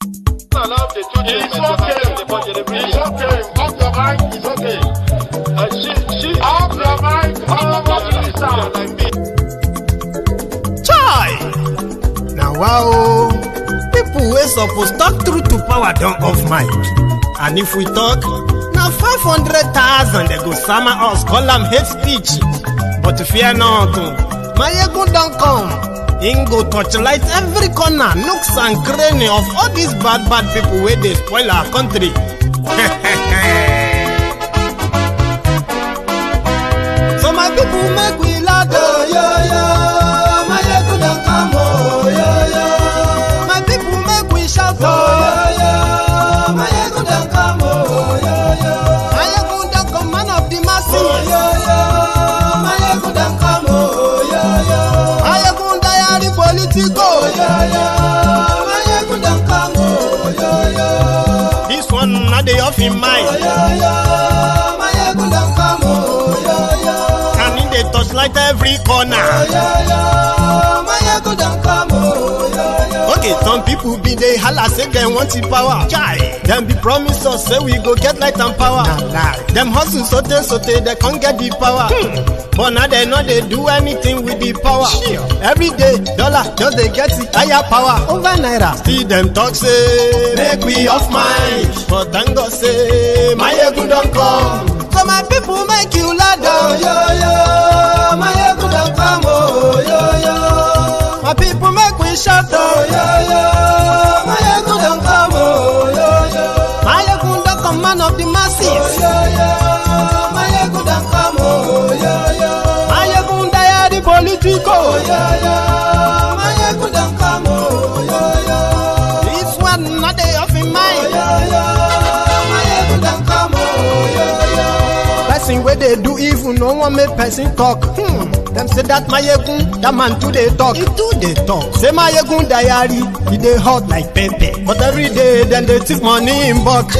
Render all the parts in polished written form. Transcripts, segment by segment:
It's okay. It's okay. Off your mic. It's okay. Off your mic. Chai! Now wow, people wey suppose talk truth to power don't off mic. And if we talk, now 500,000 they go summer us, call them hate speech. But fear not, my ego don't come. Ingo torchlight every corner, nooks and cranny of all these bad people where they spoil our country. So my people make we loud, oh, yo. My ego don't come, oh, yo. My people make we shout, oh, yo. My ego don't come, oh, yo. My ego don't come, man of the masses, oh, yo. My ego don't come, oh, yo. My ego diary politico, yo. My ego don't come, oh, yo. This one not the off in mind, oh, yo. My ego don't come, oh, yo. And in the touchlight every corner, oh, yo. My ego don't come, oh, yo. Okay, some people be they holla say they want the power. Chai, them be promise us say we go get light and power. Nah. Them hustle sote they can't get the power. But now they know they do anything with the power. Every day, dollar just they get the higher power over naira. See them talk say make we off mind, but thank God say my ego don't come. So my people make you loud, oh, yo. My ego don't come, oh, yo. My people make we shout, oh, yo. My ego don't come, oh, yo. My ego don't come, man of the masses, oh, yo. My ego don't come, oh, yo. My ego diary politico, oh, yo. My ego don't come, oh, yo. This one not the off in mind, oh, yo. My ego don't come, oh, yo. Person where they do evil, no one make person talk. Them say that my yegun, that man too they talk. He too they talk. Say my yegun diary, he they hot like pepper. But every day then they take money in bulk.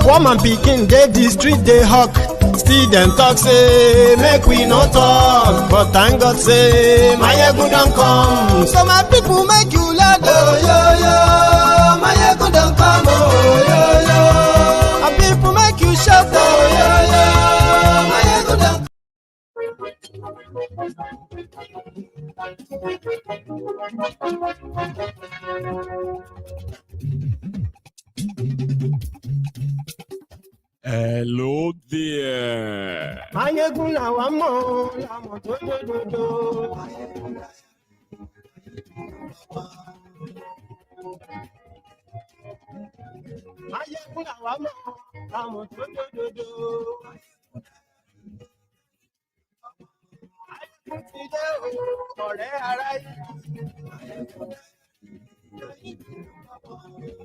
Woman picking, they the street they hawk. Still them talk say make we no talk. But thank God say my yegun don't come. So my people make you loud, oh, yo. My yegun don't come, oh, yo. My people make you shout, oh, yo. My yegun don't. Hello there.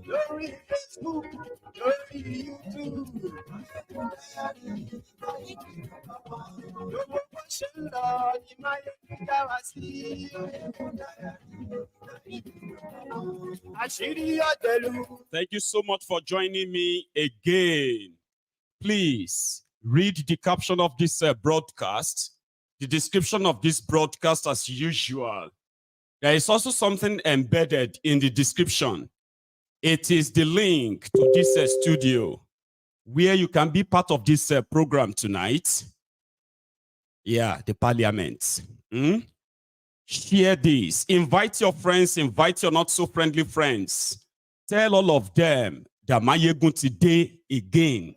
Lórí Facebook, lórí YouTube, lówó bó ṣe ń lọ ní máyégún dá wa sí. Àṣírí ọ̀tẹ̀lú. Thank you so much for joining me again. Please read the caption of this broadcast, the description of this broadcast as usual. There is also something embedded in the description. It is the link to this studio where you can be part of this program tonight. Yeah, the parliament. Share this. Invite your friends. Invite your not so friendly friends. Tell all of them that Mayegun today again.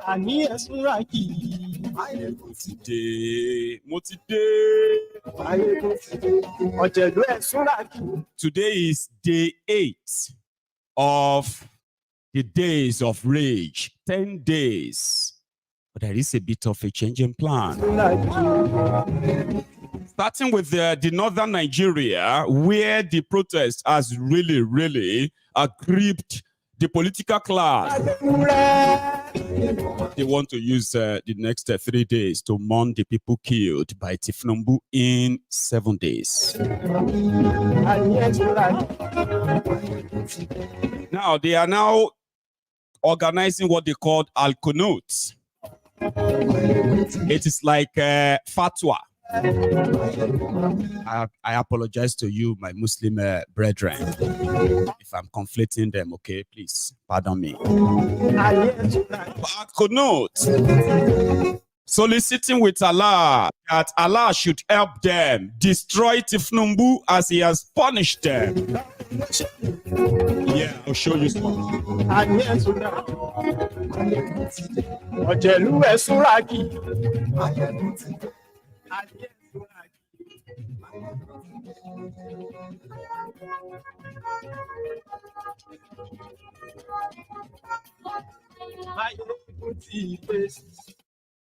Àní ẹ̀sùn rà kì í. Mo ti dé. Ọ̀jẹ̀lú ẹ̀sùn rà kì í. Today is day 8 of the days of rage. 10 days. But there is a bit of a changing plan. Starting with the northern Nigeria, where the protest has really gripped the political class, they want to use the next 3 days to mourn the people killed by thiefnubu in 7 days. Now, they are now organizing what they call Al-Qunut. It is like fatwa. I apologize to you, my Muslim brethren, if I'm conflating them, okay? Please, pardon me. Al-Qunut, soliciting with Allah that Allah should help them destroy thiefnubu as he has punished them. Yeah, I'll show you something.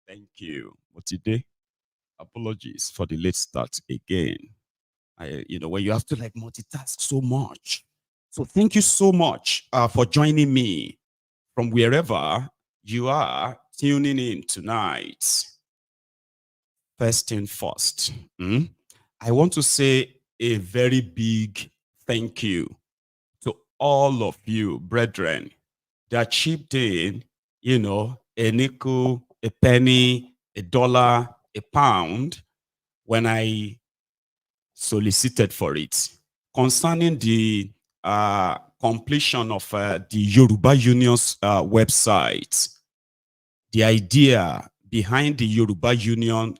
Thank you. But today, apologies for the late start again. When you have to like multitask so much. So thank you so much for joining me from wherever you are tuning in tonight. First thing first, I want to say a very big thank you to all of you, brethren, that chipped in, a nickel, a penny, a dollar, a pound, when I solicited for it. Concerning the completion of the Yoruba Union's website, the idea behind the Yoruba Union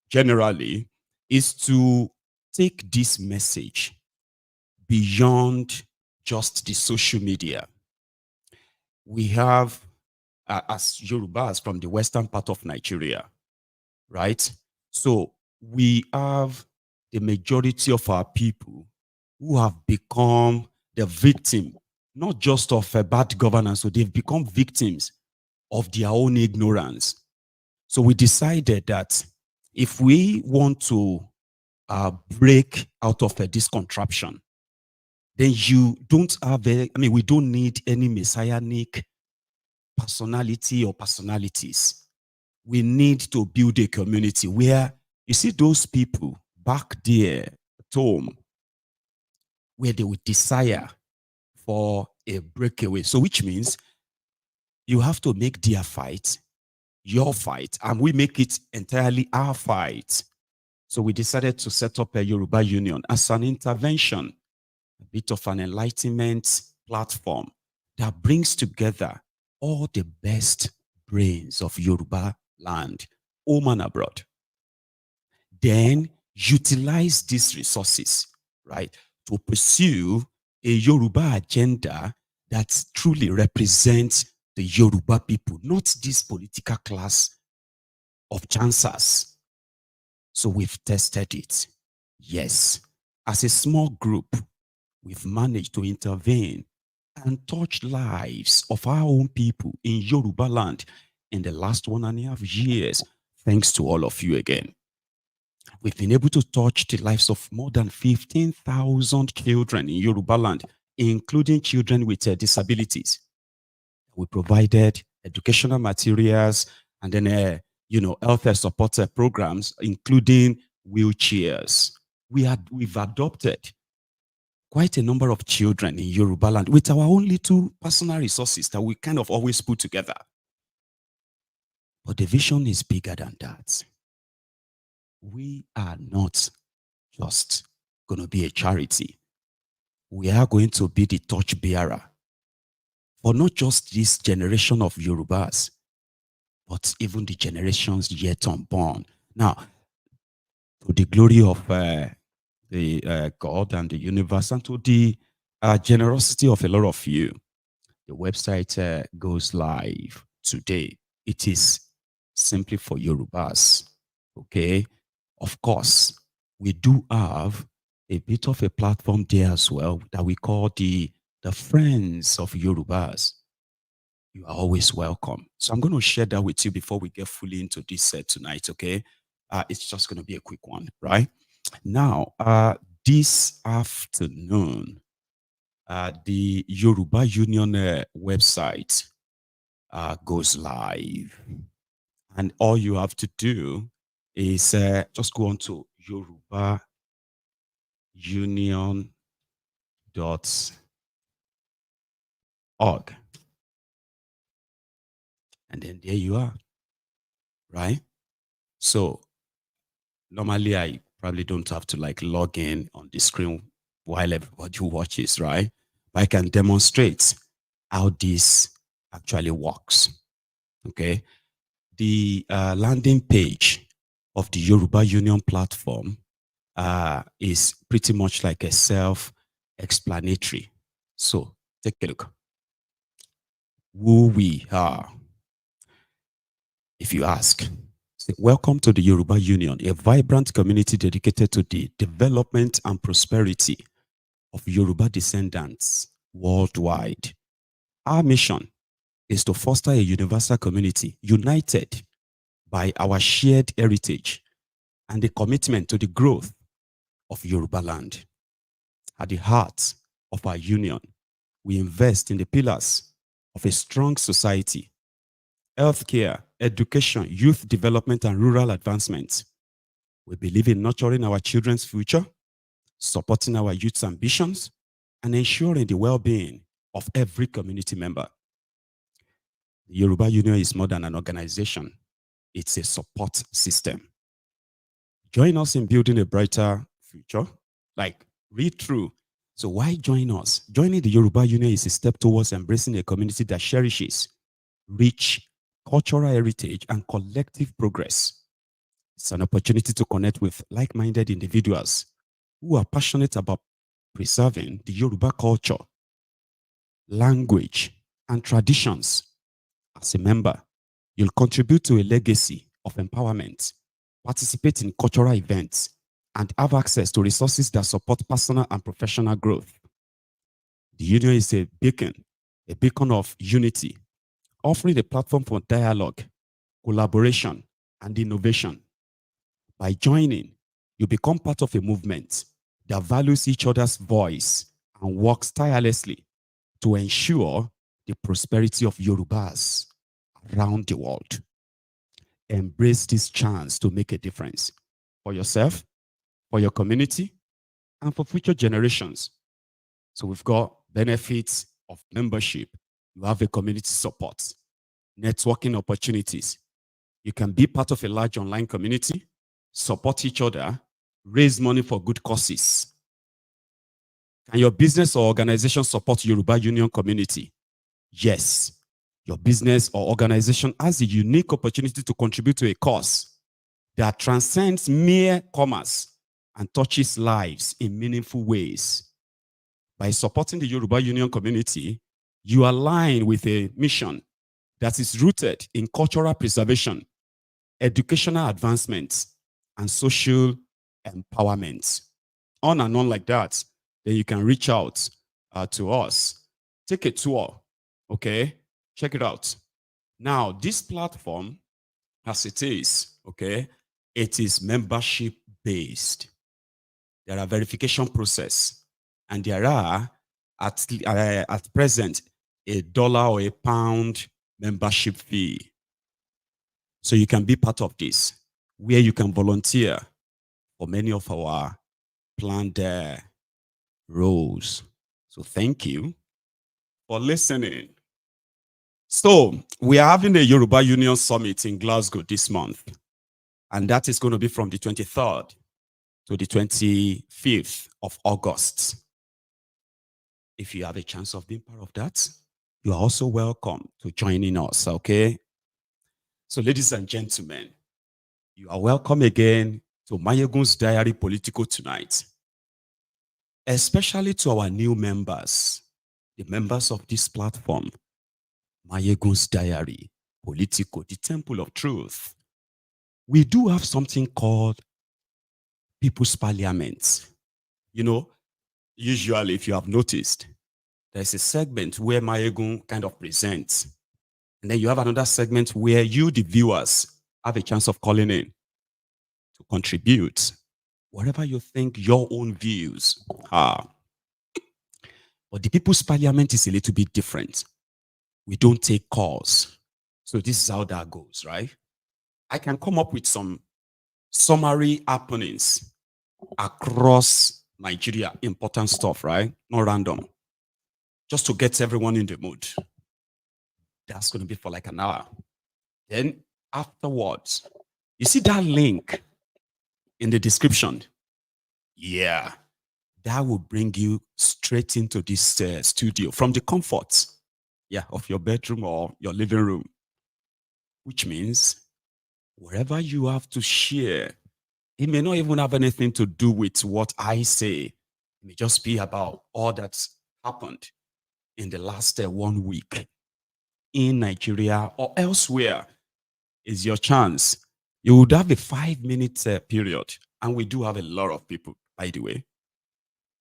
generally is to take this message beyond just the social media. We have, as Yorubas from the western part of Nigeria, right? So we have the majority of our people who have become the victim, not just of a bad governance, so they've become victims of their own ignorance. So we decided that if we want to break out of this contraption, then you don't have we don't need any messianic personality or personalities. We need to build a community where, you see those people back there at home, where they would desire for a breakaway. So which means you have to make their fight your fight, and we make it entirely our fight. So we decided to set up a Yoruba Union as an intervention, a bit of an enlightenment platform that brings together all the best brains of Yoruba land, home and abroad. Then utilize these resources, right, to pursue a Yoruba agenda that truly represents the Yoruba people, not this political class of chancers. So we've tested it. Yes, as a small group, we've managed to intervene and touch lives of our own people in Yoruba land in the last 1.5 years, thanks to all of you again. We've been able to touch the lives of more than 15,000 children in Yoruba land, including children with disabilities. We provided educational materials and then, health support programs, including wheelchairs. We've adopted quite a number of children in Yoruba land with our own little personal resources that we kind of always put together. But the vision is bigger than that. We are not just going to be a charity. We are going to be the torch bearer for not just this generation of Yorubas, but even the generations yet unborn. Now, to the glory of the God and the universe, and to the generosity of a lot of you, the website goes live today. It is simply for Yorubas, okay? Of course, we do have a bit of a platform there as well that we call the Friends of Yorubas. You are always welcome. So I'm going to share that with you before we get fully into this tonight, okay? It's just going to be a quick one, right? Now, this afternoon, the Yoruba Union website goes live. And all you have to do is just go on to yorubaunion.org. And then there you are, right? So normally I probably don't have to like log in on the screen while everybody watches, right? But I can demonstrate how this actually works, okay? The landing page of the Yoruba Union platform is pretty much like a self-explanatory. So take a look. Who we are, if you ask. Say, welcome to the Yoruba Union, a vibrant community dedicated to the development and prosperity of Yoruba descendants worldwide. Our mission is to foster a universal community united by our shared heritage and the commitment to the growth of Yoruba land. At the heart of our union, we invest in the pillars of a strong society: healthcare, education, youth development, and rural advancement. We believe in nurturing our children's future, supporting our youth's ambitions, and ensuring the well-being of every community member. The Yoruba Union is more than an organization. It's a support system. Join us in building a brighter future. Like, read through. So why join us? Joining the Yoruba Union is a step towards embracing a community that cherishes rich cultural heritage and collective progress. It's an opportunity to connect with like-minded individuals who are passionate about preserving the Yoruba culture, language, and traditions. As a member, you'll contribute to a legacy of empowerment, participate in cultural events, and have access to resources that support personal and professional growth. The union is a beacon of unity, offering a platform for dialogue, collaboration, and innovation. By joining, you become part of a movement that values each other's voice and works tirelessly to ensure the prosperity of Yorubas around the world. Embrace this chance to make a difference for yourself, for your community, and for future generations. So we've got benefits of membership. You have a community support, networking opportunities. You can be part of a large online community, support each other, raise money for good causes. Can your business or organization support Yoruba Union community? Yes. Your business or organization has a unique opportunity to contribute to a cause that transcends mere commerce and touches lives in meaningful ways. By supporting the Yoruba Union community, you align with a mission that is rooted in cultural preservation, educational advancement, and social empowerment. On and on like that. Then you can reach out to us. Take a tour, okay? Check it out. Now, this platform, as it is, okay, it is membership-based. There are verification process, and there are, at present, $1 or £1 membership fee. So you can be part of this, where you can volunteer for many of our planned roles. So thank you for listening. So we are having a Yoruba Union Summit in Glasgow this month, and that is going to be from the 23rd to the 25th of August. If you have a chance of being part of that, you are also welcome to joining us, okay? So ladies and gentlemen, you are welcome again to Mayegun's Diary Political tonight, especially to our new members, the members of this platform, Mayegun's Diary Political, the Temple of Truth. We do have something called People's Parliament. You know, usually, if you have noticed, there's a segment where Mayegun kind of presents. And then you have another segment where you, the viewers, have a chance of calling in to contribute whatever you think your own views are. But the People's Parliament is a little bit different. We don't take calls. So this is how that goes, right? I can come up with some summary happenings across Nigeria, important stuff, right? Not random. Just to get everyone in the mood. That's going to be for like an hour. Then afterwards, you see that link in the description? Yeah. That will bring you straight into this studio from the comfort, of your bedroom or your living room. Which means wherever you have to share, it may not even have anything to do with what I say. It may just be about all that's happened in the last 1 week in Nigeria or elsewhere. Is your chance. You would have a 5-minute period. And we do have a lot of people, by the way.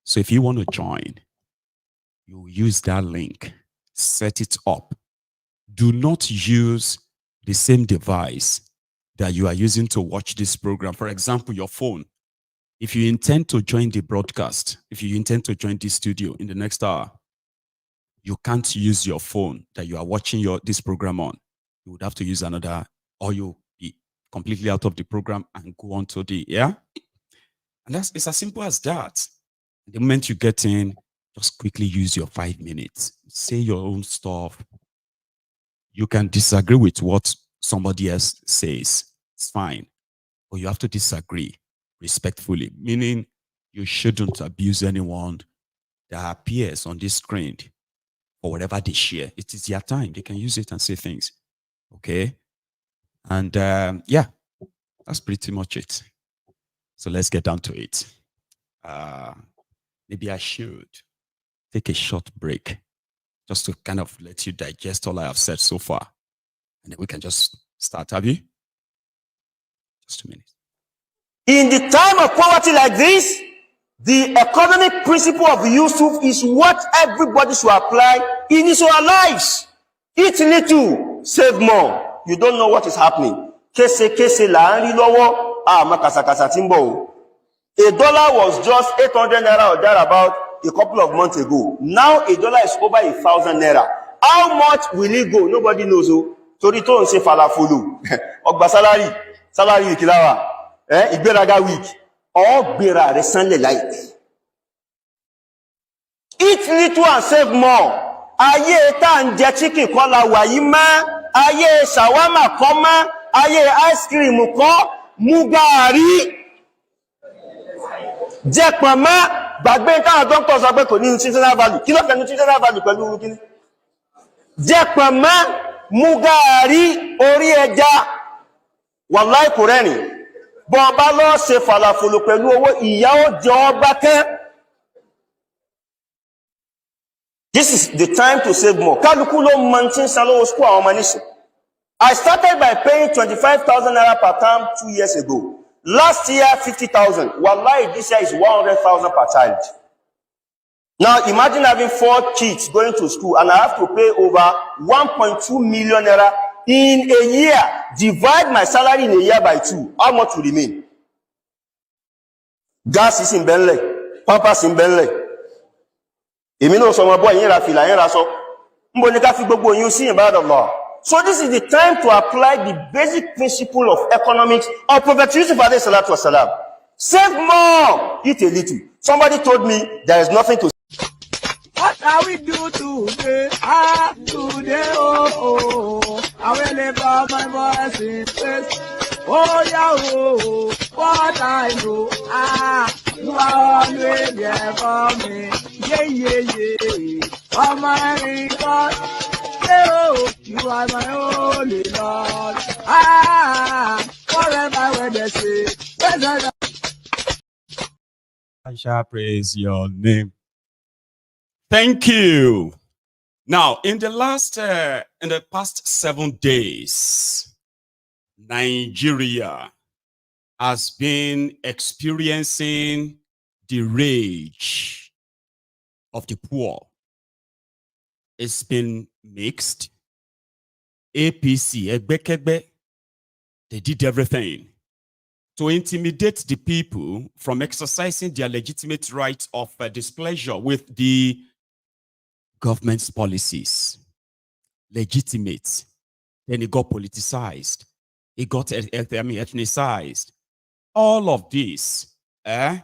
So if you want to join, you use that link, set it up. Do not use the same device that you are using to watch this program. For example, your phone. If you intend to join the broadcast, if you intend to join the studio in the next hour, you can't use your phone that you are watching this program on. You would have to use another, or you'll be completely out of the program and go on to and it's as simple as that. The moment you get in, just quickly use your 5 minutes. Say your own stuff. You can disagree with what somebody else says. It's fine. But you have to disagree respectfully, meaning you shouldn't abuse anyone that appears on this screen for whatever they share. It is their time. They can use it and say things. Okay? And that's pretty much it. So let's get down to it. Maybe I should take a short break just to kind of let you digest all I have said so far. And then we can just start, have you? Just 2 minutes. In the time of poverty like this, the economic principle of Yusuf is what everybody should apply in his own lives. Eat little, save more. You don't know what is happening. Kese la nri lowo, makasakasa timbo. $1 was just 800 naira or thereabout a couple of months ago. Now $1 is over 1,000 naira. How much will it go? Nobody knows. Tori to nse falafulu. Ogba salary ikilawa. Igberaga week. Ogbera resanle like. Eat little and save more. Aye ta nje chicken kola wayi ma. Aye shawarma koma. Aye ice cream ko. Mugari. Jẹ́ pọ̀nmá gbàgbé táwọn doctors sọ pé kò ní nutritional value. Kí ló fẹ́ nutritional value pẹ̀lú kíní? Jẹ́ pọ̀nmá mú gààrí orí ẹja. Wàláì kò rẹ́rìn. Bọ́ bá lọ ṣe fàlàfòlò pẹ̀lú owó ìyà ó jẹ ọ́ bákẹ́. This is the time to save more. Kálukú ló mọ tí ń san lówó school àwọn ọmọ níṣẹ́. I started by paying 25,000 naira per term 2 years ago. Last year, 50,000. Wallahi, this year is 100,000 per child. Now, imagine having 4 kids going to school and I have to pay over 1.2 million naira in a year. Divide my salary in a year by 2. How much will remain? Gas is in Benley. Pampers in Benley. Emino so my boy yin ra fila yin ra so. Mbo ni ka fi gbogbo yin si in bad of law. So this is the time to apply the basic principle of economics of Prophet Yusuf alayhi salatu wasalam. Save more, eat a little. Somebody told me there is nothing to. What are we do today? Today, I will live up my voice in place. Oh, yeah, what I know. You are always there for me. Yeah. Oh, my God. Oh, you are my only Lord. Forever when they say, I shall praise your name. Thank you. Now, in the past 7 days, Nigeria has been experiencing the rage of the poor. It's been mixed. APC, Egbekegbe, they did everything to intimidate the people from exercising their legitimate right of displeasure with the government's policies legitimate. Then it got politicized. It got ethnicized. All of this, in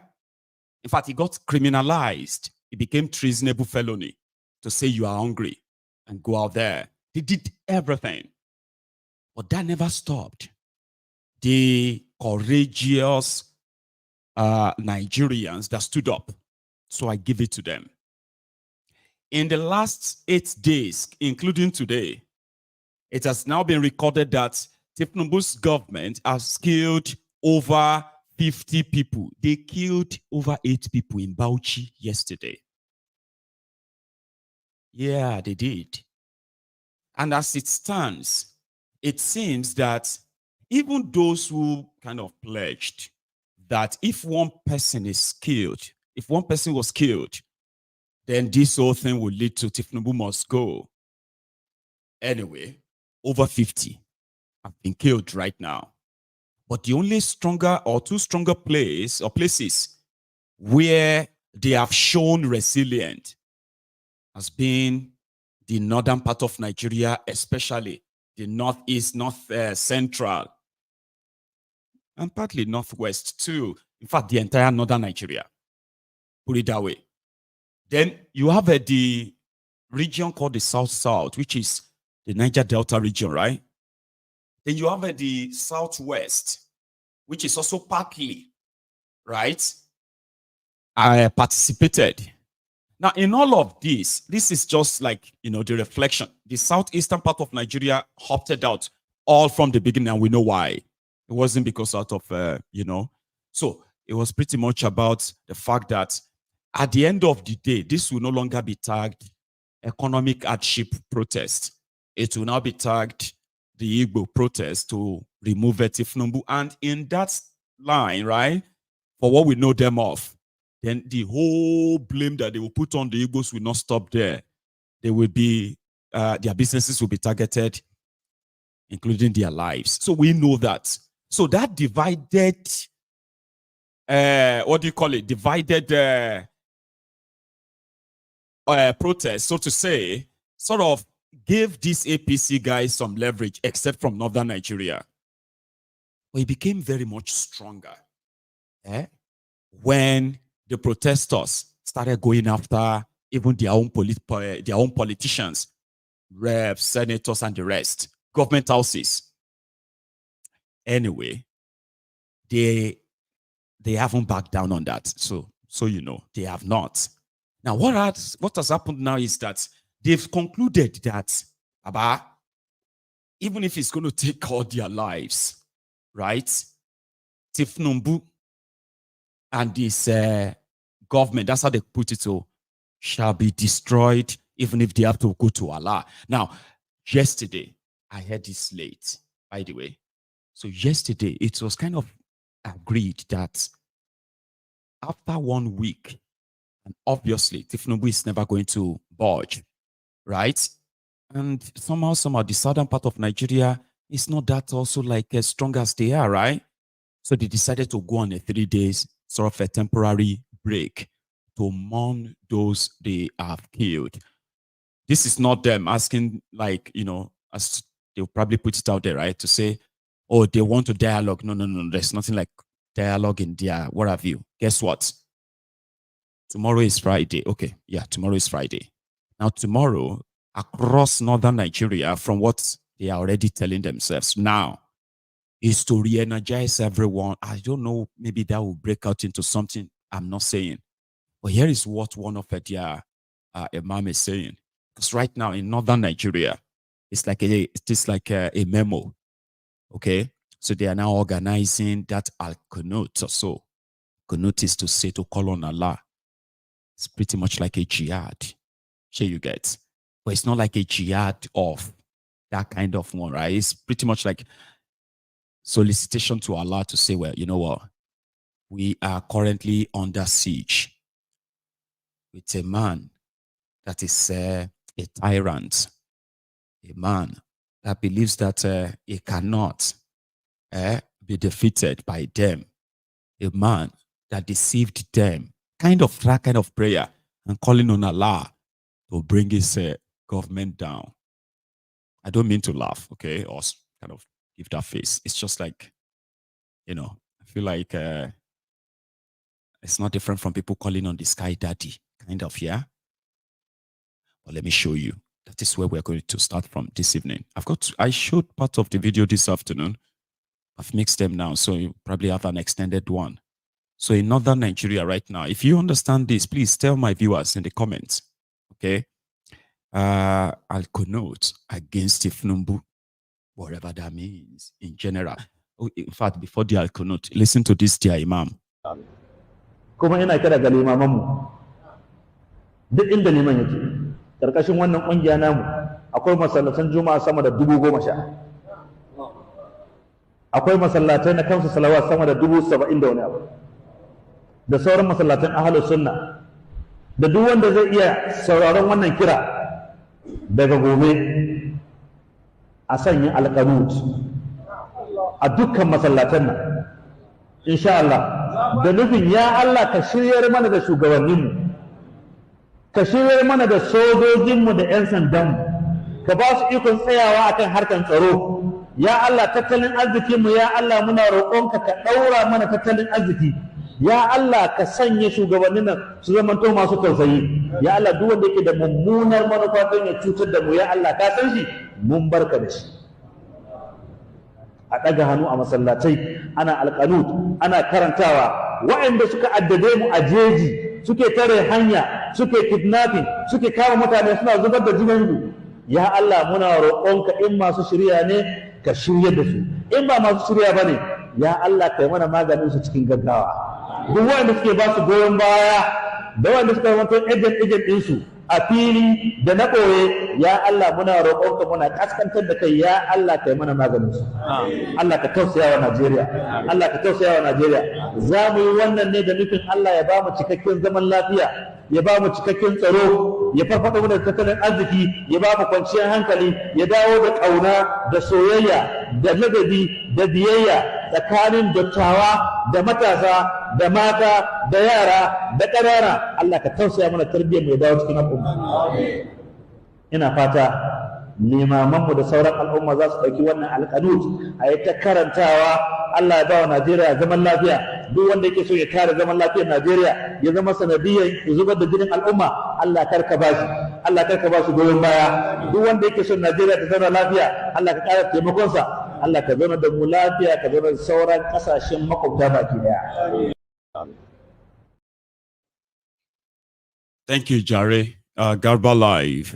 fact, it got criminalized. It became treasonable felony to say you are hungry and go out there. They did everything. But that never stopped the courageous Nigerians that stood up. So I give it to them. In the last 8 days, including today, it has now been recorded that Tinubu's government has killed over 50 people. They killed over 8 people in Bauchi yesterday. Yeah, they did. And as it stands, it seems that even those who kind of pledged that if one person is killed, if one person was killed, then this whole thing will lead to Tinubu must go. Anyway, over 50 have been killed right now. But the only stronger or two stronger places where they have shown resilient has been the northern part of Nigeria, especially the northeast, central, and partly northwest too. In fact, the entire northern Nigeria. Put it that way. Then you have the region called the South-South, which is the Niger Delta region, right? Then you have the Southwest, which is also partly, right? I participated. Now, in all of this is just like, the reflection. The southeastern part of Nigeria opted out all from the beginning, and we know why. It wasn't because out of, So it was pretty much about the fact that at the end of the day, this will no longer be tagged economic hardship protest. It will now be tagged the Igbo protest to remove thiefnubu. And in that line, right, for what we know them of, then the whole blame that they will put on the Igbos will not stop there. They will be, their businesses will be targeted, including their lives. So we know that. So that divided, divided protest, so to say, sort of gave these APC guys some leverage, except from northern Nigeria. But it became very much stronger when the protesters started going after even their own politicians, reps, senators, and the rest, government houses. Anyway, they haven't backed down on that. So they have not. Now, what has happened now is that they've concluded that even if it's going to take all their lives, right? Thiefnubu and this government, that's how they put it, so shall be destroyed even if they have to go to Allah. Now, yesterday, I heard this late, by the way. So yesterday, it was kind of agreed that after 1 week, and obviously, Tinubu is never going to budge, right? And somehow, the southern part of Nigeria is not that also like as strong as they are, right? So they decided to go on a 3 days sort of a temporary break to mourn those they have killed. This is not them asking, like, as they'll probably put it out there, right? To say, oh, they want to dialogue. No. There's nothing like dialogue in there. What have you? Guess what? Tomorrow is Friday. Okay, yeah, tomorrow is Friday. Now, tomorrow, across northern Nigeria, from what they are already telling themselves now, is to re-energize everyone. I don't know, maybe that will break out into something I'm not saying. But here is what one of their imam is saying. Because right now in northern Nigeria, it's like a memo. Okay? So they are now organizing that Al-Qunut or so. Qunut is to say, to call on Allah. It's pretty much like a jihad. Sure you get. But it's not like a jihad of that kind of one, right? It's pretty much like solicitation to Allah to say, well, you know what? We are currently under siege with a man that is a tyrant, a man that believes that he cannot be defeated by them, a man that deceived them. That kind of prayer and calling on Allah to bring his government down. I don't mean to laugh, okay, or kind of give that face. It's just like, I feel like it's not different from people calling on the sky daddy, kind of, yeah? But let me show you. That is where we're going to start from this evening. I showed part of the video this afternoon. I've mixed them now, so you probably have an extended one. So in northern Nigeria right now, if you understand this, please tell my viewers in the comments, okay? Al-Qunut against thiefnubu, whatever that means in general. In fact, before the Al-Qunut, listen to this dear Imam. Kuma ina kira ga limamanmu duk inda liman yake karkashin wannan kungiya namu akwai masallatan juma'a sama da 10,000 akwai masallatai na kansu salawat sama da 70,000 da wani abu da sauran masallatan ahlus sunna da duk wanda zai iya sauraron wannan kira daga gobe a sanya alqanut a dukkan masallatan nan insha Allah da nufin ya Allah ka shiryar mana da shugabanninmu ka shiryar mana da sojojinmu da 'yan sandanmu ka ba su ikon tsayawa akan harkan tsaro ya Allah tattalin arzikinmu ya Allah muna roƙonka ka ɗaura mana tattalin arziki ya Allah ka sanya shugabannin nan su zamanto masu tausayi ya Allah duk wanda yake da mummunar manufa don ya cutar da mu ya Allah ka san shi mun barka da shi a ɗaga hannu a masallatai ana alƙanut ana karantawa waɗanda suka addabe mu a jeji suke tare hanya suke kidnapping suke kama mutane suna zubar da jinansu ya Allah muna roƙonka in masu shirya ne ka shirya da su in ba masu shirya ba ne ya Allah kai mana maganin su cikin gaggawa duk waɗanda suke ba su goyon baya da waɗanda suka zama agent ɗinsu a fili da na ɓoye ya Allah muna roƙonka muna kaskantar da kai ya Allah kai mana maganin su Allah ka tausaya wa Najeriya Allah ka tausaya wa Najeriya za mu yi wannan ne da nufin Allah ya ba mu cikakken zaman lafiya ya ba mu cikakken tsaro ya farfaɗo mana da tattalin arziki ya ba mu kwanciyar hankali ya dawo da ƙauna da soyayya da ladabi da biyayya tsakanin dattawa da matasa da mata da yara da ƙanana Allah ka tausaya mana tarbiyyar mai dawo cikin al'umma ina fata limamanmu da sauran al'umma za su ɗauki wannan alƙanut a yi ta karantawa Allah ya ba wa Najeriya zaman lafiya duk wanda yake so ya kare zaman lafiyar Najeriya ya zama sanadiyyar ya zubar da jinin al'umma Allah karka ba shi goyon baya duk wanda yake so Najeriya ta zauna lafiya Allah ka ƙara taimakonsa Allah ka zauna da mu lafiya ka zauna da sauran ƙasashen makwabta baki daya. Thank you, Jare Garba Live,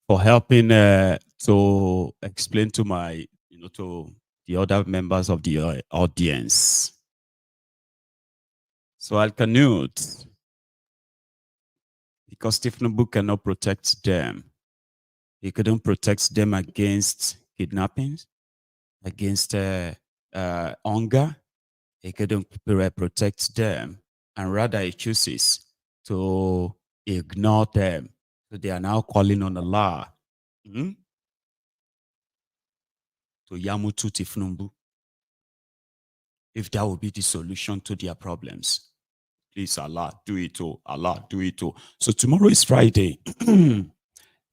for helping to explain to my, to the other members of the audience. So Al-Qunut, because thiefnubu cannot protect them. He couldn't protect them against kidnappings, against hunger. He couldn't protect them, and rather he chooses to ignore them. So they are now calling on Allah to yamutu thiefnubu. If that would be the solution to their problems, please Allah, do it all. Allah, do it all. So tomorrow is Friday.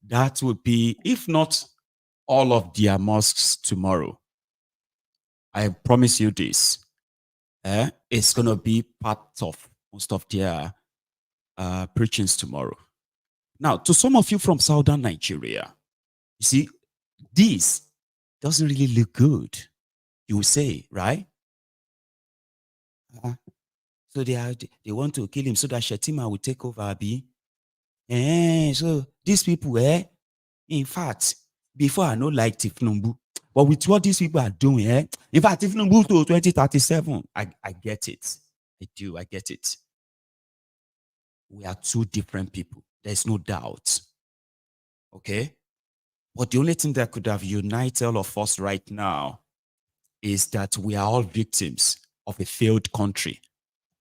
That would be, if not all of their mosques tomorrow, I promise you this, it's going to be part of most of their preachings tomorrow. Now, to some of you from southern Nigeria, you see, this doesn't really look good, you will say, right? So they want to kill him so that Shetima will take over, Abi. So these people, in fact, before I know like thiefnubu, but with what these people are doing, in fact, thiefnubu to 2037, I get it. I get it. We are two different people. There's no doubt. Okay? But the only thing that could have united all of us right now is that we are all victims of a failed country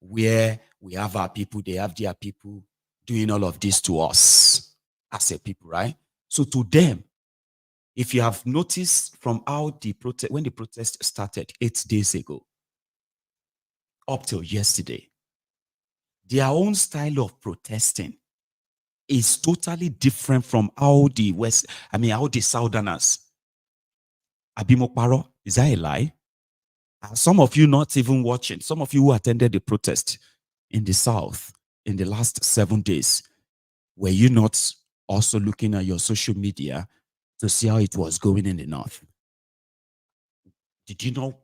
where we have our people, they have their people doing all of this to us as a people, right? So to them, if you have noticed from how when the protest started 8 days ago, up till yesterday, their own style of protesting is totally different from how the West, how the Southerners. Abimokparo, is that a lie? Some of you not even watching, some of you who attended the protest in the South in the last 7 days, were you not also looking at your social media to see how it was going in the North? Did you know?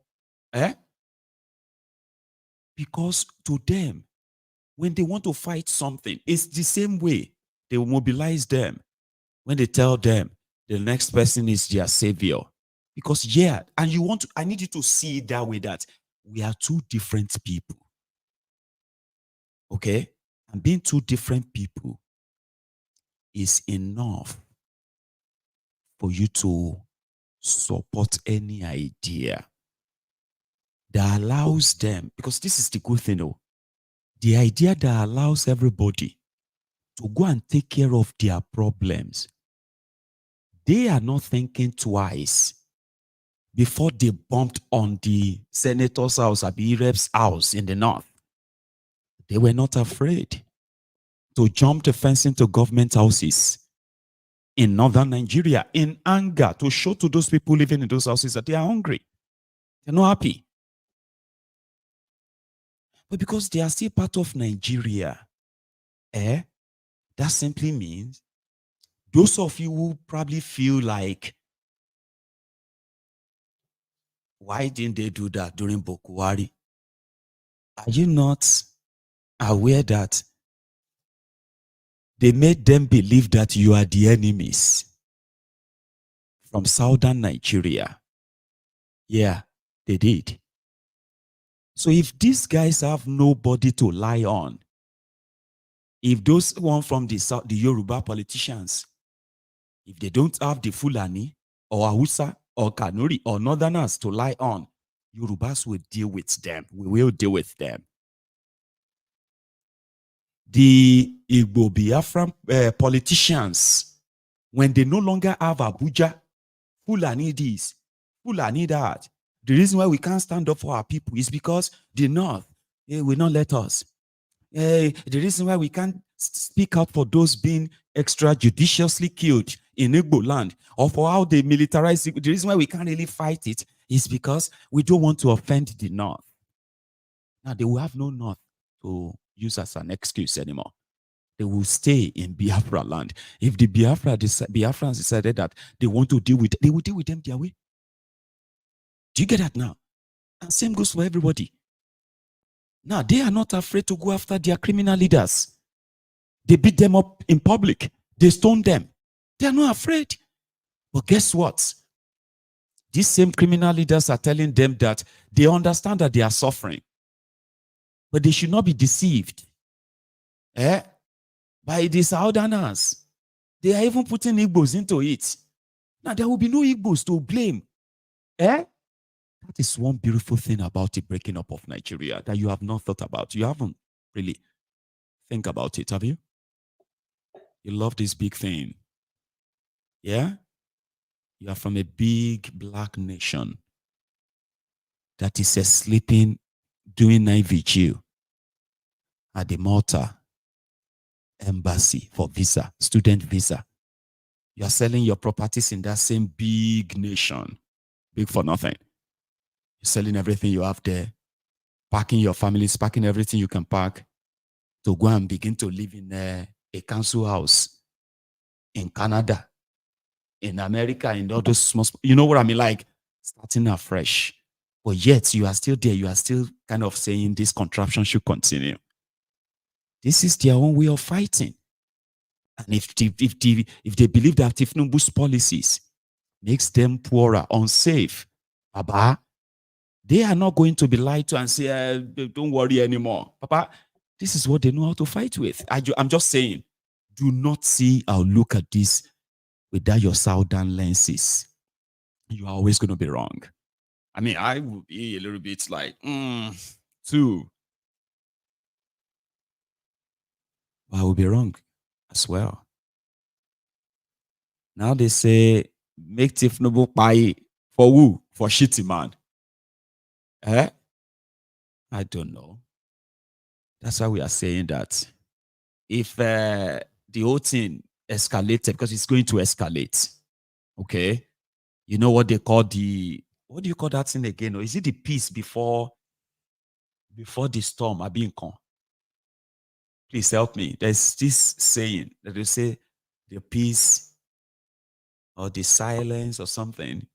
Because to them, when they want to fight something, it's the same way they will mobilize them when they tell them the next person is their savior. Because and I need you to see it that way, that we are two different people. Okay? And being two different people is enough for you to support any idea that allows them, because this is the good thing, the idea that allows everybody to go and take care of their problems. They are not thinking twice before they bumped on the senator's house or the rep's house in the North. They were not afraid to jump the fence into government houses in northern Nigeria in anger, to show to those people living in those houses that they are hungry. They're not happy. But because they are still part of Nigeria, that simply means those of you who probably feel like, why didn't they do that during Bokuwari? Are you not aware that they made them believe that you are the enemies from southern Nigeria? Yeah, they did. So if these guys have nobody to lie on, if those one from the South, the Yoruba politicians, if they don't have the Fulani or Hausa or Kanuri or Northerners to lie on, Yorubas will deal with them. We will deal with them. The Igbo Biafran politicians, when they no longer have Abuja, Fulani this, Fulani that, the reason why we can't stand up for our people is because the North will not let us. The reason why we can't speak out for those being extrajudiciously killed in Igbo land, or for how they militarize it, the reason why we can't really fight it is because we don't want to offend the North. Now they will have no North to use as an excuse anymore. They will stay in Biafra land. If the Biafrans decided that they want to deal with, they will deal with them their way. Do you get that now? And same goes for everybody. Now, they are not afraid to go after their criminal leaders. They beat them up in public. They stone them. They are not afraid. But guess what? These same criminal leaders are telling them that they understand that they are suffering. But they should not be deceived by the Southerners. They are even putting Igbos into it. Now, there will be no Igbos to blame. That is one beautiful thing about the breaking up of Nigeria that you have not thought about. You haven't really think about it, have you? You love this big thing. Yeah? You are from a big black nation that is sleeping, doing night vigil at the Malta embassy for visa, student visa. You are selling your properties in that same big nation, big for nothing. You're selling everything you have there, packing your families, packing everything you can pack to go and begin to live in a council house in Canada, in America, in all those small, you know what I mean? Like starting afresh. But yet you are still there. You are still kind of saying this contraption should continue. This is their own way of fighting. And if they believe that thiefnubu's policies makes them poorer, unsafe, Baba, they are not going to be lied to and say, don't worry anymore. Papa, this is what they know how to fight with. I'm just saying, do not see or look at this without your southern lenses. You are always going to be wrong. I mean, I will be a little bit like, too. But I will be wrong as well. Now they say, make thiefnubu pay for who? For shitty man. I don't know. That's why we are saying that if the whole thing escalated because it's going to escalate. Okay. You know what they call what do you call that thing again? Or is it the peace before the storm? Please help me. There's this saying that they say the peace or the silence or something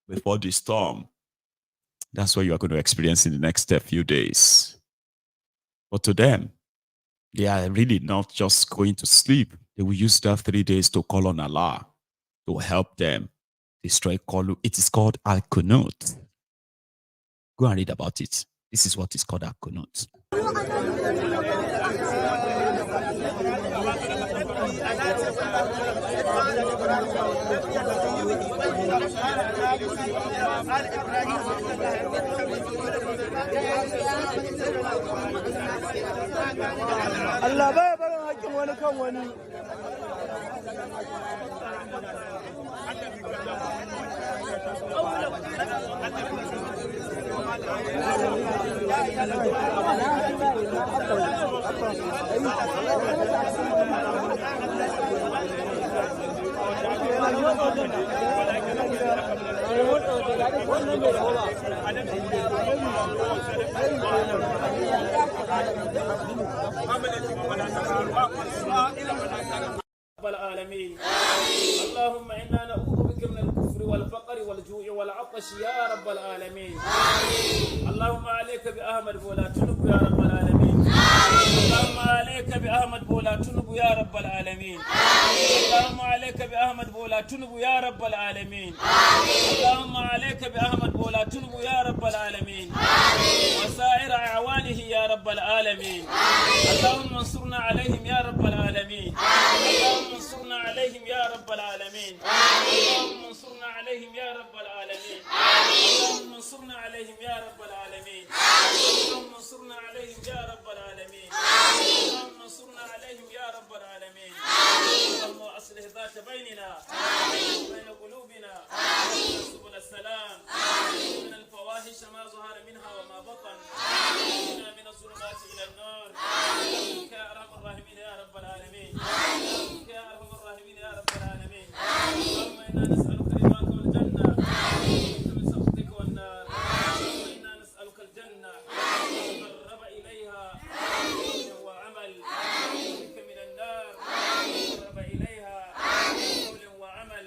before the storm. That's what you are going to experience in the next few days. But to them, they are really not just going to sleep. They will use that 3 days to call on Allah to help them destroy Kolu. It is called Al-Qunut. Go and read about it. This is what is called Al-Qunut. Allah baya barin hakkin wani kan wani. العالمين اللهم إنا نعوذ بك من الكفر والفقر والجوع والعطش يا رب العالمين اللهم عليك بأحمد ولا تنب يا رب العالمين اللهم عليك بأحمد ولا تنب يا رب العالمين اللهم عليك بأحمد ولا تنب يا رب العالمين اللهم عليك بأحمد ولا تنب يا رب العالمين وسائر أعوانه يا رب العالمين اللهم انصرنا عليهم يا رب العالمين اللهم انصرنا عليهم يا رب العالمين اللهم انصرنا عليهم يا رب العالمين اللهم انصرنا عليهم يا رب العالمين اللهم انصرنا عليهم يا رب العالمين اللهم انصرنا عليهم يا رب العالمين اللهم اصلح ذات بيننا وبين قلوبنا سبل السلام من الفواحش ما ظهر منها وما بطن من الظلمات الى النار يا ارحم الراحمين يا رب العالمين يا ارحم الراحمين يا رب العالمين اللهم انا نسالك رضاك والجنه من سخطك والنار وانا نسالك الجنه وقرب اليها قول وعمل بك من النار وقرب اليها قول وعمل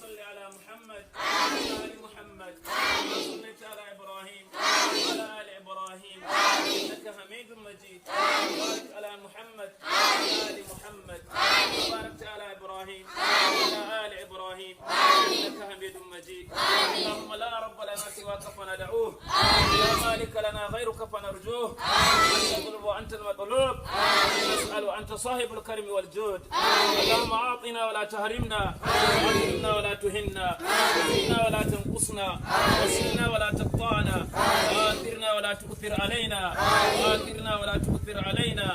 صل على محمد وعلى ال محمد وصليت على ابراهيم وعلى ال ابراهيم انك حميد مجيد بارك على محمد وعلى ال محمد وباركت على ابراهيم وعلى ال ابراهيم انك حميد مجيد اللهم لا رب لنا سواك فندعوه لا مالك لنا غيرك فنرجوه انت الطلب وانت المطلوب نسال انت صاحب الكرم والجود اللهم اعطنا ولا تحرمنا واكرمنا ولا تهنا وزدنا ولا تنقصنا وزدنا ولا تقطعنا واثرنا ولا تؤثر علينا واثرنا ولا تؤثر علينا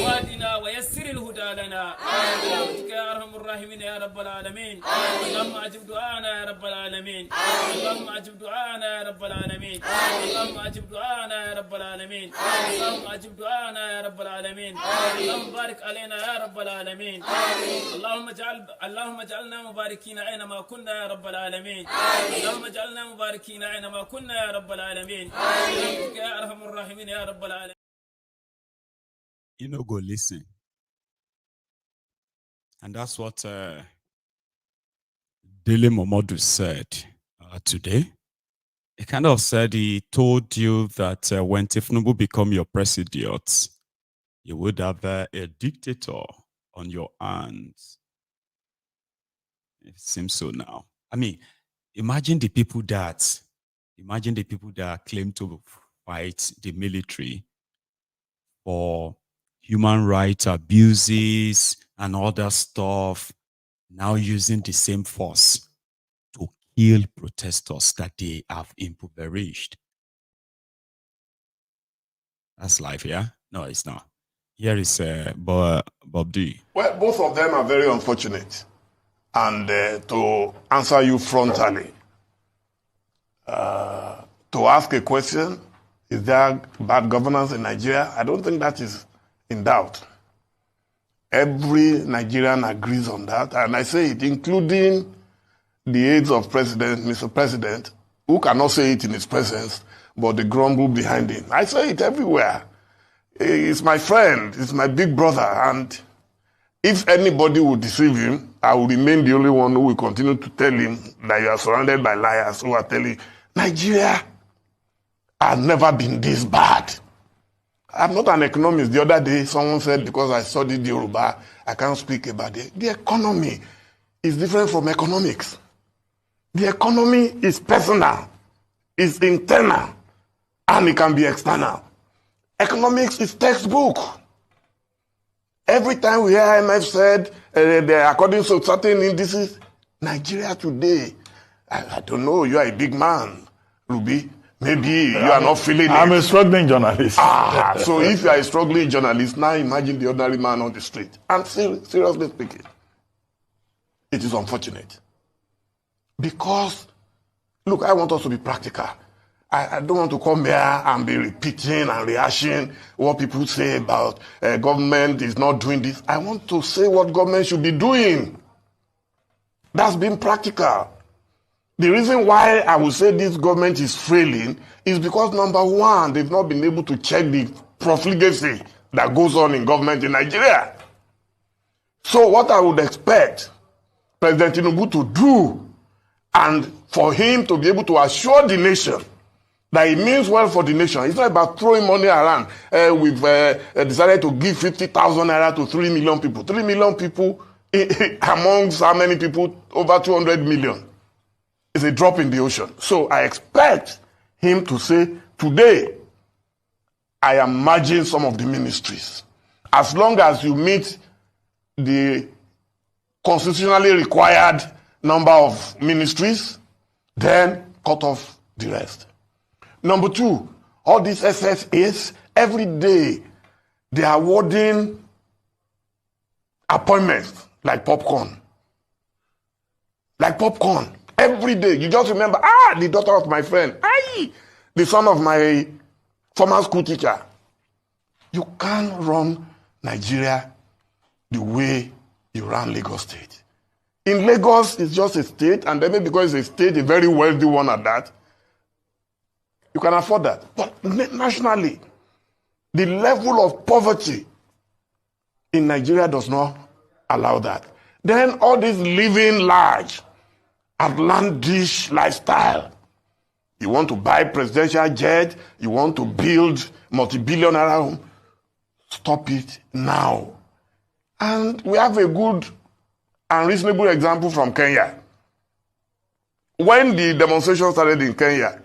وادنا ويسر الهدى لنا برحمتك يا ارحم الراحمين يا رب العالمين اللهم اجب دعاءنا يا رب العالمين اللهم اجب دعاءنا يا رب العالمين اللهم اجب دعاءنا يا رب العالمين اللهم اجب دعاءنا يا رب العالمين اللهم بارك علينا يا رب العالمين اللهم اجعلنا مباركين اينما كنا يا رب العالمين اللهم اجعلنا مباركين اينما كنا يا رب العالمين برحمتك يا ارحم الراحمين يا رب العالمين. You know, go listen. And that's what Dele Momodu said today. He kind of said he told you that when thiefnubu become your president, you would have a dictator on your hands. It seems so now. I mean, imagine the people that claim to fight the military for human rights abuses and other stuff, now using the same force to kill protesters that they have impoverished. That's life, yeah? No, it's not. Here is Bob D. Well, both of them are very unfortunate. And to answer you frontally, to ask a question, is there bad governance in Nigeria? I don't think that is in doubt. Every Nigerian agrees on that, and I say it, including the aides of President, Mr. President, who cannot say it in his presence, but they grumble behind him. I say it everywhere. He's my friend, he's my big brother, and if anybody would deceive him, I will remain the only one who will continue to tell him that you are surrounded by liars who are telling Nigeria has never been this bad. I'm not an economist. The other day, someone said, because I studied Yoruba, I can't speak about it. The economy is different from economics. The economy is personal, is internal, and it can be external. Economics is textbook. Every time we hear IMF said, according to certain indices, Nigeria today, I don't know, you are a big man, Ruby. Maybe you are not feeling it. I'm a struggling journalist. So if you are a struggling journalist, now imagine the ordinary man on the street. And seriously speaking, it is unfortunate. Because, look, I want us to be practical. I don't want to come here and be repeating and rehashing what people say about government is not doing this. I want to say what government should be doing. That's being practical. The reason why I would say this government is failing is because, number one, they've not been able to check the profligacy that goes on in government in Nigeria. So what I would expect President Tinubu to do, and for him to be able to assure the nation that it means well for the nation. It's not about throwing money around. We've decided to give 50,000 naira to 3 million people. 3 million people amongst how many people? Over 200 million. It's a drop in the ocean. So I expect him to say, today, I am merging some of the ministries. As long as you meet the constitutionally required number of ministries, then cut off the rest. Number two, all these SSAs, every day, they are awarding appointments like popcorn. Like popcorn. Every day. You just remember, the daughter of my friend, the son of my former school teacher. You can't run Nigeria the way you run Lagos State. In Lagos, it's just a state, and then maybe because it's a state, a very wealthy one at that, you can afford that. But nationally, the level of poverty in Nigeria does not allow that. Then all this living large, outlandish lifestyle. You want to buy presidential jet, you want to build multi-billionaire home, stop it now. And we have a good and reasonable example from Kenya. When the demonstration started in Kenya,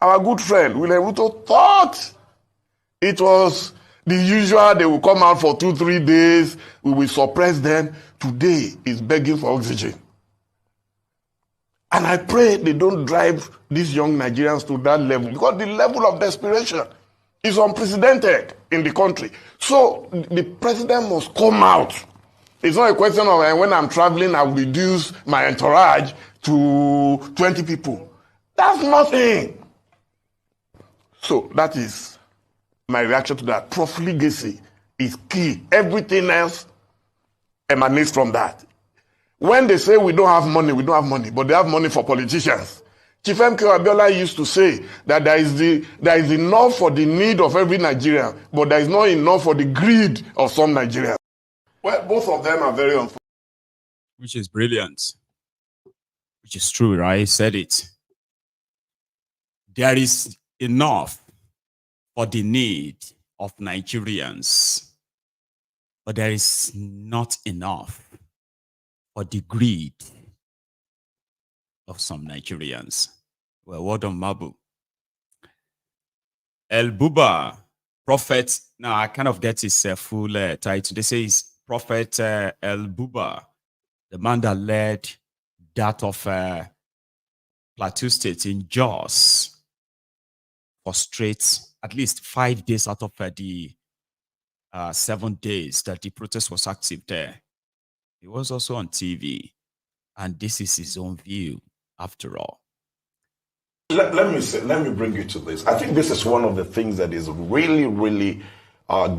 our good friend William Ruto thought it was the usual, they will come out for 2-3 days, we will suppress them. Today is begging for oxygen. And I pray they don't drive these young Nigerians to that level, because the level of desperation is unprecedented in the country. So the president must come out. It's not a question of when I'm traveling, I will reduce my entourage to 20 people. That's nothing. So that is my reaction to that. Profligacy is key. Everything else emanates from that. When they say we don't have money, we don't have money, but they have money for politicians. Chief M.K. Abiola used to say that there is enough for the need of every Nigerian, but there is not enough for the greed of some Nigerians. Well, both of them are very unfortunate. Which is brilliant. Which is true, right? He said it. There is enough for the need of Nigerians, but there is not enough for the greed of some Nigerians. Well, what on Mabu? El-Buba, prophet. Now, I kind of get his full title. They say he's Prophet El-Buba, the man that led that of Plateau State in Jos for straight, at least 5 days out of the 7 days that the protest was active there. He was also on TV, and this is his own view after all. Let me bring you to this. I think this is one of the things that is really, really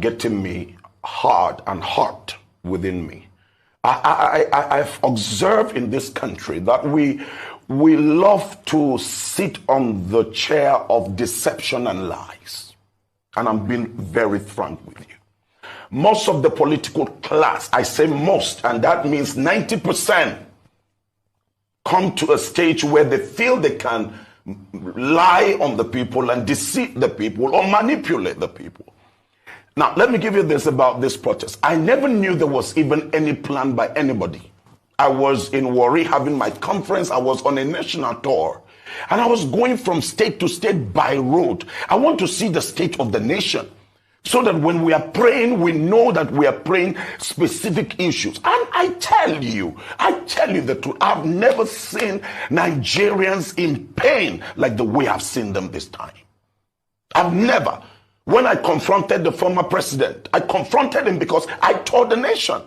getting me hard and hot within me. I've observed in this country that we love to sit on the chair of deception and lies. And I'm being very frank with you. Most of the political class, I say most, and that means 90%, come to a stage where they feel they can lie on the people and deceive the people or manipulate the people. Now, let me give you this about this protest. I never knew there was even any plan by anybody. I was in Warri having my conference. I was on a national tour. And I was going from state to state by road. I want to see the state of the nation, so that when we are praying, we know that we are praying specific issues. And I tell you the truth. I've never seen Nigerians in pain like the way I've seen them this time. I've never. When I confronted the former president, I confronted him because I told the nation.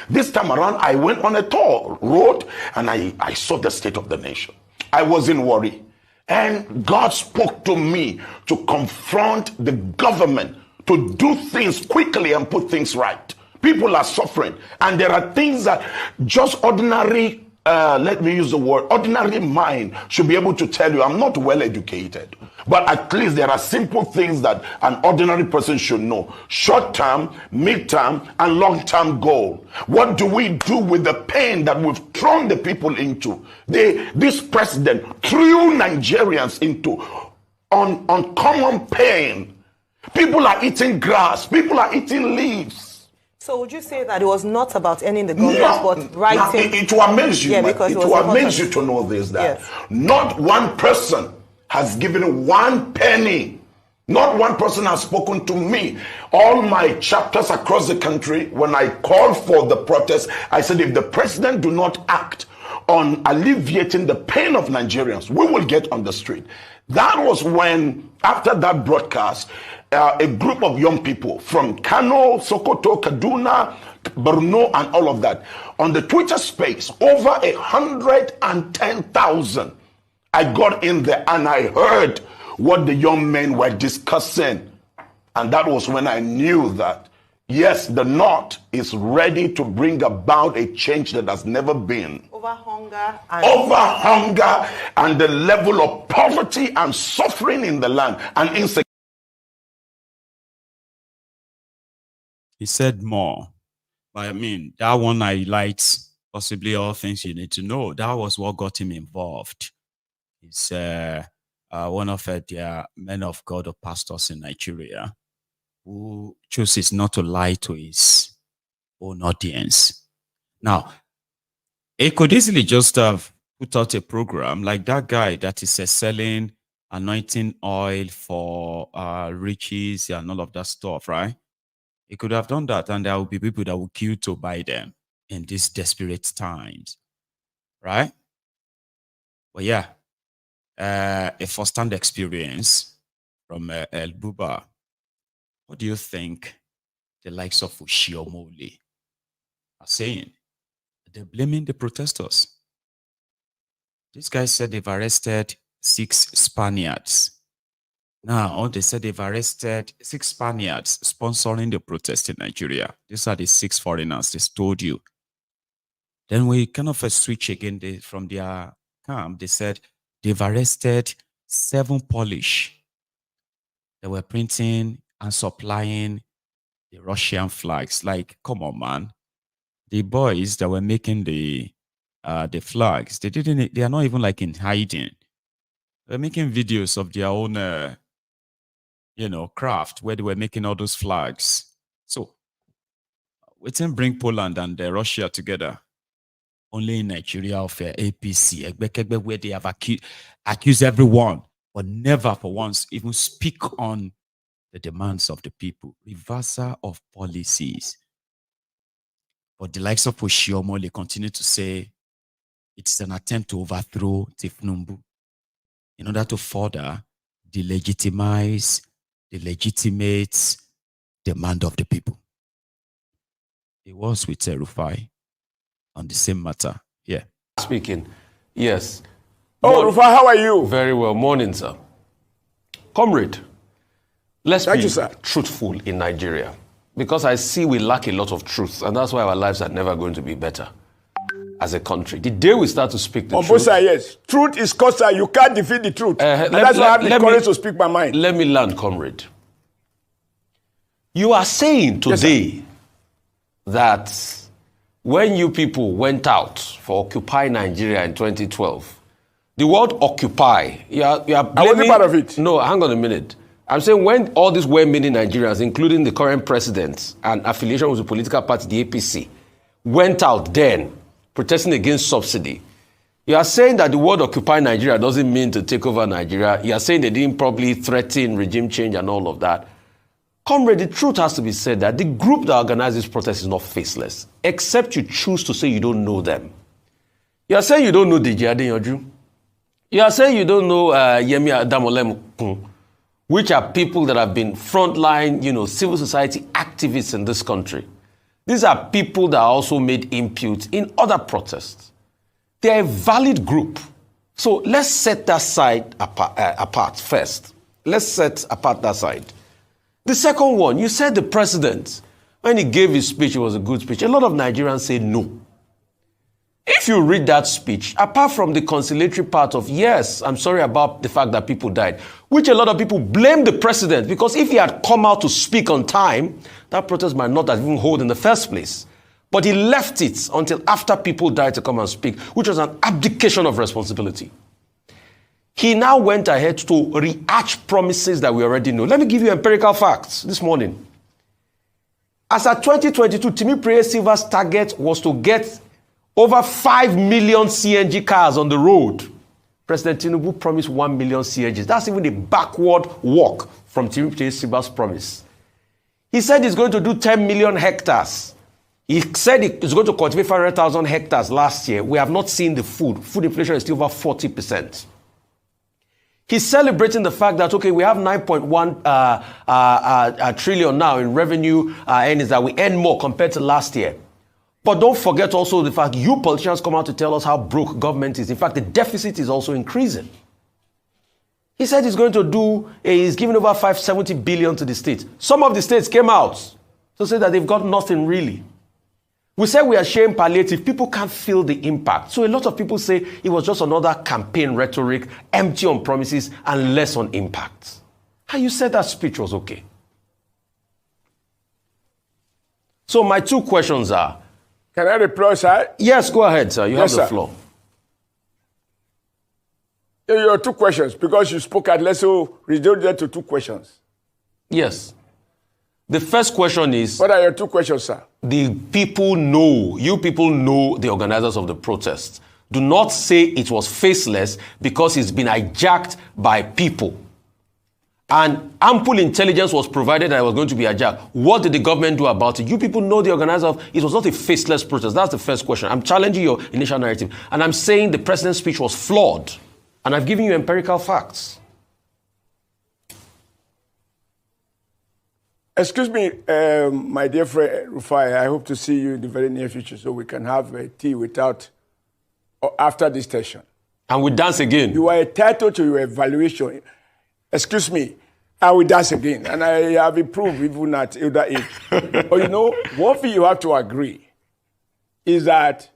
This time around, I went on a tour road and I saw the state of the nation. I was in Warri, and God spoke to me to confront the government to do things quickly and put things right. People are suffering, and there are things that just ordinary, let me use the word, ordinary mind should be able to tell you. I'm not well educated, but at least there are simple things that an ordinary person should know. Short-term, mid-term, and long-term goal. What do we do with the pain that we've thrown the people into? This president threw Nigerians into uncommon pain. People are eating grass. People are eating leaves. So would you say that it was not about ending the government, but writing? It will amaze you. It will amaze you to know this, that not one person has given 1 penny. Not one person has spoken to me. All my chapters across the country, when I called for the protest, I said, if the president do not act on alleviating the pain of Nigerians, we will get on the street. That was when, after that broadcast, a group of young people from Kano, Sokoto, Kaduna, Borno, and all of that, on the Twitter space, over 110,000. I got in there and I heard what the young men were discussing. And that was when I knew that, yes, the North is ready to bring about a change that has never been. Over hunger and the level of poverty and suffering in the land and insecurity. He said more. But I mean, that one highlights possibly all things you need to know. That was what got him involved. He's one of the men of God or pastors in Nigeria who chooses not to lie to his own audience. Now, he could easily just have put out a program like that guy that is selling anointing oil for riches and all of that stuff, right? He could have done that, and there will be people that will queue to buy them in these desperate times, right? But yeah, a first-hand experience from El Buba. What do you think the likes of Oshiomole are saying? They're blaming the protesters. This guy said they've arrested 6 Spaniards. Now, they said they've arrested 6 Spaniards sponsoring the protest in Nigeria. These are the 6 foreigners, they told you. Then we kind of switch again from their camp. They said they've arrested 7 Polish that were printing and supplying the Russian flags. Like, come on, man. The boys that were making the flags, they are not even like in hiding. They're making videos of their own craft where they were making all those flags. So we can bring Poland and Russia together. Only in Nigeria of APC, where they have accused everyone, but never for once even speak on the demands of the people. Reversal of policies. But the likes of Oshiomole continue to say it is an attempt to overthrow thiefnubu in order to further delegitimize the legitimate demand of the people. It was with Rufai on the same matter. Yeah. Speaking. Yes. Oh, Rufai, how are you? Very well. Morning, sir. Comrade, let's be truthful in Nigeria. because I see we lack a lot of truth, and that's why our lives are never going to be better as a country. The day we start to speak the On truth... both sides, yes. Truth is constant. You can't defeat the truth. And that's why I have the courage to speak my mind. Let me land, comrade. You are saying today that when you people went out for Occupy Nigeria in 2012, the word occupy, you are blaming... I wasn't part of it. No, hang on a minute. I'm saying when all these well-meaning Nigerians, including the current president and affiliation with the political party, the APC, went out then protesting against subsidy, you are saying that the word occupy Nigeria doesn't mean to take over Nigeria. You are saying they didn't probably threaten regime change and all of that. Comrade, the truth has to be said that the group that organized this protest is not faceless, except you choose to say you don't know them. You are saying you don't know DJ Adeyanju. You are saying you don't know Yemi Adamolem, which are people that have been frontline, civil society activists in this country. These are people that also made input in other protests. They are a valid group. So let's set that side apart first. Let's set apart that side. The second one, you said the president, when he gave his speech, it was a good speech. A lot of Nigerians say no. If you read that speech, apart from the conciliatory part of, yes, I'm sorry about the fact that people died, which a lot of people blame the president, because if he had come out to speak on time, that protest might not have even hold in the first place. But he left it until after people died to come and speak, which was an abdication of responsibility. He now went ahead to rehash promises that we already know. Let me give you empirical facts this morning. As at 2022, Timi Prayer Silva's target was to get over 5 million CNG cars on the road. President Tinubu promised 1 million CNGs. That's even a backward walk from Timi Prayer Silva's promise. He said he's going to do 10 million hectares. He said he's going to cultivate 500,000 hectares last year. We have not seen the food. Food inflation is still over 40%. He's celebrating the fact that, okay, we have 9.1 trillion now in revenue earnings, that we earn more compared to last year. But don't forget also the fact you politicians come out to tell us how broke government is. In fact, the deficit is also increasing. He said he's going to he's giving over 570 billion to the states. Some of the states came out to say that they've got nothing really. We say we are sharing palliative. People can't feel the impact. So a lot of people say it was just another campaign rhetoric, empty on promises and less on impact. How you said that speech was okay. So my two questions are... Can I reply, sir? Yes, go ahead, sir. You have the floor. Your two questions, because you spoke at less, so reduce that to two questions. Yes. The first question is... What are your two questions, sir? You people know the organizers of the protest. Do not say it was faceless because it's been hijacked by people. And ample intelligence was provided that it was going to be hijacked. What did the government do about it? You people know the organizer of it was not a faceless protest. That's the first question. I'm challenging your initial narrative. And I'm saying the president's speech was flawed. And I've given you empirical facts. Excuse me, my dear friend Rufai, I hope to see you in the very near future so we can have a tea after this session. And we dance again. You are entitled to your evaluation. Excuse me, I will dance again. And I have improved even at elder age. But one thing you have to agree is that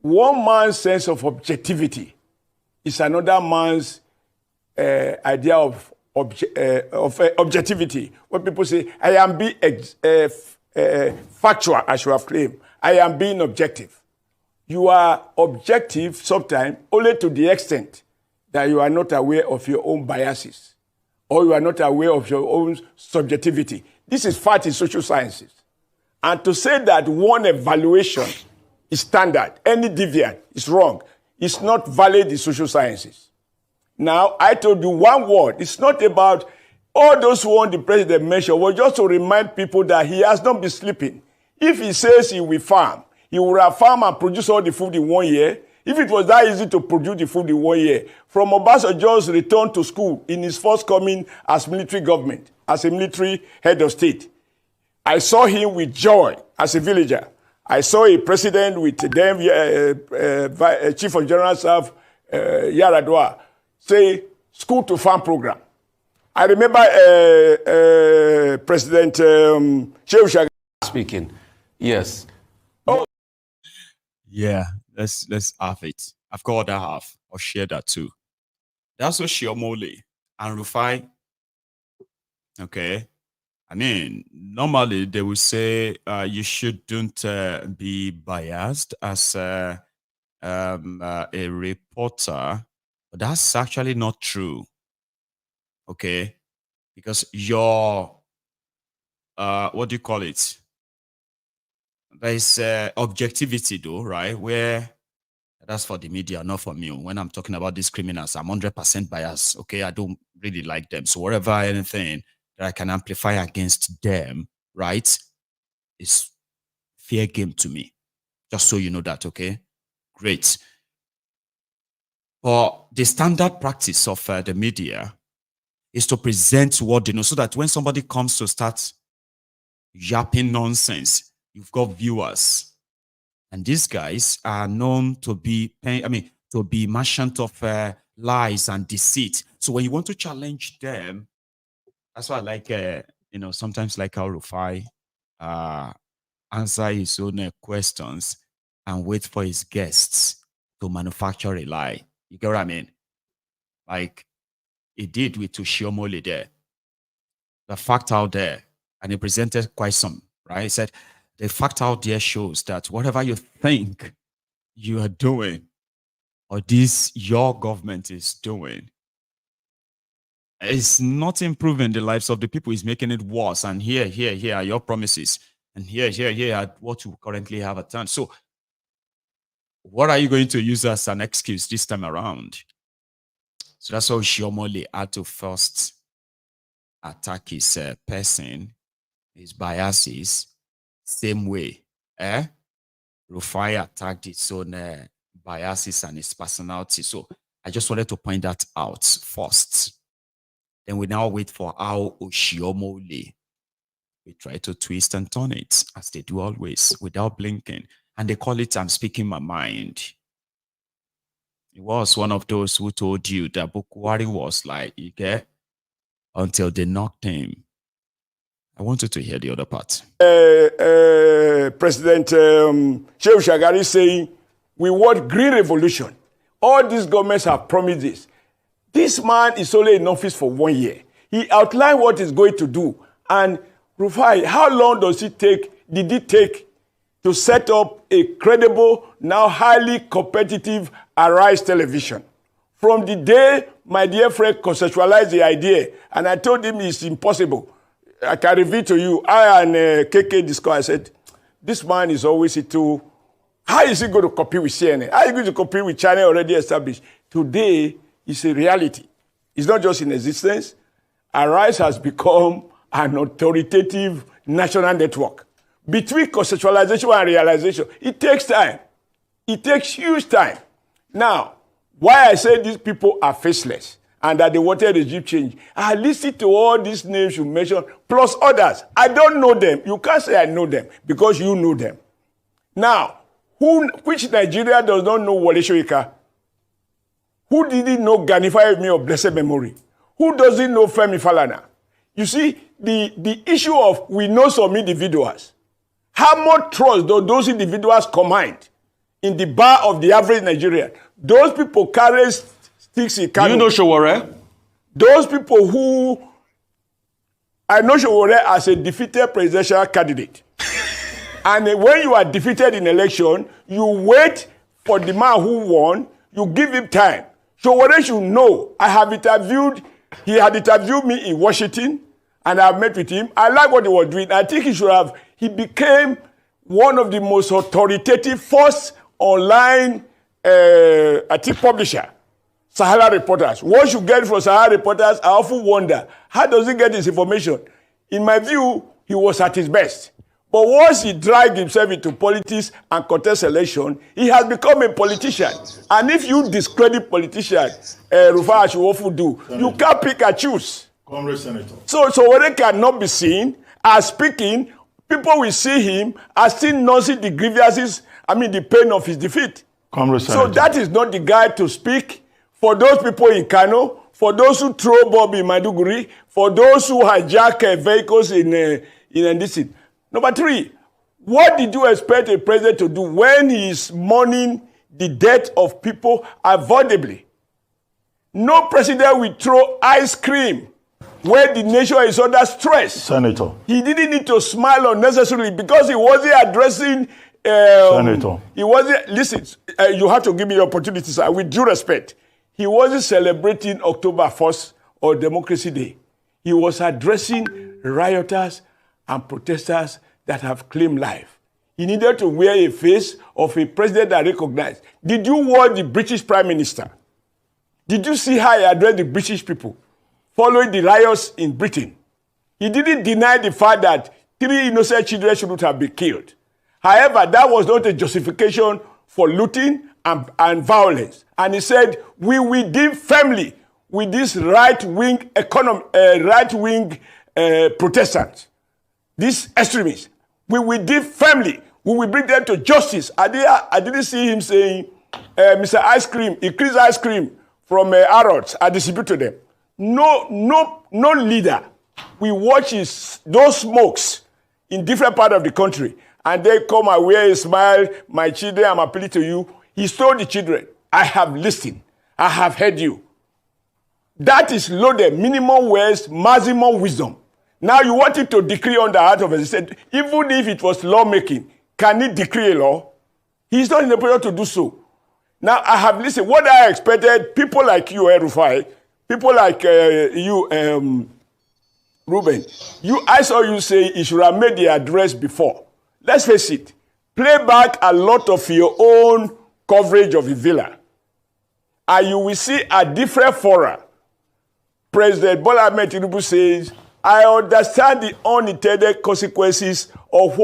one man's sense of objectivity is another man's idea of objectivity. When people say, I am being factual, as you have claimed, I am being objective. You are objective sometimes only to the extent that you are not aware of your own biases or you are not aware of your own subjectivity. This is fact in social sciences. And to say that one evaluation is standard, any deviant is wrong, is not valid in social sciences. Now, I told you one word. It's not about all those who want the president mentioned, was just to remind people that he has not been sleeping. If he says he will farm, he will have farm and produce all the food in 1 year. If it was that easy to produce the food in 1 year, from Obasanjo's return to school in his first coming as military government, as a military head of state, I saw him with joy as a villager. I saw a president with them, Chief of General Staff, Yaradua, say school to farm program. I remember President Shehu Shagari speaking. Yes. Yeah, let's have it. I've got other half. I'll share that too. That's what Shiomole and Rufai. Okay. I mean, normally they will say you shouldn't be biased as a reporter, but that's actually not true. Okay, because your what do you call it? There is objectivity, though, right? Where that's for the media, not for me. When I'm talking about these criminals, I'm 100% biased. Okay, I don't really like them. So whatever anything that I can amplify against them, right, is fair game to me. Just so you know that, okay? Great. But the standard practice of the media is to present what they know so that when somebody comes to start yapping nonsense, you've got viewers. And these guys are known to be, to be merchant of lies and deceit. So when you want to challenge them, that's why I like, sometimes like how Rufai answer his own questions and wait for his guests to manufacture a lie. You get what I mean? Like he did with Shiomole there. The fact out there, and he presented quite some, right? He said, the fact out there shows that whatever you think you are doing, or this your government is doing, is not improving the lives of the people. It's making it worse. And here are your promises. And here are what you currently have at hand. So what are you going to use as an excuse this time around? So that's how Shiomole had to first attack his person, his biases, same way. Rufai attacked his own biases and his personality. So I just wanted to point that out first. Then we now wait for how Shiomole we try to twist and turn it, as they do always, without blinking. And they call it, I'm speaking my mind. He was one of those who told you that Bukwari was like, you get, until they knocked him. I wanted to hear the other part. President Shehu Shagari saying, we want green revolution. All these governments have promised this. This man is only in office for 1 year. He outlined what he's going to do. And Rufai, how long did it take to set up a credible, now highly competitive Arise television? From the day my dear friend conceptualized the idea, and I told him it's impossible. I can reveal to you, I and KK discussed, I said, this man is always into, how is he going to compete with CNN? How is he going to compete with China already established? Today, it's a reality. It's not just in existence. Arise has become an authoritative national network. Between conceptualization and realization, it takes time. It takes huge time. Now, why I say these people are faceless and that they wanted regime change, I listened to all these names you mentioned, plus others. I don't know them. You can't say I know them because you know them. Now, which Nigeria does not know Wole Soyinka? Who didn't know Gani Fawehinmi of blessed memory? Who doesn't know Femi Falana? You see, the issue of we know some individuals. How much trust do those individuals command in the bar of the average Nigerian? Those people carry sticks in Kano. Do you know Sowore? Those people who... I know Sowore as a defeated presidential candidate. And when you are defeated in election, you wait for the man who won, you give him time. Sowore should know. He had interviewed me in Washington, and I met with him. I like what he was doing. I think he became one of the most authoritative first online publisher. Sahara Reporters. What you get from Sahara Reporters, I often wonder, how does he get his information? In my view, he was at his best. But once he dragged himself into politics and contest election, he has become a politician. And if you discredit politicians, Rufai, as you often do, you can't pick and choose. Comrade Senator. So when it cannot be seen as speaking, people will see him as still nursing the grievances, the pain of his defeat. Comrade Senator. So that is not the guy to speak for those people in Kano, for those who throw bomb in Maiduguri, for those who hijack vehicles in this. Number 3, what did you expect a president to do when he is mourning the death of people avoidably? No president will throw ice cream where the nation is under stress. Senator. He didn't need to smile unnecessarily because he wasn't addressing. Senator. He wasn't. Listen, you have to give me the opportunity, sir. With due respect, he wasn't celebrating October 1st or Democracy Day. He was addressing rioters and protesters that have claimed life. He needed to wear a face of a president that recognized. Did you watch the British Prime Minister? Did you see how he addressed the British people following the riots in Britain? He didn't deny the fact that 3 innocent children shouldn't have been killed. However, that was not a justification for looting and violence. And he said, we will deal firmly with these right-wing Protestants, these extremists. We will deal firmly. We will bring them to justice. I didn't see him saying, Mr. Ice Cream, increase ice cream from Arrows, I distribute to them. No leader. We watch those smokes in different parts of the country, and they come and wear a smile. My children, I'm appealing to you. He told the children, I have listened. I have heard you. That is loaded. Minimum words, maximum wisdom. Now you want him to decree on the heart of us. He said, even if it was lawmaking, can he decree a law? He's not in the position to do so. Now I have listened. What I expected, people like you, Rufai, people like you, Ruben, I saw you say you should have made the address before. Let's face it. Play back a lot of your own coverage of the villa, and you will see a different fora. President Bola Ahmed Tinubu says, I understand the unintended consequences of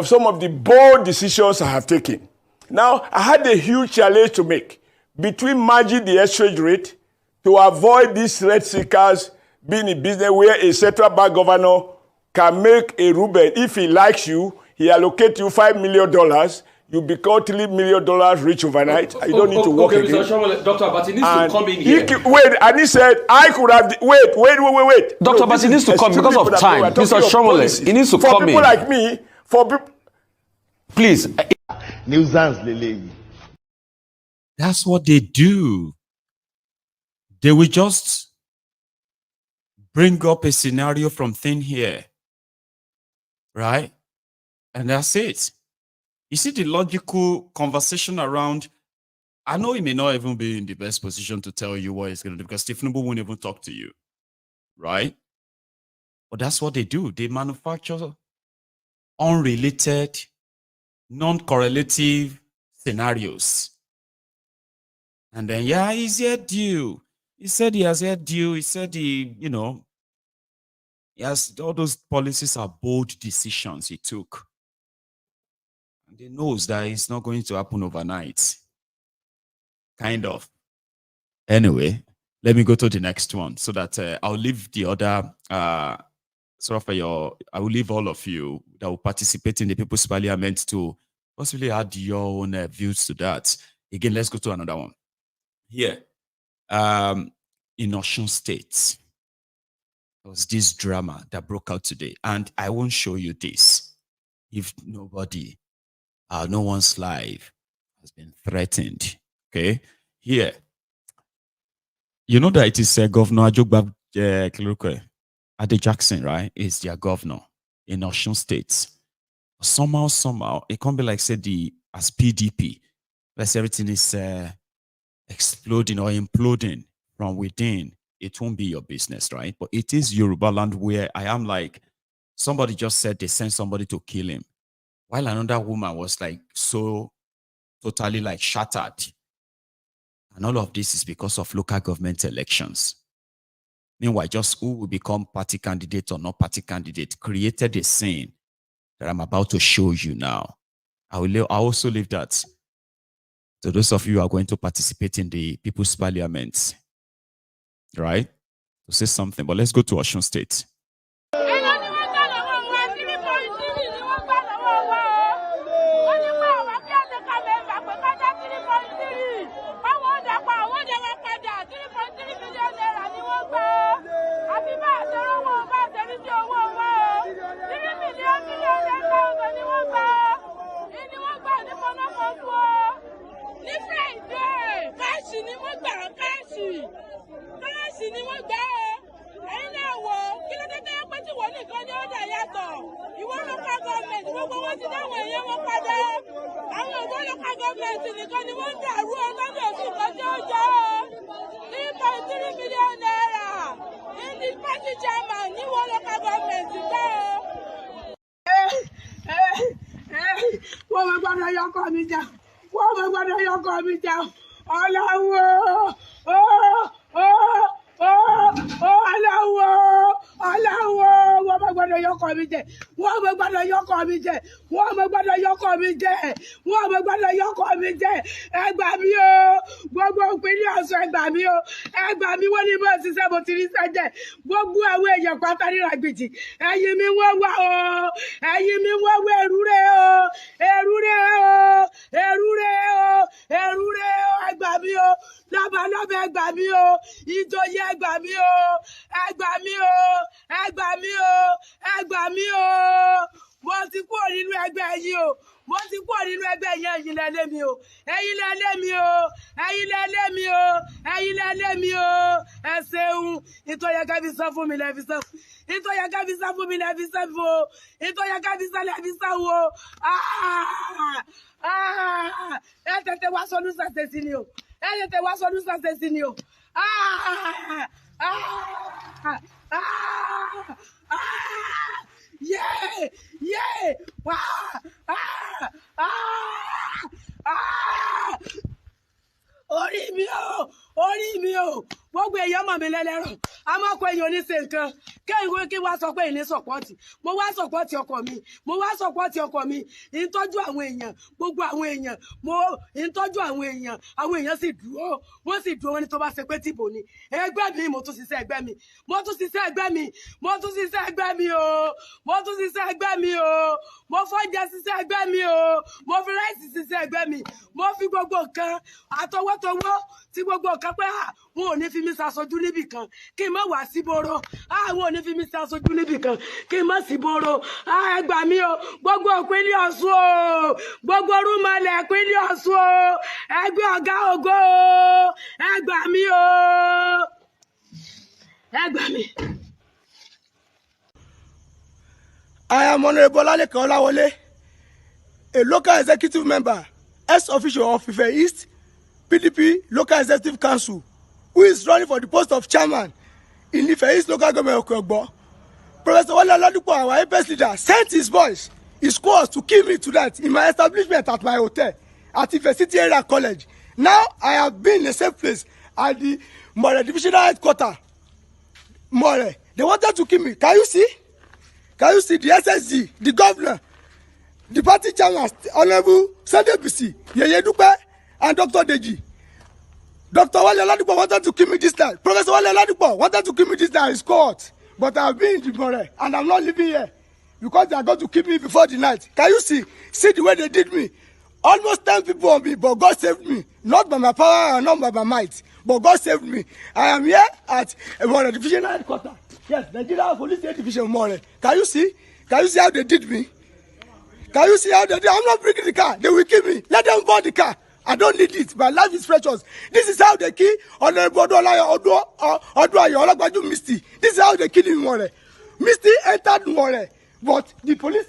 some of the bold decisions I have taken. Now, I had a huge challenge to make between managing the exchange rate to avoid these rent seekers being in business where a central bank governor can make a Ruben. If he likes you, he allocates you $5 million. You become $3 million rich overnight. You don't need to work again. Mr. Shomole, Dr. Abati needs to come in here. And he said, I could have... Wait. Dr. Abati needs to come because of time. Mr. Shomole, he needs to come in. For people like me, Please. That's what they do. They will just bring up a scenario from thin air, right? And that's it. You see the logical conversation around, I know he may not even be in the best position to tell you what he's going to do because thiefnubu won't even talk to you, right? But that's what they do. They manufacture unrelated, non-correlative scenarios. And then, yeah, he's heard you. He said he has heard you. He said he has all those policies are bold decisions he took. And he knows that it's not going to happen overnight. Kind of. Anyway, let me go to the next one so that I'll leave the other I will leave all of you that will participate in the People's Parliament to possibly add your own views to that. Again, let's go to another one. Here, in Osun State, there was this drama that broke out today, and I won't show you this if no one's life has been threatened. Okay, here, you know that it is Governor Ajogba Ade Jackson, right? Is their governor in Osun State. Somehow, it can't be like say as PDP, let's everything is exploding or imploding from within. It won't be your business, right? But it is Yoruba land where I am like, somebody just said they sent somebody to kill him, while another woman was like so totally like shattered. And all of this is because of local government elections. Meanwhile, just who will become party candidate or not party candidate created a scene that I'm about to show you now. I also leave that to those of you who are going to participate in the People's Parliament, right? To say something, but let's go to Osun State. dà yàtọ̀. Ìwọ local government gbogbo wọn ti dáwọn èèyàn wọn padà. Àwọn ìwọ local government nìkan ni wọ́n dàrú ọlọ́dún òsì tọ́jú ọjọ́. 3.3 million naira. In the party chairman ní wọ́n local government gbọ́. Wọ́n máa gbọ́dọ̀ yọkọ̀ mi jà. Wọ́n máa gbọ́dọ̀ yọkọ̀ mi jà. Ọlọ́wọ́. Aláwọ̀ wọ́n máa gbọ́dọ̀ yọkọ̀ mi jẹ wọ́n máa gbọ́dọ̀ yọkọ̀ mi jẹ wọ́n máa gbọ́dọ̀ yọkọ̀ mi jẹ wọ́n máa gbọ́dọ̀ yọkọ̀ mi jẹ ẹ gbà mí o gbogbo ìpínlẹ̀ Ọ̀ṣun ẹ gbà mí o ẹ gbà mí wọ́n ní bó ṣiṣẹ́ mo ti rí sẹ́jẹ̀ gbogbo àwọn èèyàn pátá ní ràgbìtì ẹ̀yìn mi wọ́n wá o ẹ̀yìn mi wọ́n wá èrúre o èrúre o èrúre o èrúre o ẹ gbà mí o lọ́balọ́ba ẹ gbà mí o ìjòyè ẹ gbà mí o ẹ gbà mí o ẹ gbà mí o ẹ gbà mí o mo ti kúrò nínú ẹgbẹ́ yìí o mo ti kúrò nínú ẹgbẹ́ yẹn ẹ̀yin lẹ lé mi o ẹ̀yin lẹ lé mi o ẹ̀yin lẹ lé mi o ẹ̀yin lẹ lé mi o ẹ ṣeun nítorí ẹ̀ka fi sọ fún mi lẹ fi sọ nítorí ẹ̀ka fi sọ fún mi lẹ fi sọ fún o nítorí ẹ̀ka fi sọ lẹ fi sọ wo ẹ tètè wá sọdún sàṣẹ sí ni o ẹ tètè wá sọdún sàṣẹ sí ni o. Yeah! Yeah! Orí mi o! Orí mi o! Gbogbo èèyàn mọ̀ mi lẹ́lẹ́rọ̀. A máa kọ èèyàn oníṣe nǹkan. Kí wá sọ pé ìní sọ̀pọ́tì. Mo wá sọ̀pọ́tì ọkọ mi. Mo wá sọ̀pọ́tì ọkọ mi. Ìtọ́jú àwọn èèyàn. Gbogbo àwọn èèyàn. Ìtọ́jú àwọn èèyàn. Àwọn èèyàn sì dúró. Wọ́n sì dúró wọn ní tó bá ṣe pé tìbò ni. Ẹgbẹ́ mi mo tún ṣiṣẹ́ ẹgbẹ́ mi. Mo tún ṣiṣẹ́ ẹgbẹ́ mi. Mo tún ṣiṣẹ́ ẹgbẹ́ mi o. Mo tún ṣiṣẹ́ ẹgbẹ́ mi o. Mo fọ́jà ṣiṣẹ́ ẹgbẹ́ mi o. Mo fi ráìsì ṣiṣẹ́ ẹgbẹ́ mi. Mo fi gbogbo nǹkan àtọwọ́tọwọ́ tí gbogbo nǹkan pé wọn ò ní fi mi ṣàṣojú níbì kan kí n má wá síboro wọn ò ní fi mi ṣàṣojú níbì kan kí n má síboro ẹ gbà mí o gbogbo ìpínlẹ̀ Ọ̀ṣun o gbogbo rúmọlẹ̀ ìpínlẹ̀ Ọ̀ṣun o ẹgbẹ́ ọ̀gá ògo o ẹ gbà mí o ẹ gbà mí. I am Honorable Olalekan Olawole, a local executive member, ex-official of Ife East PDP Local Executive Council, who is running for the post of chairman in Ife East Local Government of Okogbo. Professor Wale Oladipo, our APS leader, sent his boys, his squads to kill me tonight in my establishment at my hotel at Ife City Area College. Now I have been in a safe place at the Mourn Divisional Headquarters. Mourn, they wanted to kill me. Can you see? Can you see the SSG, the governor, the party chairman, Honorable Sunday Bisi, Yeye Dupe, and Dr. Deji? Dr. Wale Oladipo wanted to kill me this night. Professor Wale Oladipo wanted to kill me this night in his court. But I have been in the Mourn, and I'm not living here because they are going to kill me before the night. Can you see? See the way they did me. Almost 10 people on me, but God saved me. Not by my power and not by my might, but God saved me. I am here at Mourn Divisional Headquarters. Yes, Nigeria Police State Division Mourn. Can you see? Can you see how they did me? Can you see how they did? I'm not bringing the car. They will kill me. Let them board the car. I don't need it. My life is precious. This is how they kill Honorable Olagbaju Misty. This is how they kill him Mourn. Misty entered Mourn, but the police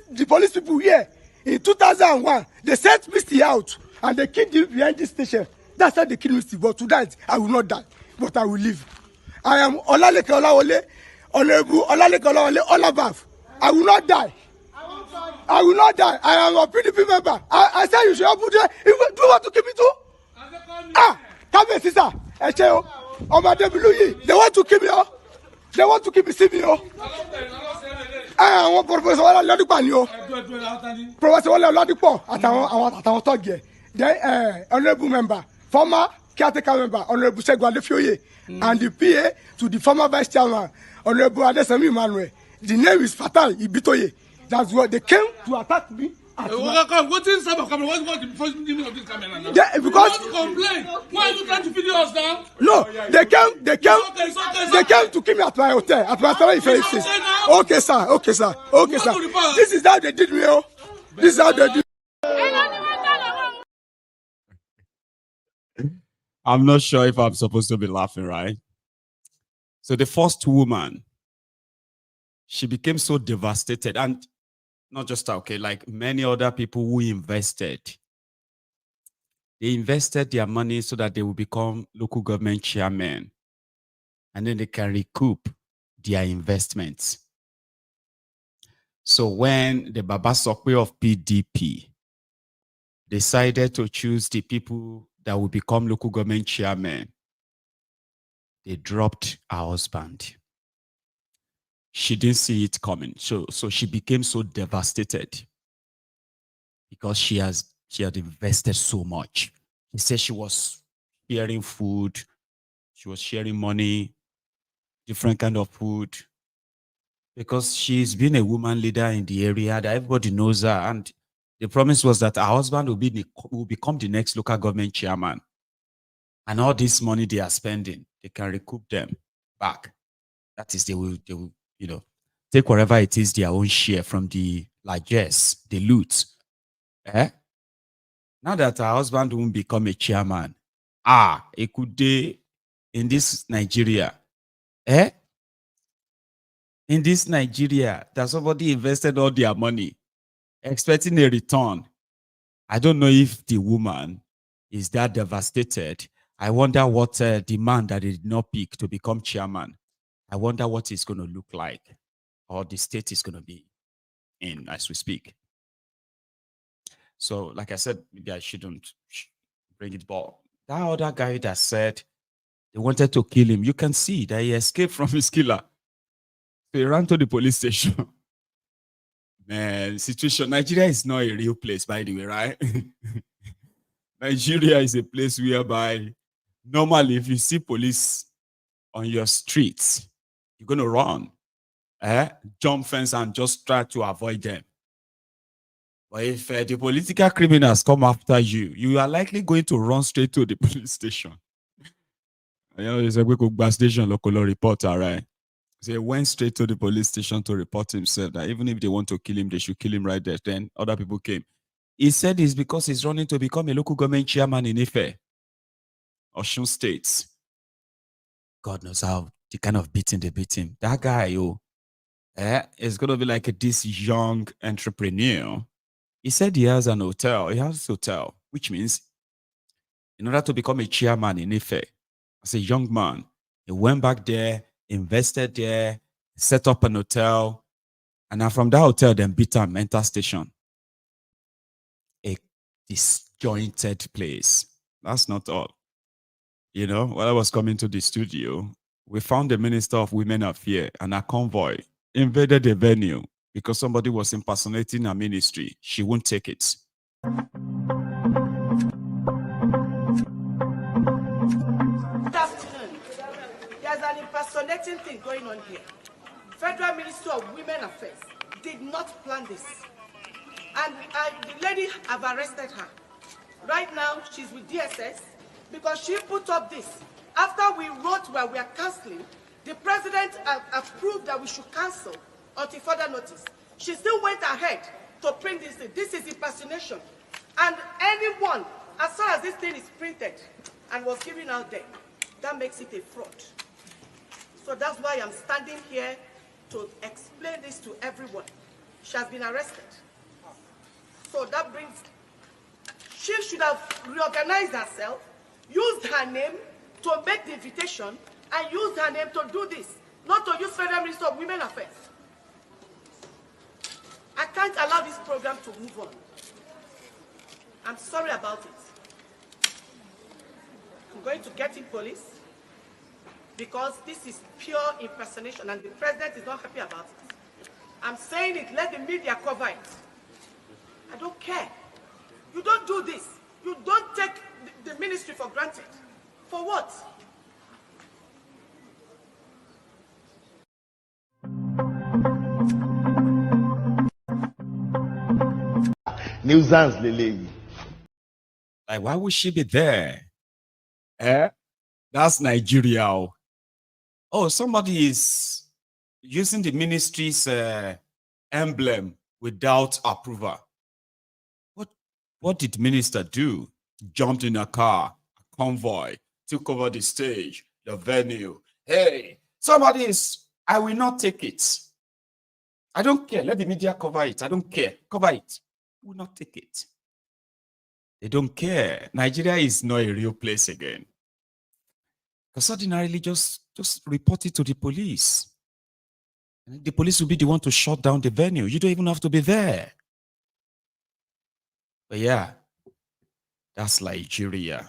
people here in 2001 they sent Misty out and they killed him behind this station. That's how they killed Misty. But tonight I will not die, but I will live. I am Olalekan Olawole. Honorable Olalekan Olawole Olabaf. I will not die. I will not die. I am a PDP member. I said you should help me. Do you want to kill me too? Come here, sister. They want to kill me. They want to kill me. See me. I want Professor Wale Oladipo. Professor Wale Oladipo. Àtàwọn tọ́gì ẹ̀. Then honorable member, former caretaker member, Honorable Segun Adefioye, and the PA to the former vice chairman, Honorable Adesemi Emmanuel. The name is Fatal Ibitoye. That's what they came to attack me. What is some of camera? What's the first meaning of this camera now? Yeah, because you want to complain. Why are you trying to video us now? No, they came to kill me at my hotel, at my family. Okay, sir. Okay, sir. Okay, sir. This is how they did me. Oh, this is how they did. I'm not sure if I'm supposed to be laughing, right? So the first woman she became so devastated. And not just her, okay, like many other people who invested. They invested their money so that they will become local government chairmen. And then they can recoup their investments. So when the Baba Sokwe of PDP decided to choose the people that will become local government chairmen, they dropped her husband. She didn't see it coming. So she became so devastated because she had invested so much. She said she was sharing food, she was sharing money, different kind of food, because she's been a woman leader in the area that everybody knows her. And the promise was that her husband will become the next local government chairman. And all this money they are spending, they can recoup them back. That is, they will, take whatever it is their own share from the largesse, the loot. Now that her husband won't become a chairman, it could be in this Nigeria. In this Nigeria, that somebody invested all their money, expecting a return. I don't know if the woman is that devastated. I wonder what the man that did not pick to become chairman, I wonder what it's going to look like, or the state is going to be in as we speak. So, like I said, maybe I shouldn't bring it back. That other guy that said they wanted to kill him, you can see that he escaped from his killer. So he ran to the police station. Man, situation, Nigeria is not a real place, by the way, right? Nigeria is a place whereby normally if you see police on your streets, you're going to run, jump fence and just try to avoid them. But if the political criminals come after you, you are likely going to run straight to the police station. There's a quick station local reporter, right? So he went straight to the police station to report himself that even if they want to kill him, they should kill him right there. Then other people came. He said it's because he's running to become a local government chairman in Ife, Osun State. God knows how the kind of beating they beat him. That guy, is going to be like this young entrepreneur. He said he has an hotel. He has a hotel, which means in order to become a chairman in Ife, as a young man, he went back there, invested there, set up an hotel, and now from that hotel, then beat a mental station. A disjointed place. That's not all. While I was coming to the studio, we found the Minister of Women Affairs and a convoy invaded the venue because somebody was impersonating her ministry. She won't take it. Good afternoon. There's an impersonating thing going on here. Federal Ministry of Women Affairs did not plan this. And the lady have arrested her. Right now, she's with DSS because she put up this. After we wrote where we are cancelling, the president approved that we should cancel until further notice. She still went ahead to print this thing. This is impersonation. And anyone, as far as this thing is printed and was given out there, that makes it a fraud. So that's why I'm standing here to explain this to everyone. She has been arrested. So that brings, she should have reorganized herself, used her name to make the invitation, and used her name to do this, not to use Federal Ministry of Women Affairs. I can't allow this program to move on. I'm sorry about it. I'm going to get in police because this is pure impersonation and the president is not happy about it. I'm saying it, let the media cover it. I don't care. You don't do this. You don't take the ministry for granted. For what? Nuisance, Lily. Like, why would she be there? That's Nigeria. Oh, somebody is using the ministry's emblem without approval. What did minister do? Jumped in a car, a convoy, took over the stage, the venue. Hey, I will not take it. I don't care. Let the media cover it. I don't care. Cover it. We will not take it. They don't care. Nigeria is not a real place again. Because ordinarily, just report it to the police. The police will be the one to shut down the venue. You don't even have to be there. But yeah, that's Nigeria.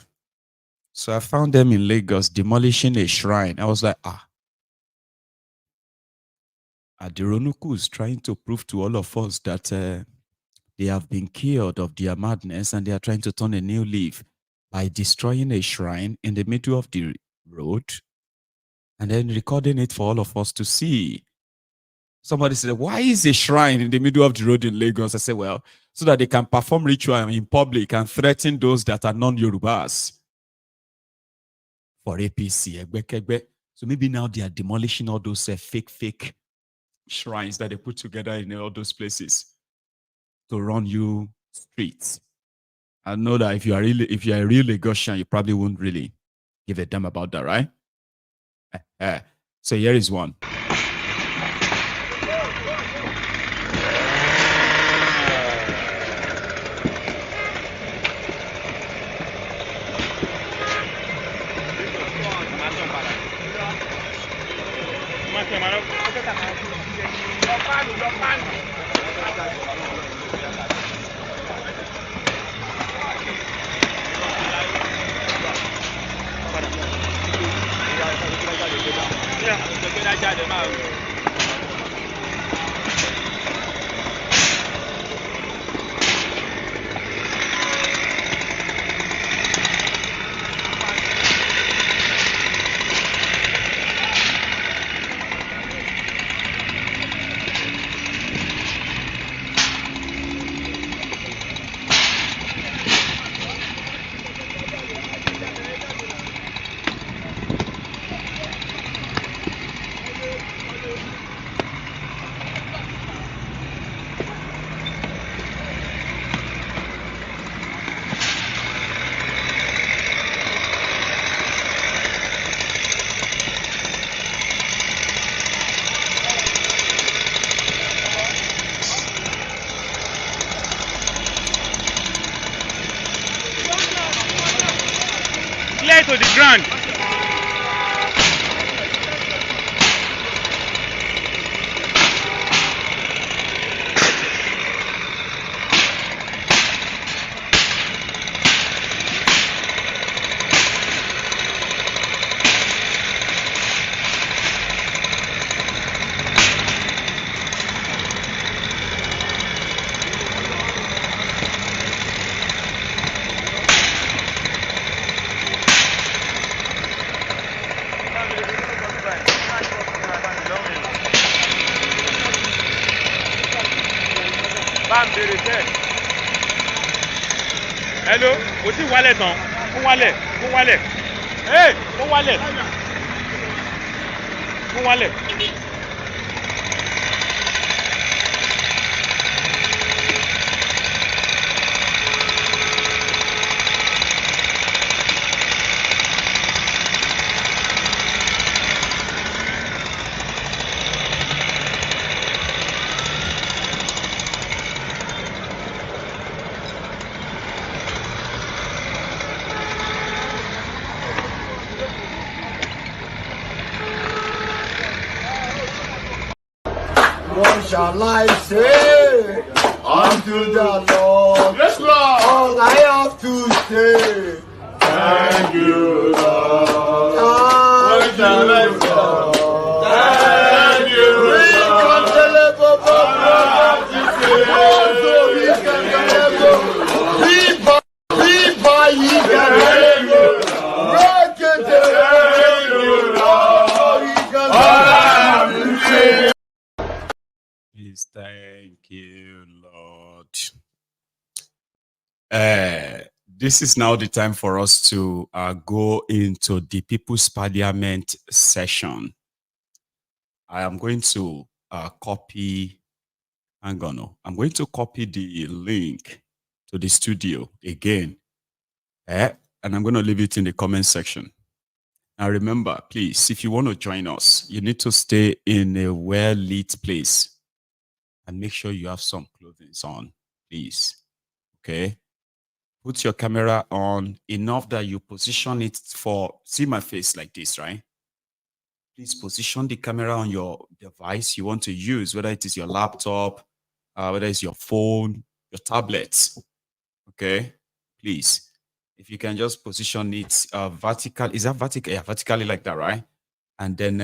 So I found them in Lagos demolishing a shrine. I was like, Adironuku is trying to prove to all of us that they have been cured of their madness and they are trying to turn a new leaf by destroying a shrine in the middle of the road and then recording it for all of us to see. Somebody said, why is a shrine in the middle of the road in Lagos? I said, well, so that they can perform ritual in public and threaten those that are non-Yorubas for APC. So maybe now they are demolishing all those fake shrines that they put together in all those places to run you streets. I know that if you are a real Lagosian, you probably wouldn't really give a damn about that, right? So here is one. To the ground. Hello, ó ti wálẹ̀ tán, ó wálẹ̀. Hey, ó wálẹ̀. What shall I say unto the Lord? Yes, Lord. All I have to say, Thank you, Lord. What shall I say? Thank you, Please, thank you, Lord. This is now the time for us to go into the People's Parliament session. I am going to copy, I'm going to copy the link to the studio again. And I'm going to leave it in the comment section. Now remember, please, if you want to join us, you need to stay in a well-lit place. and make sure you have some clothing on, please. Okay. Put your camera on enough that you position it for, see my face like this, right? Please position the camera on your device you want to use, whether it is your laptop, whether it's your phone, your tablet. Okay, please. If you can just position it vertical, is that vertical? Yeah, vertically like that, right? And then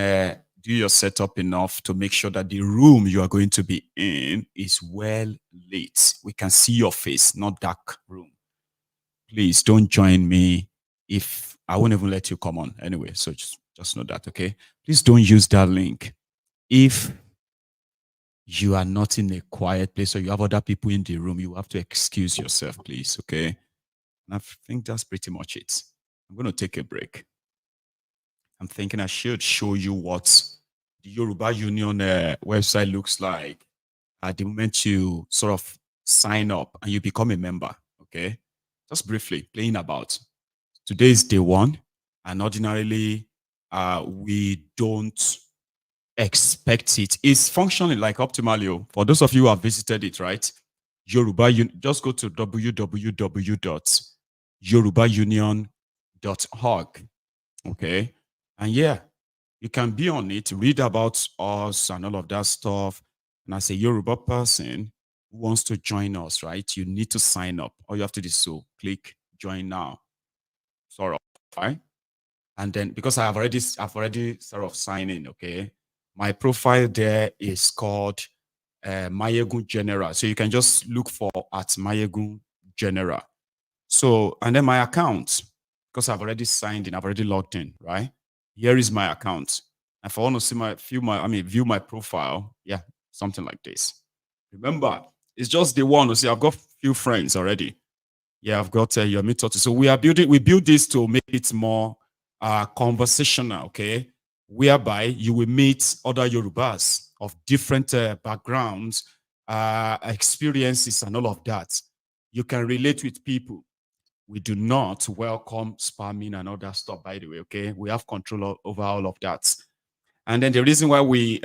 do your setup enough to make sure that the room you are going to be in is well lit. We can see your face, not dark room. Please don't join me if I won't even let you come on anyway. So just know that, okay? Please don't use that link if you are not in a quiet place or you have other people in the room. You have to excuse yourself, please, okay? And I think that's pretty much it. I'm going to take a break. I'm thinking I should show you what the Yoruba Union website looks like at the moment you sort of sign up and you become a member, okay? Just briefly, playing about. Today is day one, and ordinarily we don't expect it. It's functioning like optimally. For those of you who have visited it, right? Just go to www.yorubaunion.org. Okay. And yeah, you can be on it, read about us and all of that stuff. And as a Yoruba person who wants to join us, right? You need to sign up. All you have to do is so click join now. Sort of, right? And then because I've already sort of signed in, okay? My profile there is called Mayegun General. So you can just look for at Mayegun General. So, and then my account, because I've already signed in, I've already logged in, right? Here is my account. If I want to see view my profile, yeah, something like this. Remember, it's just the one to see. I've got few friends already. Yeah, I've got your method. So we build this to make it more conversational, okay? Whereby you will meet other Yorubas of different backgrounds, experiences, and all of that. You can relate with people. We do not welcome spamming and all that stuff, by the way, okay? We have control over all of that. And then the reason why we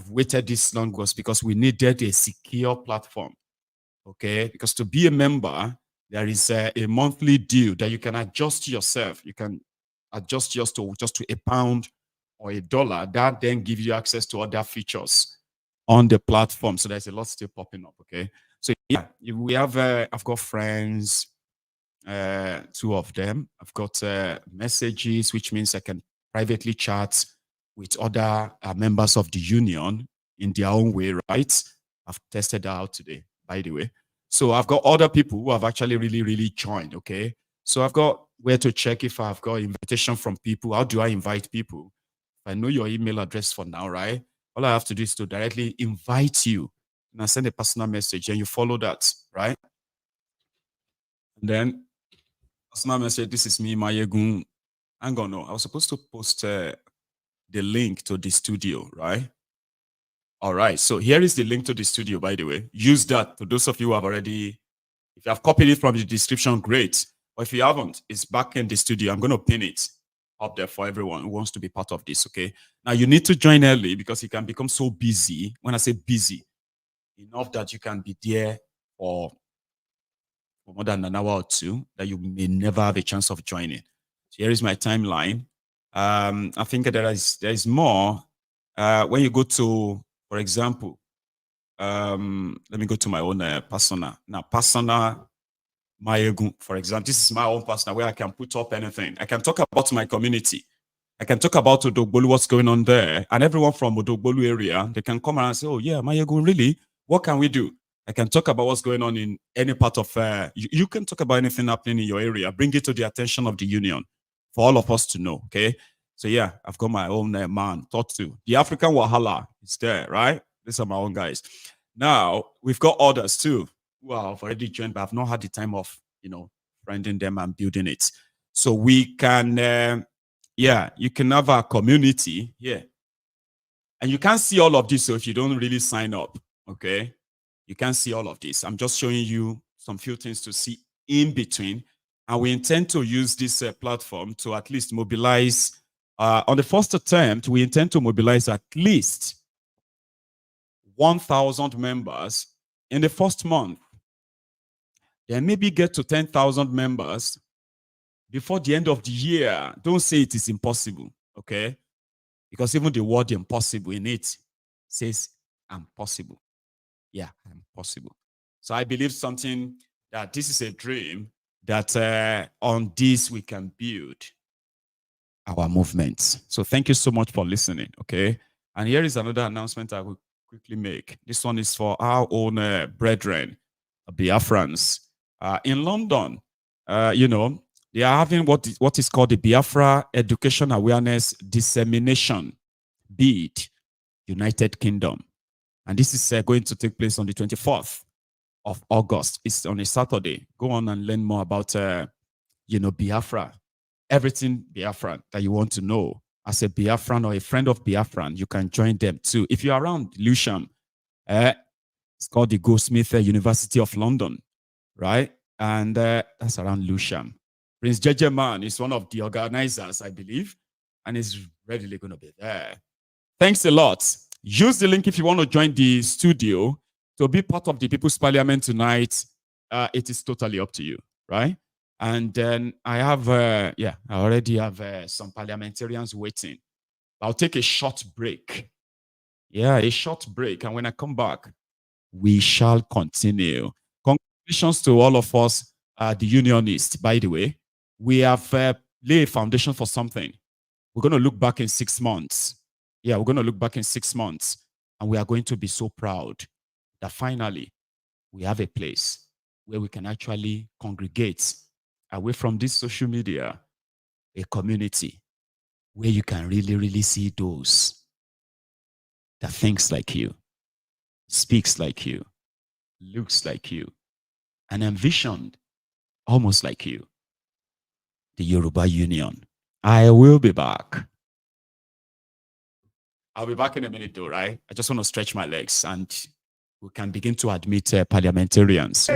waited this long was because we needed a secure platform, okay? Because to be a member, there is a monthly due that you can adjust yourself. You can adjust just to £1 or $1. That then gives you access to other features on the platform. So there's a lot still popping up, okay? So yeah, we have, I've got friends, 2 of them. I've got messages, which means I can privately chat with other members of the union in their own way, right? I've tested that out today, by the way. So I've got other people who have actually really joined, okay? So I've got where to check if I've got invitation from people. How do I invite people? If I know your email address for now, right? All I have to do is to directly invite you. And I send a personal message and you follow that, right? And then personal message, this is me, Mayegun. Hang on, no. I was supposed to post the link to the studio, right? All right, so here is the link to the studio, by the way. Use that to those of you who have already, if you have copied it from the description, great. Or if you haven't, it's back in the studio. I'm going to pin it up there for everyone who wants to be part of this, okay? Now, you need to join early because you can become so busy. When I say busy, enough that you can be there for more than an hour or two, that you may never have a chance of joining. So here is my timeline. I think there is more. When you go to, for example, let me go to my own persona. Now, persona Mayegun, for example, this is my own persona where I can put up anything. I can talk about my community. I can talk about Odogbolu, what's going on there. And everyone from Odogbolu area, they can come around and say, oh yeah, Mayegun, really? What can we do? I can talk about what's going on in any part of, you can talk about anything happening in your area, bring it to the attention of the union for all of us to know, okay? So yeah, I've got my own man, thought to. The African Wahala is there, right? These are my own guys. Now, we've got others too, who have already joined, but I've not had the time of, friending them and building it. So we can, yeah, you can have a community here. And you can't see all of this, so if you don't really sign up, okay? You can't see all of this. I'm just showing you some few things to see in between. And we intend to use this platform to at least mobilize. On the first attempt, we intend to mobilize at least 1,000 members in the first month. Then maybe get to 10,000 members before the end of the year. Don't say it is impossible, okay? Because even the word impossible in it says, I'm possible. Yeah, I'm possible. So I believe something that this is a dream that on this we can build our movements. So thank you so much for listening, okay? And here is another announcement I will quickly make. This one is for our own brethren, Biafrans. In London, you know, they are having what is called the Biafra Education Awareness Dissemination Bid, United Kingdom. And this is going to take place on the 24th of August. It's on a Saturday. Go on and learn more about, you know, Biafra. Everything Biafran that you want to know. As a Biafran or a friend of Biafran, you can join them too. If you're around Lewisham, it's called the Goldsmith University of London, right? And that's around Lewisham. Prince Jejeman is one of the organizers, I believe, and is readily going to be there. Thanks a lot. Use the link if you want to join the studio to be part of the People's Parliament tonight. It is totally up to you, right? And then I have, I already have some parliamentarians waiting. I'll take a short break. Yeah, a short break. And when I come back, we shall continue. Congratulations to all of us, the unionists, by the way. We have laid a foundation for something. We're going to look back in 6 months. Yeah, we're going to look back in 6 months. And we are going to be so proud that finally we have a place where we can actually congregate away from this social media, a community where you can really, really see those that thinks like you, speaks like you, looks like you, and envisioned almost like you. The Yoruba Union. I will be back. I'll be back in a minute though, right? I just want to stretch my legs and we can begin to admit parliamentarians.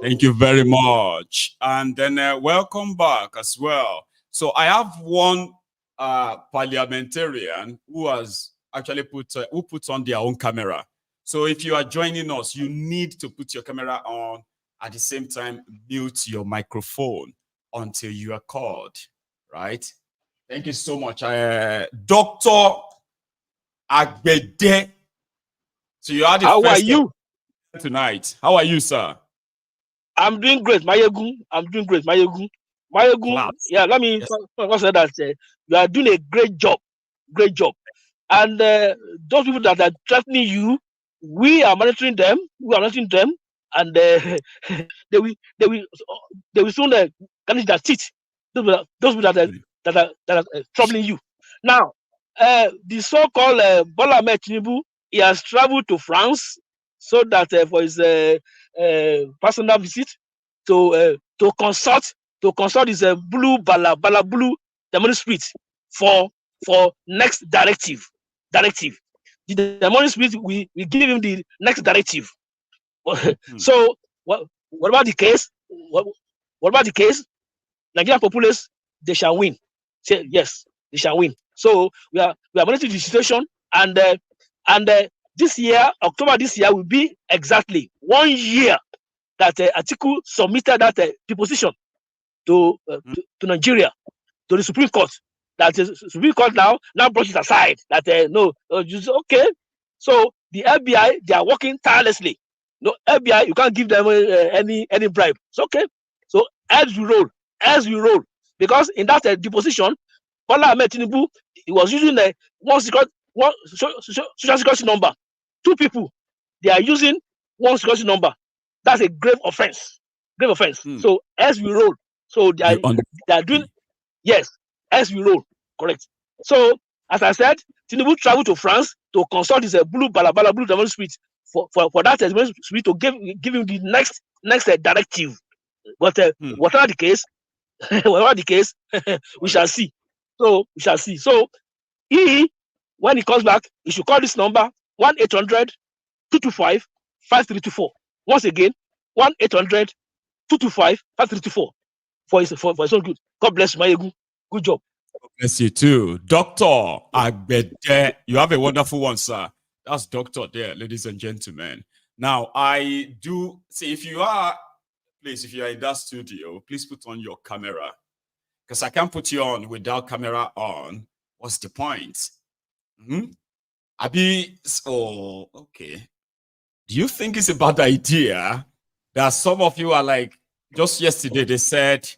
Thank you very much. And then welcome back as well. So I have one parliamentarian who has actually put on their own camera. So if you are joining us, you need to put your camera on at the same time, mute your microphone until you are called, right? Thank you so much. Dr. Agbede. So you are the How are first you? tonight. How are you, sir? I'm doing great, Mayegun. I'm doing great, Mayegun. Mayegun, Class. yeah, let me Yes. first say that you are doing a great job. Great job. And those people that are threatening you, we are monitoring them. We are monitoring them, and they will soon garnish their teeth. Those people that are troubling you. Now, the so-called Bola Ahmed Tinubu, he has traveled to France so that for his personal visit to consult his blue bala blue demonic spirit for next directive. The demonic spirit we give him the next directive. So what about the case? What about the case? Nigerian populace, they shall win. Say yes, they shall win. So we are monitoring the situation, and this year, October this year, will be exactly 1 year that Atiku submitted that deposition to Nigeria, to the Supreme Court. That the Supreme Court now brushes aside. That no, okay. So the FBI, they are working tirelessly. No, FBI, you can't give them any bribe. It's okay. So as we roll, because in that deposition, Bola Ahmed Tinubu, he was using one social security number. Two people, they are using one security number. That's a grave offense. So as we roll, so they are doing, yes, as we roll, correct. So as I said, Tinubu traveled to France to consult his blue demon spirit for that spirit to give him the next directive. But whatever the case, we shall see. So we shall see. So when he comes back, he should call this number 1-800-225-5324. Once again, 1-800-225-5324 for his own good. God bless you, Mayegu. Good job. God bless you too. Dr. Agbede, you have a wonderful one, sir. That's Doctor there, ladies and gentlemen. Now, I do see if you are in that studio, please put on your camera. Because I can't put you on without camera on. What's the point? Okay. Do you think it's a bad idea that some of you are like, just yesterday they said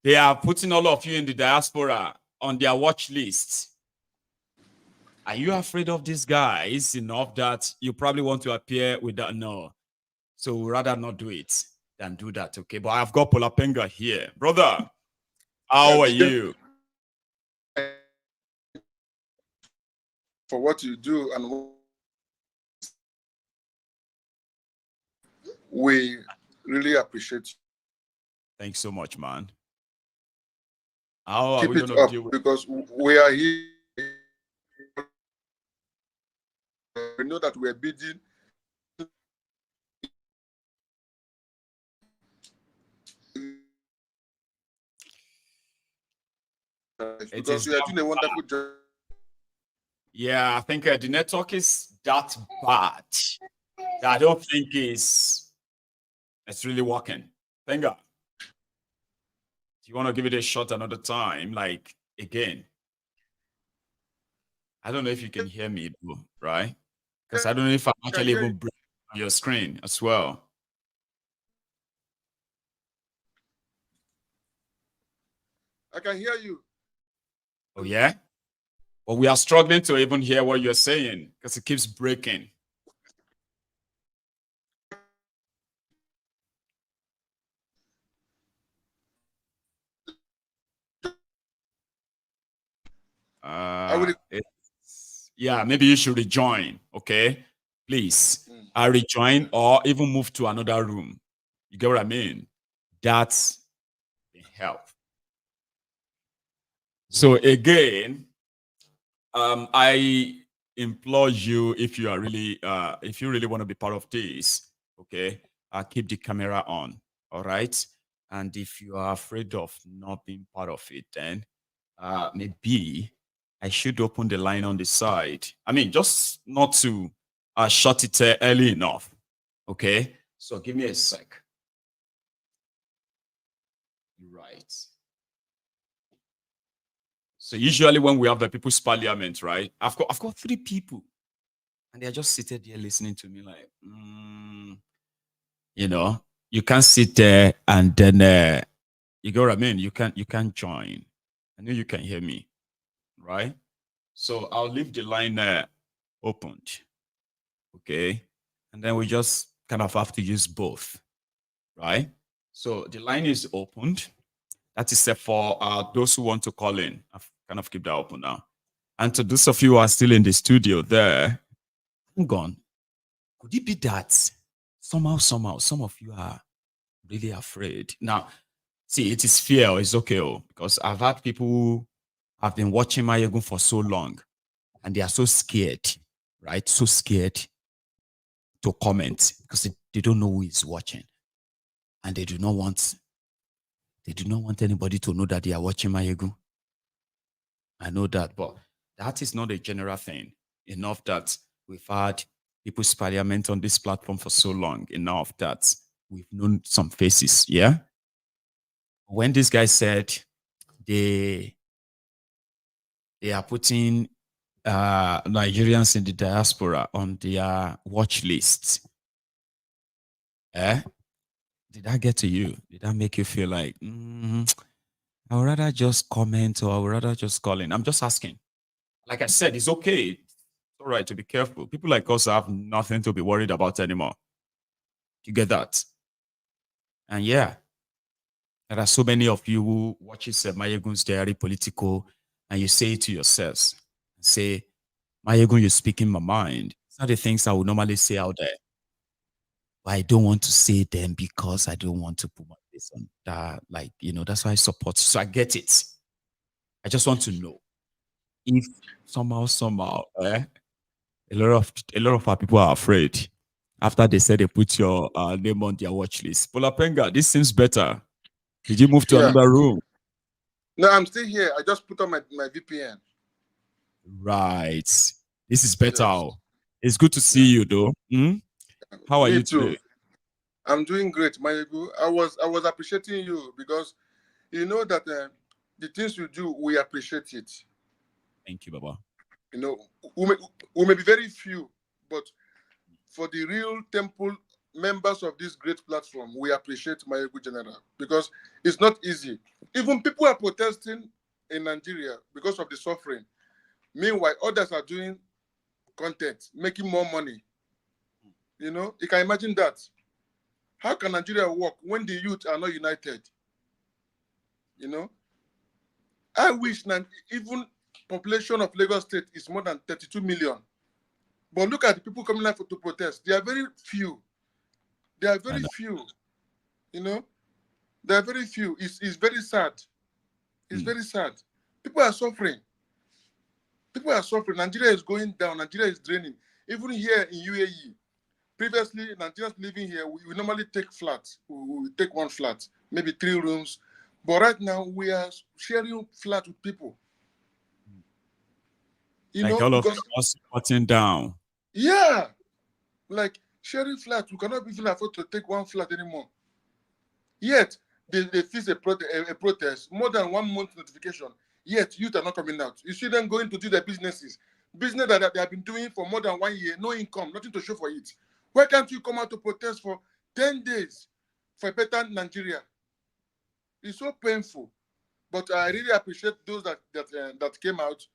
they are putting all of you in the diaspora on their watch list? Are you afraid of these guys enough that you probably want to appear with that? No. So rather not do it than do that, okay? But I've got Polapenga here. Brother, how are you? For what you do, and we really appreciate you. Thanks so much, man. How are Keep we it going to up, deal with because we are here. We know that we're bidding. Because we are doing a wonderful job. Yeah, I think the network is that bad that I don't think it's really working. Thank God. You want to give it a shot another time, like again? I don't know if you can hear me, right? Because I don't know if I'm actually even breaking on your screen as well. I can hear you. Oh, yeah? But we are struggling to even hear what you're saying because it keeps breaking. Yeah, maybe you should rejoin, okay? Please, rejoin or even move to another room. You get what I mean? That's the help. So again, I implore you, if you really want to be part of this, okay, keep the camera on, all right? And if you are afraid of not being part of it, then maybe I should open the line on the side. I mean, just not to shut it early enough, okay? So give me a sec. Right. So usually when we have the People's Parliament, right? I've got 3 people, and they're just seated there listening to me like, you know, you can't sit there and then you get what I mean? You can't join. I know you can hear me, right? So I'll leave the line opened. Okay. And then we just kind of have to use both, right? So the line is opened. That is for those who want to call in. I've kind of keep that open now. And to those of you who are still in the studio there, hang on. Could it be that somehow, some of you are really afraid? Now, see, it is fear. It's okay, because I've had people who have been watching Mayegun for so long, and they are so scared, right? So scared to comment because they don't know who is watching, and they do not want anybody to know that they are watching Mayegun. I know that, but that is not a general thing. Enough that we've had People's Parliament on this platform for so long. Enough that we've known some faces. Yeah. When this guy said they are putting Nigerians in the diaspora on their watch list, did that get to you? Did that make you feel like, I would rather just comment, or I would rather just call in? I'm just asking. Like I said, it's okay. It's all right to be careful. People like us have nothing to be worried about anymore. You get that? And yeah, there are so many of you who watches Mayegun's Diary Political, and you say to yourselves, say, Mayegun, you're speaking my mind. These are the things I would normally say out there. But I don't want to say them because I don't want to put my face on that. Like, that's why I support. So I get it. I just want to know if somehow, a lot of our people are afraid after they said they put your name on their watch list. Polapenga, this seems better. Did you move to another room? No, I'm still here. I just put on my VPN. Right. This is better. Yes. It's good to see you, though. How are you today? I'm doing great, Mayegu. I was appreciating you because you know that the things you do, we appreciate it. Thank you, Baba. We may be very few, but for the real temple members of this great platform, we appreciate Mayegu General because it's not easy. Even people are protesting in Nigeria because of the suffering. Meanwhile, others are doing content, making more money. You can imagine that. How can Nigeria work when the youth are not united? I wish even population of Lagos State is more than 32 million. But look at the people coming out to protest. They are very few. They are very few. They are very few. It's very sad. It's very sad. People are suffering. People are suffering. Nigeria is going down. Nigeria is draining. Even here in UAE, previously, Nigerians living here, we normally take flats. We take one flat, maybe 3 rooms. But right now, we are sharing flat with people. Like all of us cutting down. Yeah. Like sharing flat. We cannot even afford to take one flat anymore. Yet, they face a protest, more than 1 month notification. Yet, youth are not coming out. You see them going to do their businesses. Business that they have been doing for more than 1 year, no income, nothing to show for it. Why can't you come out to protest for 10 days for a better Nigeria? It's so painful. But I really appreciate those that came out,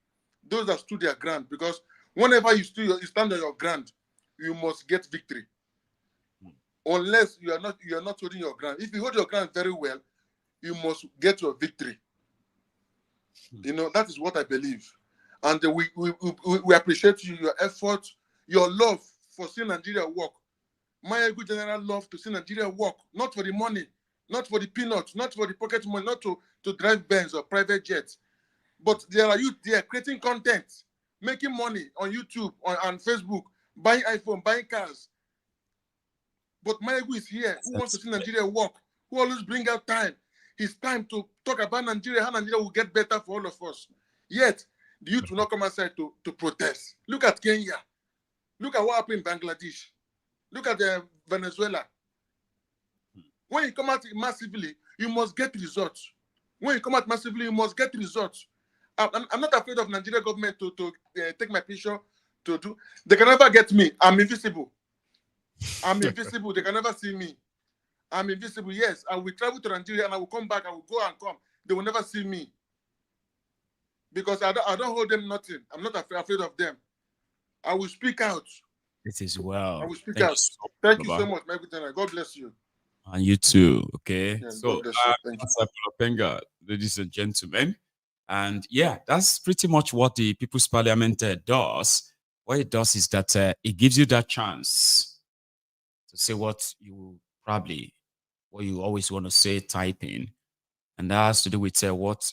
those that stood their ground, because whenever you stand on your ground, you must get victory. Unless you are not holding your ground. If you hold your ground very well, you must get your victory. That is what I believe. And we appreciate you, your effort, your love for seeing Nigeria work. Mayegu General love to see Nigeria work, not for the money, not for the peanuts, not for the pocket money, not to drive Benz or private jets. But there are youth there creating content, making money on YouTube, on Facebook, buying iPhone, buying cars. But Mayegu is here, who wants to see Nigeria work, who always bring out time. It's time to talk about Nigeria, how Nigeria will get better for all of us. Yet, the youth will not come outside to protest. Look at Kenya. Look at what happened in Bangladesh. Look at Venezuela. When you come out massively, you must get results. When you come out massively, you must get results. I'm not afraid of Nigeria government to take my picture to do. They can never get me. I'm invisible. I'm invisible. They can never see me. I'm invisible. Yes, I will travel to Nigeria and I will come back. I will go and come. They will never see me because I don't hold them nothing. I'm not afraid of them. I will speak out. It is well. I will speak out. Thank you so much, my good general. God bless you. And you too. Okay. Yeah, so, thank you. Penga, ladies and gentlemen. And yeah, that's pretty much what the People's Parliament does. What it does is that it gives you that chance to say what you always want to say, typing. And that has to do with what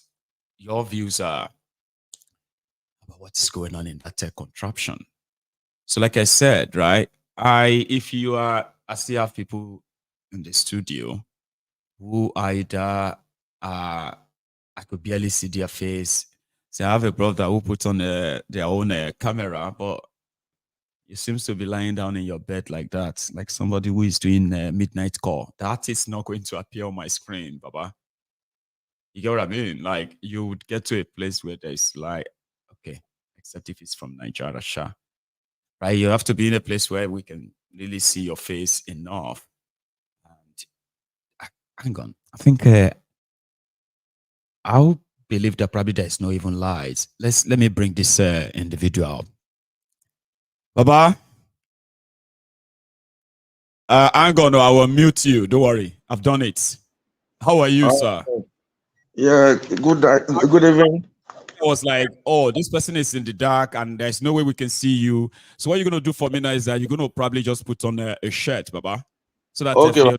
your views are about what is going on in that contraption. So like I said, right, I still have people in the studio who either I could barely see their face. So I have a brother who put on their own camera, but you seems to be lying down in your bed like that, like somebody who is doing a midnight call. That is not going to appear on my screen, Baba. You get what I mean? Like you would get to a place where there's like, okay, except if it's from Nigeria, Sha. Right? You have to be in a place where we can really see your face enough. And hang on. I think I'll believe that probably there's no even lights. Let me bring this individual up. Baba, I will mute you. Don't worry. I've done it. How are you, sir? Yeah, good evening. I was like, oh, this person is in the dark and there's no way we can see you. So what you're going to do for me now is that you're going to probably just put on a shirt, Baba. So that okay,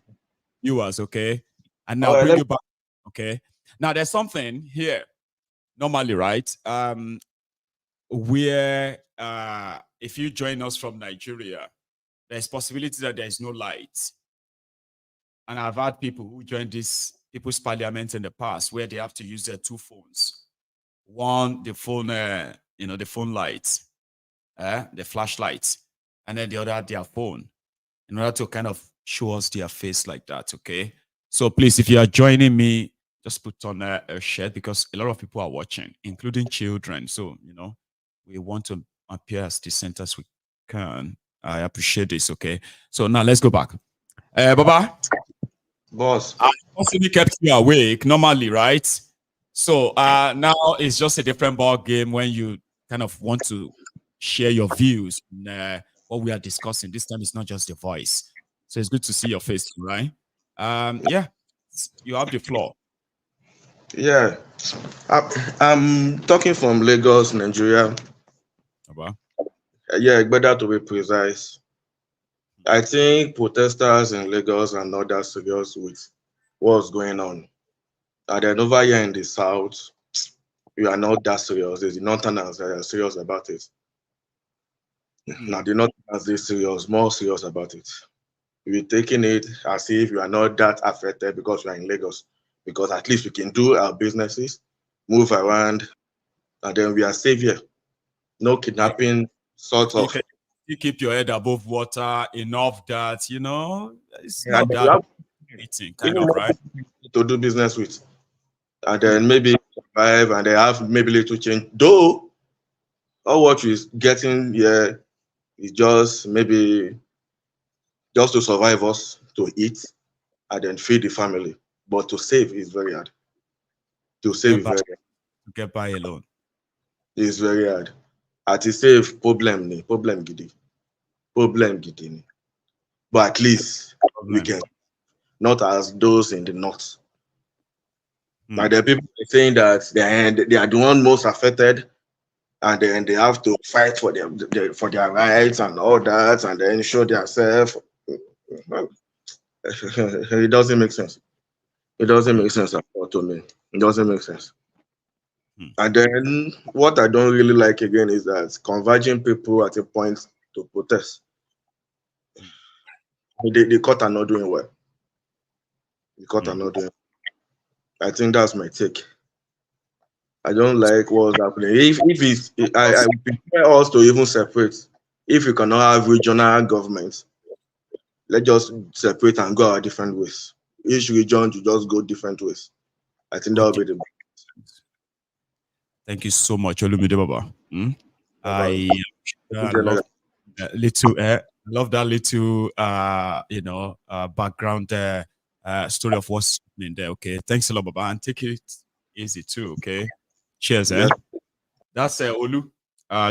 viewers, okay? And now bring you back, okay? Now there's something here, normally, right? Where if you join us from Nigeria, there's possibility that there's no light. And I've had people who joined this People's Parliament in the past where they have to use their two phones. One, the phone, the phone lights, the flashlights, and then the other, their phone, in order to kind of show us their face like that, okay? So please, if you are joining me, just put on a shirt because a lot of people are watching, including children. So, we want to appear as decent as we can. I appreciate this, okay? So now let's go back. Baba? Boss. I constantly kept you awake, normally, right? So now it's just a different ball game when you kind of want to share your views on what we are discussing. This time it's not just the voice. So it's good to see your face, right? Yeah, you have the floor. Yeah, I'm talking from Lagos, Nigeria. Yeah, better to be precise. I think protesters in Lagos are not that serious with what's going on. And then over here in the south, we are not that serious. The northerners are serious about it. Now the northerners are serious, more serious about it. We're taking it as if you are not that affected because you are in Lagos. Because at least we can do our businesses, move around, and then we are safe here. No kidnapping, sort of. You keep your head above water enough that, it's not that meeting, kind of, right? To do business with. And then maybe survive and they have maybe little change. Though, all what we're getting here is just maybe just to survive us, to eat, and then feed the family. But to save is very hard. To save is very hard. To get by alone. It's very hard. To save, problem gidi. But at least we can. Not as those in the north. Like the people saying that they are the one most affected, and then they have to fight for their rights and all that, and then show themselves. It doesn't make sense. It doesn't make sense at all to me. It doesn't make sense. And then what I don't really like again is that converging people at a point to protest. The court are not doing well. The court are not doing well. I think that's my take. I don't like what's happening. I would prefer us to even separate. If we cannot have regional governments, let's just separate and go our different ways. Each region to just go different ways. I think that would be the best. Thank you so much, Olumide Baba. I love love that little background story of what's happening there. Okay, thanks a lot, Baba, and take it easy too. Okay, cheers. Yes. That's Olu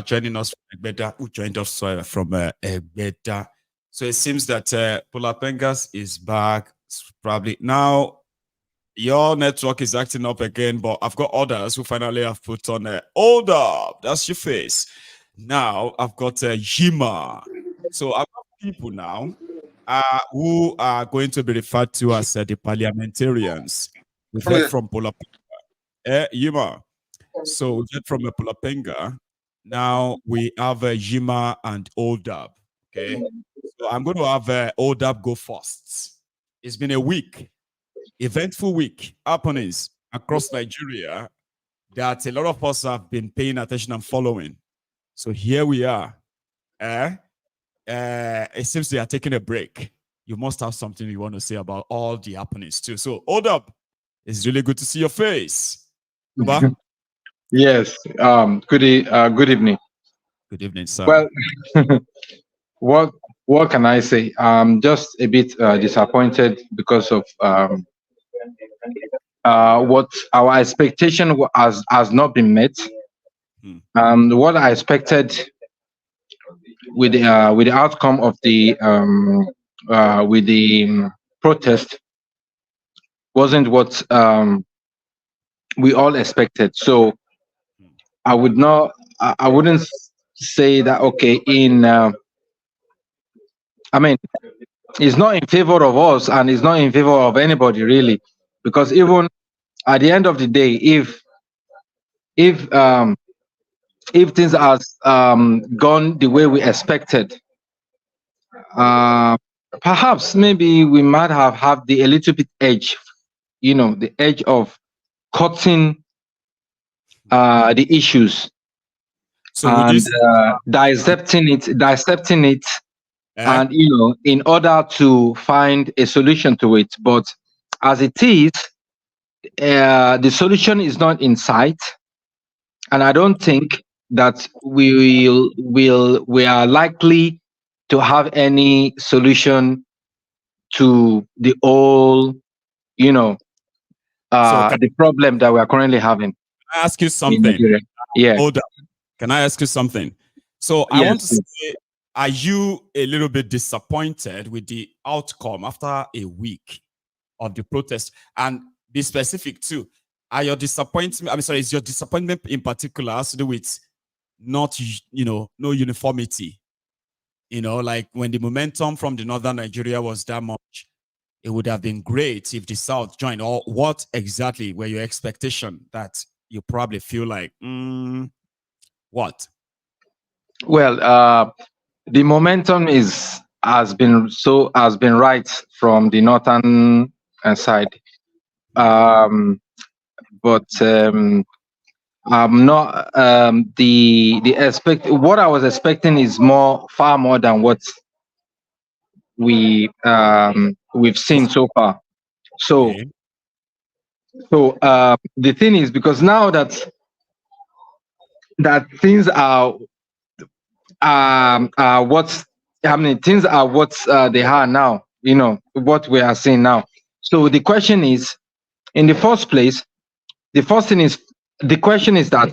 joining us from Egbeda, who joined us from Egbeda. So it seems that Polapengas is back. Probably now your network is acting up again, but I've got others who finally have put on hold up. That's your face. Now I've got Jima. So I've got people now who are going to be referred to as the parliamentarians. We've heard from Polapenga. Yima. So we've heard from Polapenga. Now we have Jima and Oldab. Okay. So I'm going to have Oldab go first. It's been a week. Eventful week happenings across Nigeria that a lot of us have been paying attention and following. So here we are. It seems they are taking a break. You must have something you want to say about all the happenings too. So hold up. It's really good to see your face. Yes. Good evening. Good evening, sir. Well, what can I say? I'm just a bit disappointed because of what our expectation has not been met. What I expected with the outcome of the protest wasn't what we all expected. So I wouldn't say that okay. I mean, it's not in favor of us, and it's not in favor of anybody really, because even at the end of the day, if things has gone the way we expected, perhaps maybe we might have had a little bit edge, the edge of cutting the issues, so and dissecting it, and in order to find a solution to it. But as it is, the solution is not in sight, and I don't think that we are likely to have any solution to the whole, the problem that we are currently having. Can I ask you something? Yeah. Hold up. Can I ask you something? So I want to say, are you a little bit disappointed with the outcome after a week of the protest? And be specific too. Is your disappointment in particular has to do with not, no uniformity? Like when the momentum from the northern Nigeria was that much, it would have been great if the South joined. Or what exactly were your expectation that you probably feel like, what? Well, the momentum has been right from the northern side, but I'm not what I was expecting is far more than what we've seen so far. So the thing is, because now that things are things are what they are now, what we are seeing now. So the question is, in the first place, the question is that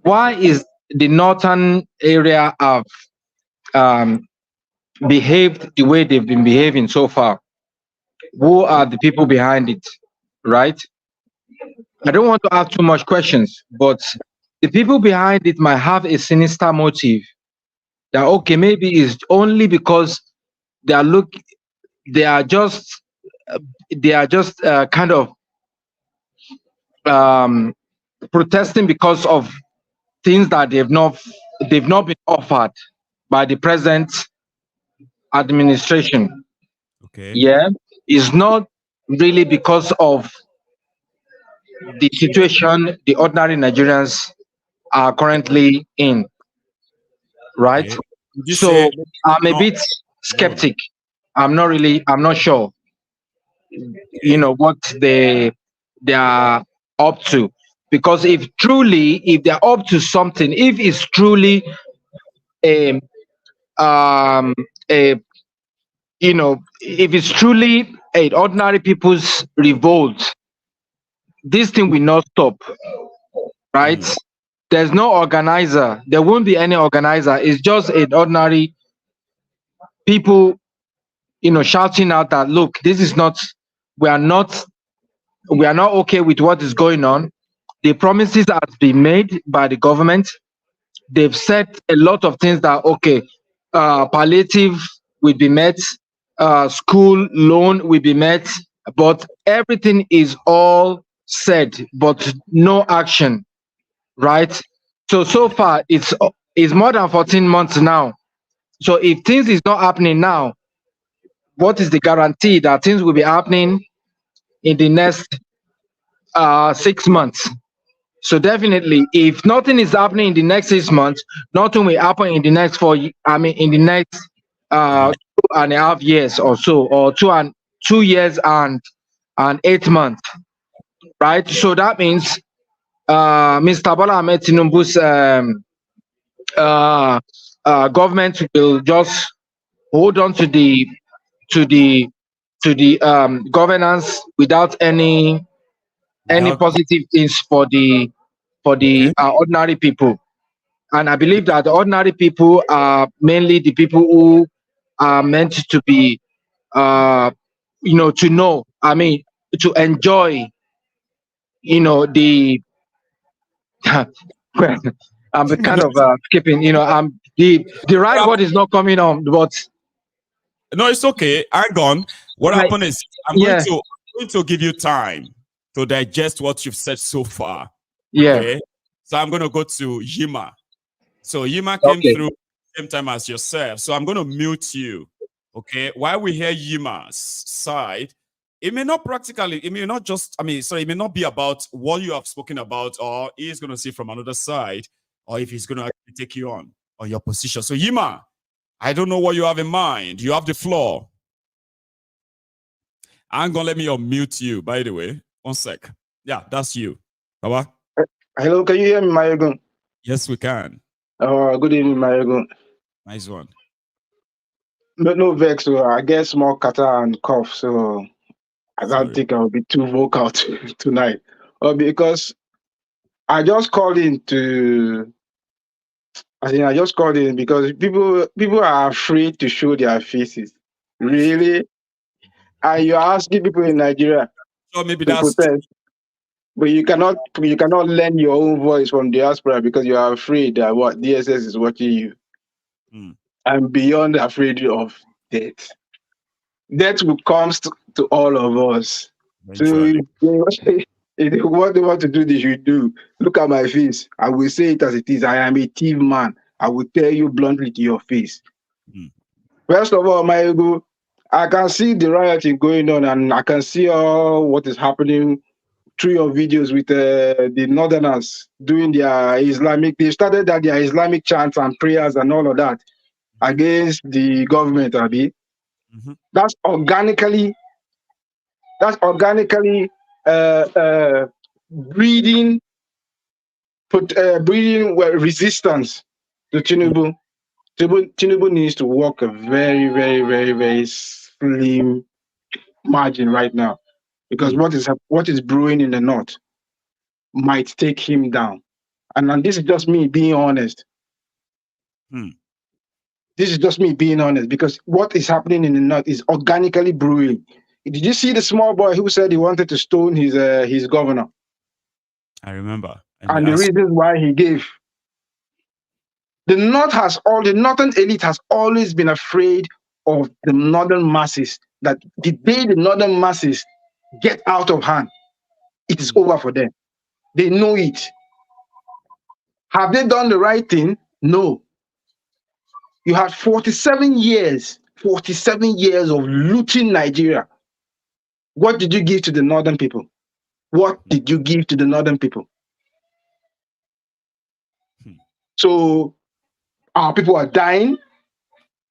why is the northern area have behaved the way they've been behaving so far? Who are the people behind it, right? I don't want to ask too much questions, but the people behind it might have a sinister motive. That okay, maybe it's only because they are just kind of protesting because of things that they've not been offered by the present administration. Okay. Yeah, it's not really because of the situation the ordinary Nigerians are currently in, right? Okay. So I'm a bit skeptic. I'm not sure, what they are up to, Because if they're up to something, if it's truly a a if it's truly an ordinary people's revolt, this thing will not stop, right? There's no organizer. There won't be any organizer. It's just an ordinary people, shouting out that, look, this is not, we are not okay with what is going on. The promises have been made by the government. They've said a lot of things that, okay, palliative will be met, school loan will be met, but everything is all said, but no action, right? So far, it's more than 14 months now. So if things is not happening now, what is the guarantee that things will be happening in the next 6 months? So definitely, if nothing is happening in the next 6 months, nothing will happen in the next in the next 2.5 years or so, or 2 years and 8 months, right? So that means Mr. Bola Ahmed Tinubu's government will just hold on to the governance without any positive things for the ordinary people. And I believe that the ordinary people are mainly the people who are meant to be to enjoy the well, I'm kind of skipping, the right word is not coming on, but no, it's okay. Hang on. What happened is I'm going to give you time to digest what you've said so far. Yeah. Okay? So I'm going to go to Yima. So Yima came through same time as yourself. So I'm going to mute you. Okay. While we hear Yima's side, it may not it may not just, it may not be about what you have spoken about, or he's going to see from another side, or if he's going to actually take you on your position. So Yima, I don't know what you have in mind. You have the floor. I'm going to let me unmute you, by the way. 1 sec. Yeah, that's you. Baba? Hello, can you hear me, Mayegun? Yes, we can. Good evening, Mayegun. Nice one. No vex, so I get small catarrh and cough, so I don't think I'll be too vocal tonight. Because I just called in because people are afraid to show their faces. Really? And you're asking people in Nigeria to protest. But you cannot lend your own voice from diaspora because you are afraid that what DSS is watching you. I'm beyond afraid of death. Death will come to all of us. So if what they want to do, they should do. Look at my face. I will say it as it is. I am a thief man. I will tell you bluntly to your face. First of all, my ego, I can see the rioting going on, and I can see all what is happening through your videos with the Northerners doing their Islamic. They started their Islamic chants and prayers and all of that against the government, Abi. That's organically breeding resistance to Tinubu. Tinubu needs to walk a very, very, very, very slim margin right now, because what is brewing in the north might take him down. And this is just me being honest. This is just me being honest, because what is happening in the north is organically brewing. Did you see the small boy who said he wanted to stone his governor? I remember. And the reasons why he gave. The northern elite has always been afraid of the northern masses, that the day the northern masses get out of hand, it is over for them. They know it. Have they done the right thing? No. You had 47 years of looting Nigeria. What did you give to the northern people? What did you give to the northern people? So our people are dying.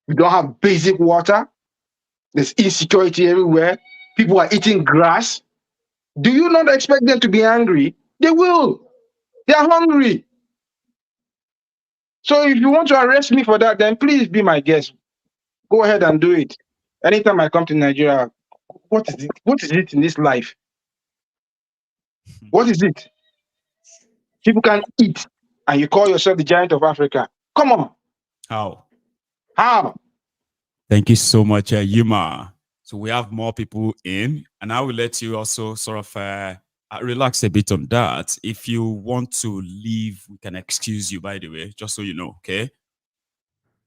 We don't have basic water. There's insecurity everywhere. People are eating grass. Do you not expect them to be angry? They will. They are hungry. So if you want to arrest me for that, then please be my guest. Go ahead and do it. Anytime I come to Nigeria, what is it? What is it in this life? What is it? People can eat, and you call yourself the giant of Africa. Come on. How? How? Thank you so much, Yuma. So we have more people in, and I will let you also sort of relax a bit on that. If you want to leave, we can excuse you, by the way, just so you know, okay?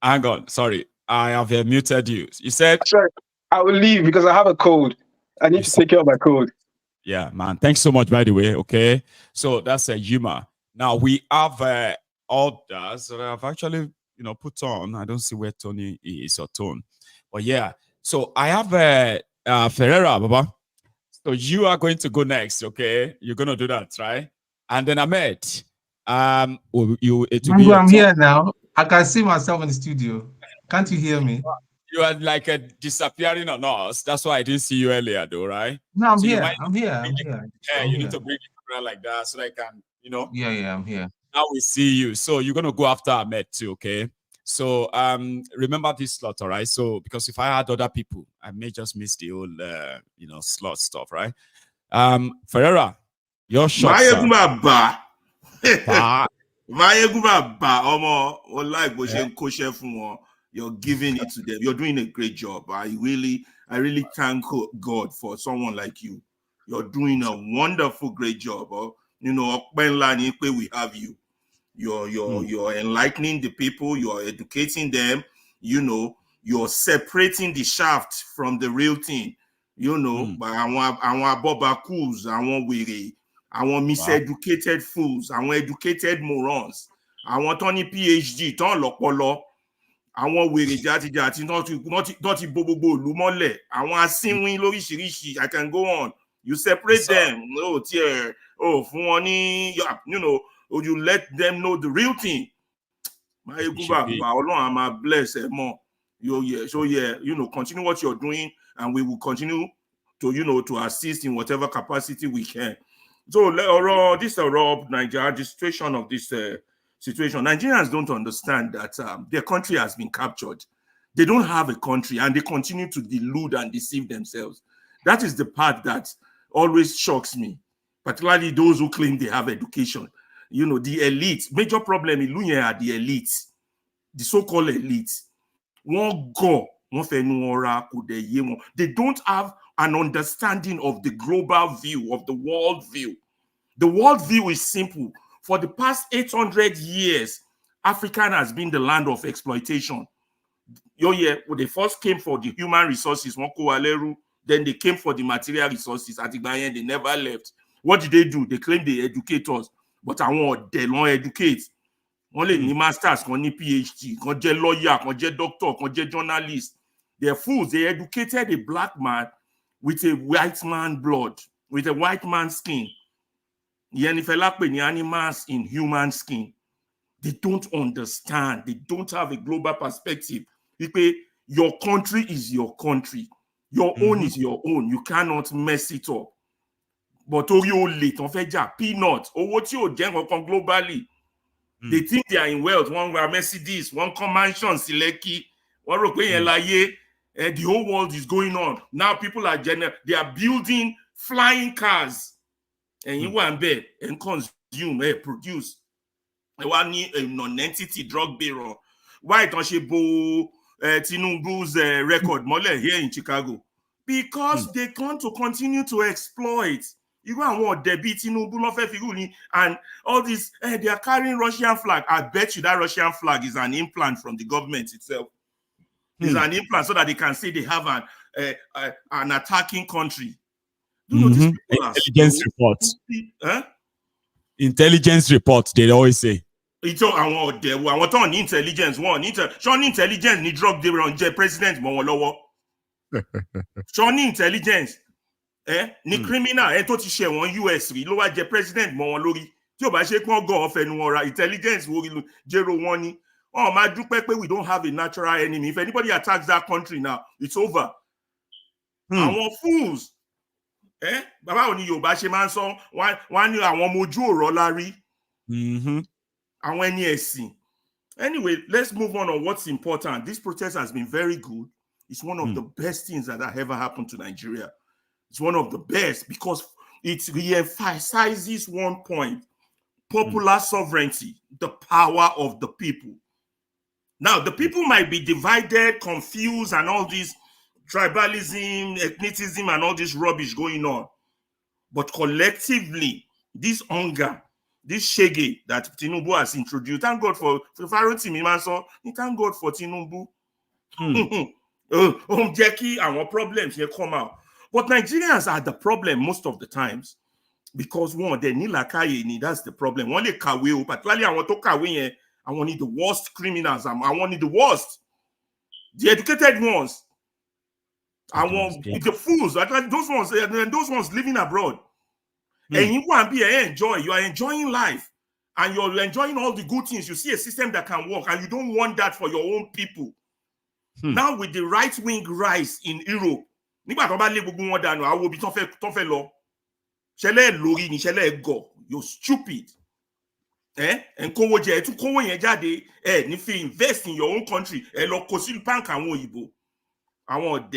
Hang on, sorry. I have muted you. You said... Sorry, I will leave because I have a cold. I need to take care of my cold. Yeah, man. Thanks so much, by the way, okay? So that's a Yuma. Now, we have others that I've actually, put on. I don't see where Tony is or Tone. But yeah, so I have Ferreira, Baba. So you are going to go next, okay? You're going to do that, right? And then Ahmed, it will be your I'm turn. here now. I can see myself in the studio. Can't you hear me? You are like disappearing on us. That's why I didn't see you earlier, though, right? No, I'm So here. I'm here. Yeah, you need to bring the camera like that so that I can, Yeah, I'm here. Now we see you. So you're going to go after Ahmed too, okay? So remember this slot, all right? So because if I had other people, I may just miss the whole slot stuff, right? Ferreira, your shot. You're giving it to them. You're doing a great job. I really thank God for someone like you. You're doing a wonderful, great job. We have you. You're enlightening the people. You're educating them. You're separating the shaft from the real thing. By our bobakus, our miseducated fools, our educated morons, àwọn tó ní PhD tó ń lọ́pọlọ, àwọn wèrè jàtijàti tó ti bo gbogbo ìlú mọ́lẹ̀, àwọn asínwín lóríṣiríṣi. I can go on. You separate them. Fún wọn ní, or you let them know the real thing. Mayegun Baba, Ọlọ́run á máa bless ẹ more. Continue what you're doing, and we will continue to assist in whatever capacity we can. So, this Nigeria, the situation of this situation, Nigerians don't understand that their country has been captured. They don't have a country, and they continue to delude and deceive themselves. That is the part that always shocks me, particularly those who claim they have education. The elite, major problem in Lunya are the elites, the so-called elites. They don't have an understanding of the global view, of the world view. The world view is simple. For the past 800 years, Africa has been the land of exploitation. They first came for the human resources, then they came for the material resources. At the end, they never left. What did they do? They claim they educate us, but they don't educate. Only ní masters, only PhD, kan jẹ́ lawyer, kan jẹ́ doctor, kan jẹ́ journalist. They're fools. They educated a black man with a white man blood, with a white man's skin. Animals in human skin. They don't understand. They don't have a global perspective. Your country is your country. Your own is your own. You cannot mess it up. But peanut, globally. They think they are in wealth. One wear Mercedes, one come mansion, Sileki, one the whole world is going on. Now people are they are building flying cars. And you want bed and consume, produce. One need a non-entity drug bureau. Why don't you bo Tinubu's record mole here in Chicago? Because they want to continue to exploit. You want what they beat Tinubu and all this, they are carrying Russian flag. I bet you that Russian flag is an implant from the government itself. It's an implant so that they can say they have an attacking country. Intelligence reports. Intelligence reports, they always say. It's all I want on intelligence. Show intelligence ni drug they on president Mawolowo. Show intelligence. Ni criminal tó ti ṣe wọ́n US rí ló wá jẹ president mọ́ wọn lórí. Tí ó bá ṣe kàn go off ẹnu wọn ra intelligence wo jero wọn ni. Máa dúpẹ́ pé we don't have a natural enemy. If anybody attacks that country now, it's over. Àwọn fools. Bàbá òní Yorùbá ṣe máa ń sọ wọ́n ní àwọn ọmọ ojú ọ̀rọ̀ la rí. Àwọn ẹni ẹ̀sìn. Anyway, let's move on what's important. This protest has been very good. It's one of the best things that have ever happened to Nigeria. It's one of the best because it re-emphasizes one point: popular sovereignty, the power of the people. Now, the people might be divided, confused, and all this tribalism, ethnicism, and all this rubbish going on. But collectively, this hunger, this shege that Tinubu has introduced, thank God for thank God for Tinubu. Jackie, our problems here come out. But Nigerians are the problem most of the times because one, they need lakaye, that's the problem. One, they kawe, particularly I want to kawe, I want the worst criminals. I want the worst. The educated ones. I want the fools. Those ones living abroad. And you want to be enjoy. You are enjoying life. And you're enjoying all the good things. You see a system that can work. And you don't want that for your own people. Now with the right-wing rise in Europe, you're stupid. And if you invest in your own country, I want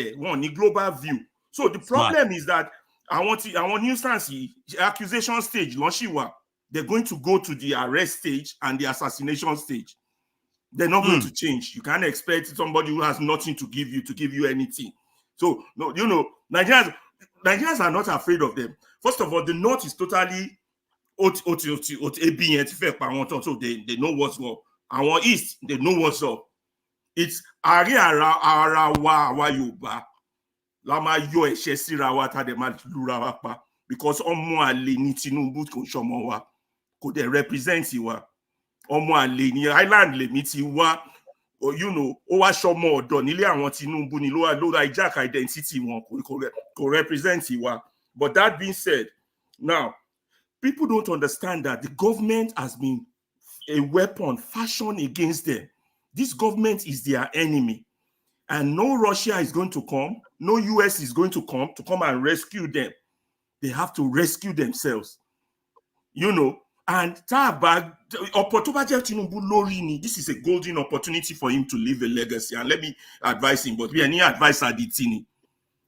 global view. So the problem is that I want new stance, accusation stage, they're going to go to the arrest stage and the assassination stage. They're not going to change. You can't expect somebody who has nothing to give you anything. So, no, Nigerians are not afraid of them. First of all, the North is totally so they know what's up. Our East, they know what's up. It's because could they represent you? Island identity could represent you. But that being said, now people don't understand that the government has been a weapon fashioned against them. This government is their enemy. And no Russia is going to come, no US is going to come and rescue them. They have to rescue themselves. And this is a golden opportunity for him to leave a legacy. And let me advise him, but we any advice at the Tini.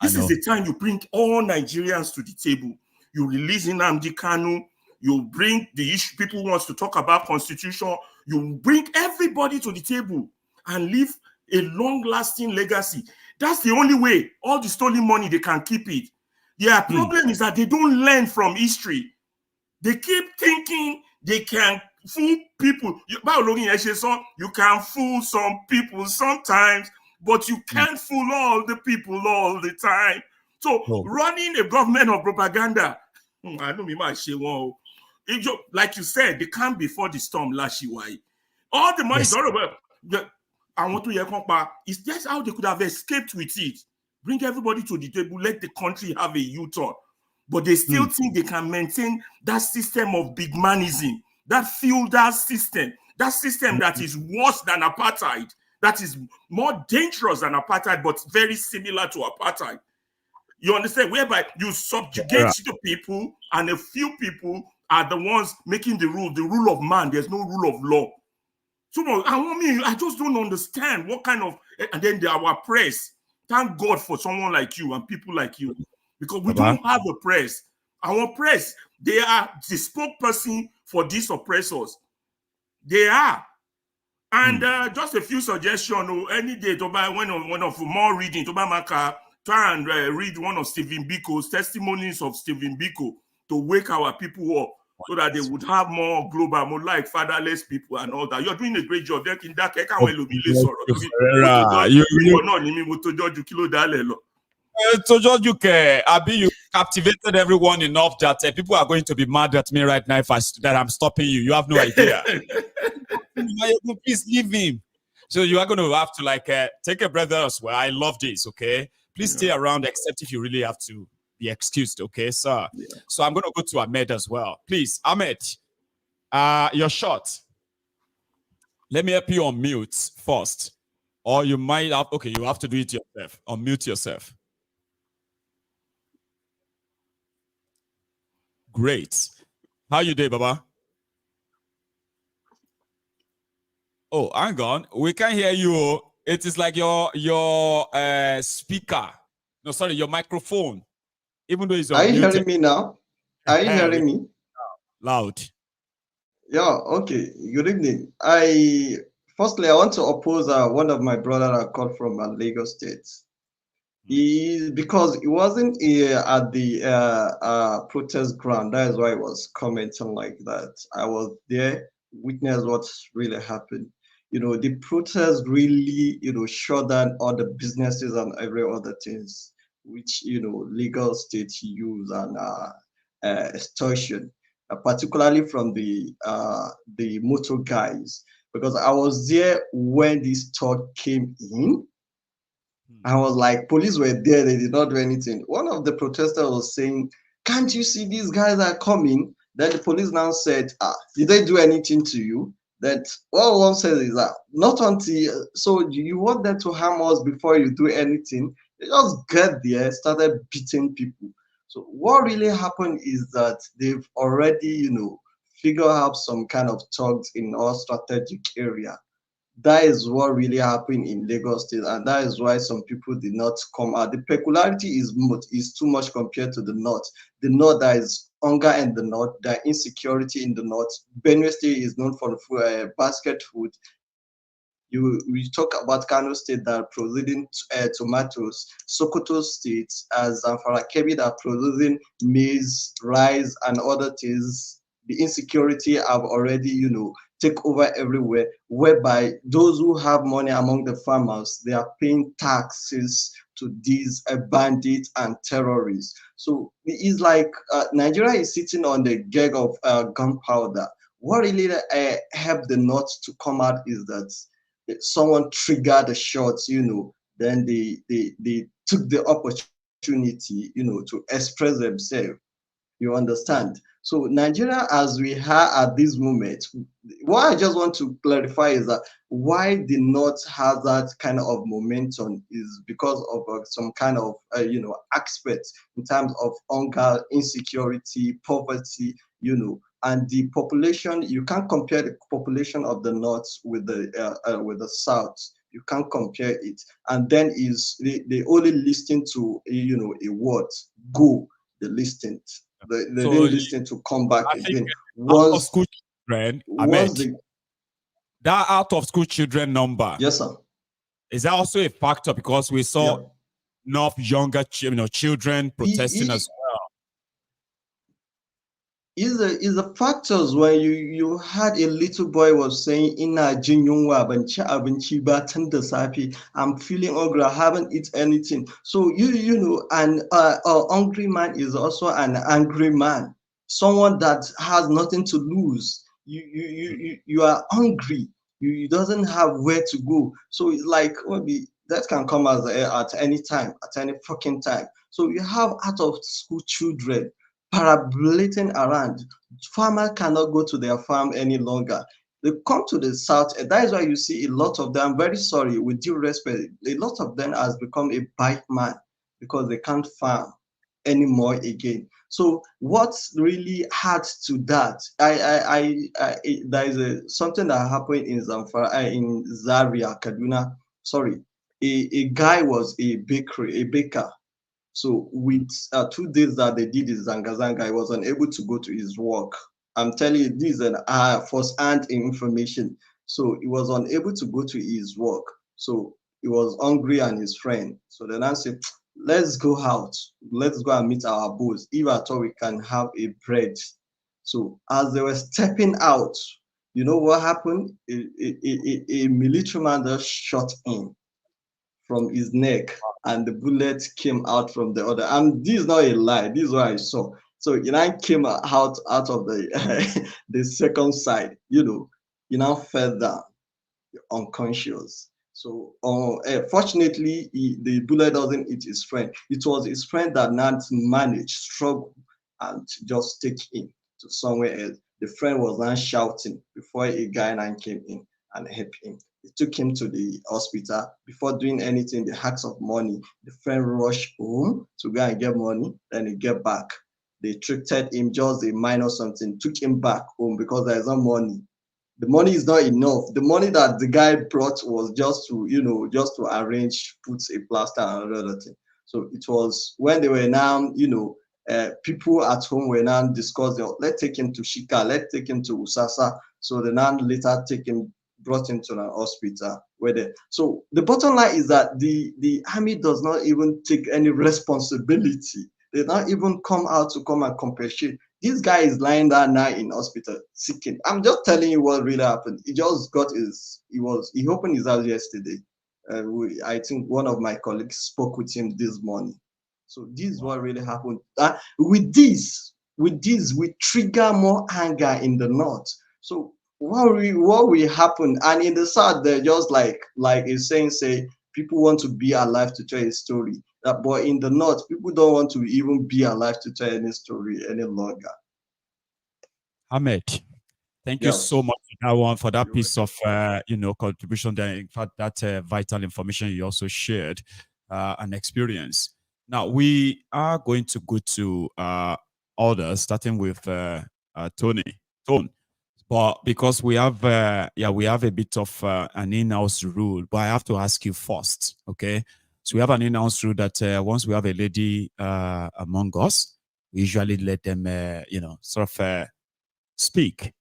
This is the time you bring all Nigerians to the table. You release Nnamdi Kanu, you bring the issue people wants to talk about constitution, you bring everybody to the table and leave a long-lasting legacy. That's the only way. All the stolen money, they can keep it. Their problem is that they don't learn from history. They keep thinking they can fool people. You can fool some people sometimes, but you can't fool all the people all the time. So running a government of propaganda, I don't mean my like you said, they come before the storm. All the money is all over. I want to hear it's just how they could have escaped with it. Bring everybody to the table, let the country have a U-turn. But they still think they can maintain that system of big manism, that feudal system, that system that is worse than apartheid, that is more dangerous than apartheid, but very similar to apartheid. You understand? Whereby you subjugate the people, and a few people are the ones making the rule of man. There's no rule of law. So I just don't understand what kind of, and then our press. Thank God for someone like you and people like you, because we don't have a press. Our press, they are the spokesperson for these oppressors. They are. And just a few suggestions. Any day to buy one of more reading to buy Maka, try and read one of Stephen Biko's testimonies of Stephen Biko to wake our people up, so that they would have more global, more like fatherless people and all that. You're doing a great job. You captivated everyone enough that people are going to be mad at me right now that I'm stopping you. You have no idea. Please leave him. So you are going to have to take a breath as well. I love this, okay? Please stay around, except if you really have to be excused, okay, sir? Yeah. So I'm going to go to Ahmed as well. Please, Ahmed, your shot. Let me help you on mute first. Or you might have, okay, you have to do it yourself. Unmute yourself. Great. How you doing, Baba? Oh, hang on. We can't hear you. It is like your speaker. No, sorry, your microphone. Even though it's Are you unmuted. hearing me now? Are you hearing me? Loud. Yeah, okay. Good evening. Firstly, I want to oppose one of my brother that called from Lagos State. Because it wasn't at the protest ground. That is why I was commenting like that. I was there, witnessed what really happened. The protest really, shut down all the businesses and every other things, which, Lagos State use and extortion, particularly from the motor guys. Because I was there when this talk came in. I was like, police were there, they did not do anything. One of the protesters was saying, can't you see these guys are coming? Then the police now said, did they do anything to you? That what one says is that not until, so you want them to harm us before you do anything. They just get there, started beating people. So what really happened is that they've already, figured out some kind of thugs in our strategic area. That is what really happened in Lagos State, and that is why some people did not come out. The peculiarity is too much compared to the north. The north, there is hunger in the north, there is insecurity in the north. Benue State is known for basket food. We talk about Kano State that are producing tomatoes, Sokoto State as Zamfara Kebbi that are producing maize, rice, and other things. The insecurity have already, take over everywhere, whereby those who have money among the farmers, they are paying taxes to these bandits and terrorists. So it's like Nigeria is sitting on the gag of gunpowder. What really helped the North to come out is that someone triggered the shots, then they took the opportunity, to express themselves. You understand? So Nigeria, as we are at this moment, what I just want to clarify is that why the North has that kind of momentum is because of some kind of, aspects in terms of hunger, insecurity, poverty, and the population. You can't compare the population of the North with the South. You can't compare it. And then they only listen to, a word, go, they listen. They didn't listen to come back again. Out of school children, that out of school children number. Yes, sir. Is that also a factor because we saw enough younger children protesting as well? Is the factors when you had a little boy was saying ina jin yunwa ban ci abinci ba tun da safe, I'm feeling hungry, I haven't eaten anything. So an hungry man is also an angry man, someone that has nothing to lose. You are hungry, you doesn't have where to go. So it's like maybe that can come as at any time, at any fucking time. So you have out of school children parabolating around. Farmers cannot go to their farm any longer. They come to the south, and that is why you see a lot of them. I'm very sorry, with due respect, a lot of them has become a bike man because they can't farm anymore again. So what's really hard to that? There is something that happened in Zamfara, in Zaria, Kaduna. Sorry, a guy was a baker. So with 2 days that they did his zanga, he was unable to go to his work. I'm telling you, this is an first-hand information. So he was unable to go to his work. So he was hungry and his friend. So then I said, let's go out. Let's go and meet our boss. If at all we can have a bread. So as they were stepping out, you know what happened? A military man just shot him from his neck, and the bullet came out from the other. And this is not a lie. This is what I saw. So came out of the the second side. Fell down, unconscious. So fortunately, the bullet doesn't hit his friend. It was his friend that not managed, struggle, and just take him to somewhere else. The friend was now shouting before a guy now came in and helped him. They took him to the hospital. Before doing anything, the hacks of money, the friend rushed home to go and get money, then he get back. They treated him just a minor something, took him back home because there is no money. The money is not enough. The money that the guy brought was just to, just to arrange, put a plaster and another thing. So it was when they were now, people at home were now discussing, let's take him to Shika, let's take him to Usasa. So they now later brought him to an hospital. So the bottom line is that the army does not even take any responsibility. They don't even come out to come and compensate. This guy is lying there now in hospital sick. I'm just telling you what really happened. He just got he opened his house yesterday. I think one of my colleagues spoke with him this morning. So this is what really happened. With this, we trigger more anger in the north. So what will happen? And in the south, they're just like it's saying, people want to be alive to tell a story. But in the north, people don't want to even be alive to tell any story any longer. Ahmed, thank you so much for that piece of contribution there. In fact, that vital information you also shared and experience. Now we are going to go to others, starting with Tone. But because we have a bit of an in-house rule, but I have to ask you first, okay? So we have an in-house rule that once we have a lady among us, we usually let them, speak.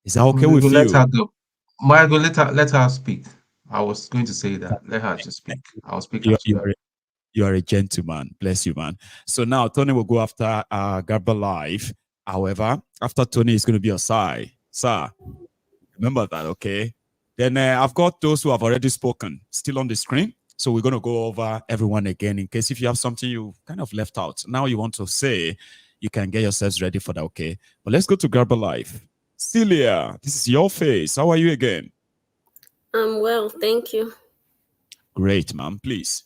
Is that okay with you? Let her go. Margo, let her speak. I was going to say that. Let her just speak. I'll speak after her. You are a gentleman. Bless you, man. So now Tony will go after Garba Live. However, after Tony is going to be aside. Sir, remember that, okay? Then I've got those who have already spoken still on the screen. So we're going to go over everyone again in case if you have something you kind of left out. Now you want to say, you can get yourselves ready for that, okay? But let's go to Garba Live. Celia, this is your face. How are you again? I'm well, thank you. Great, ma'am. Please.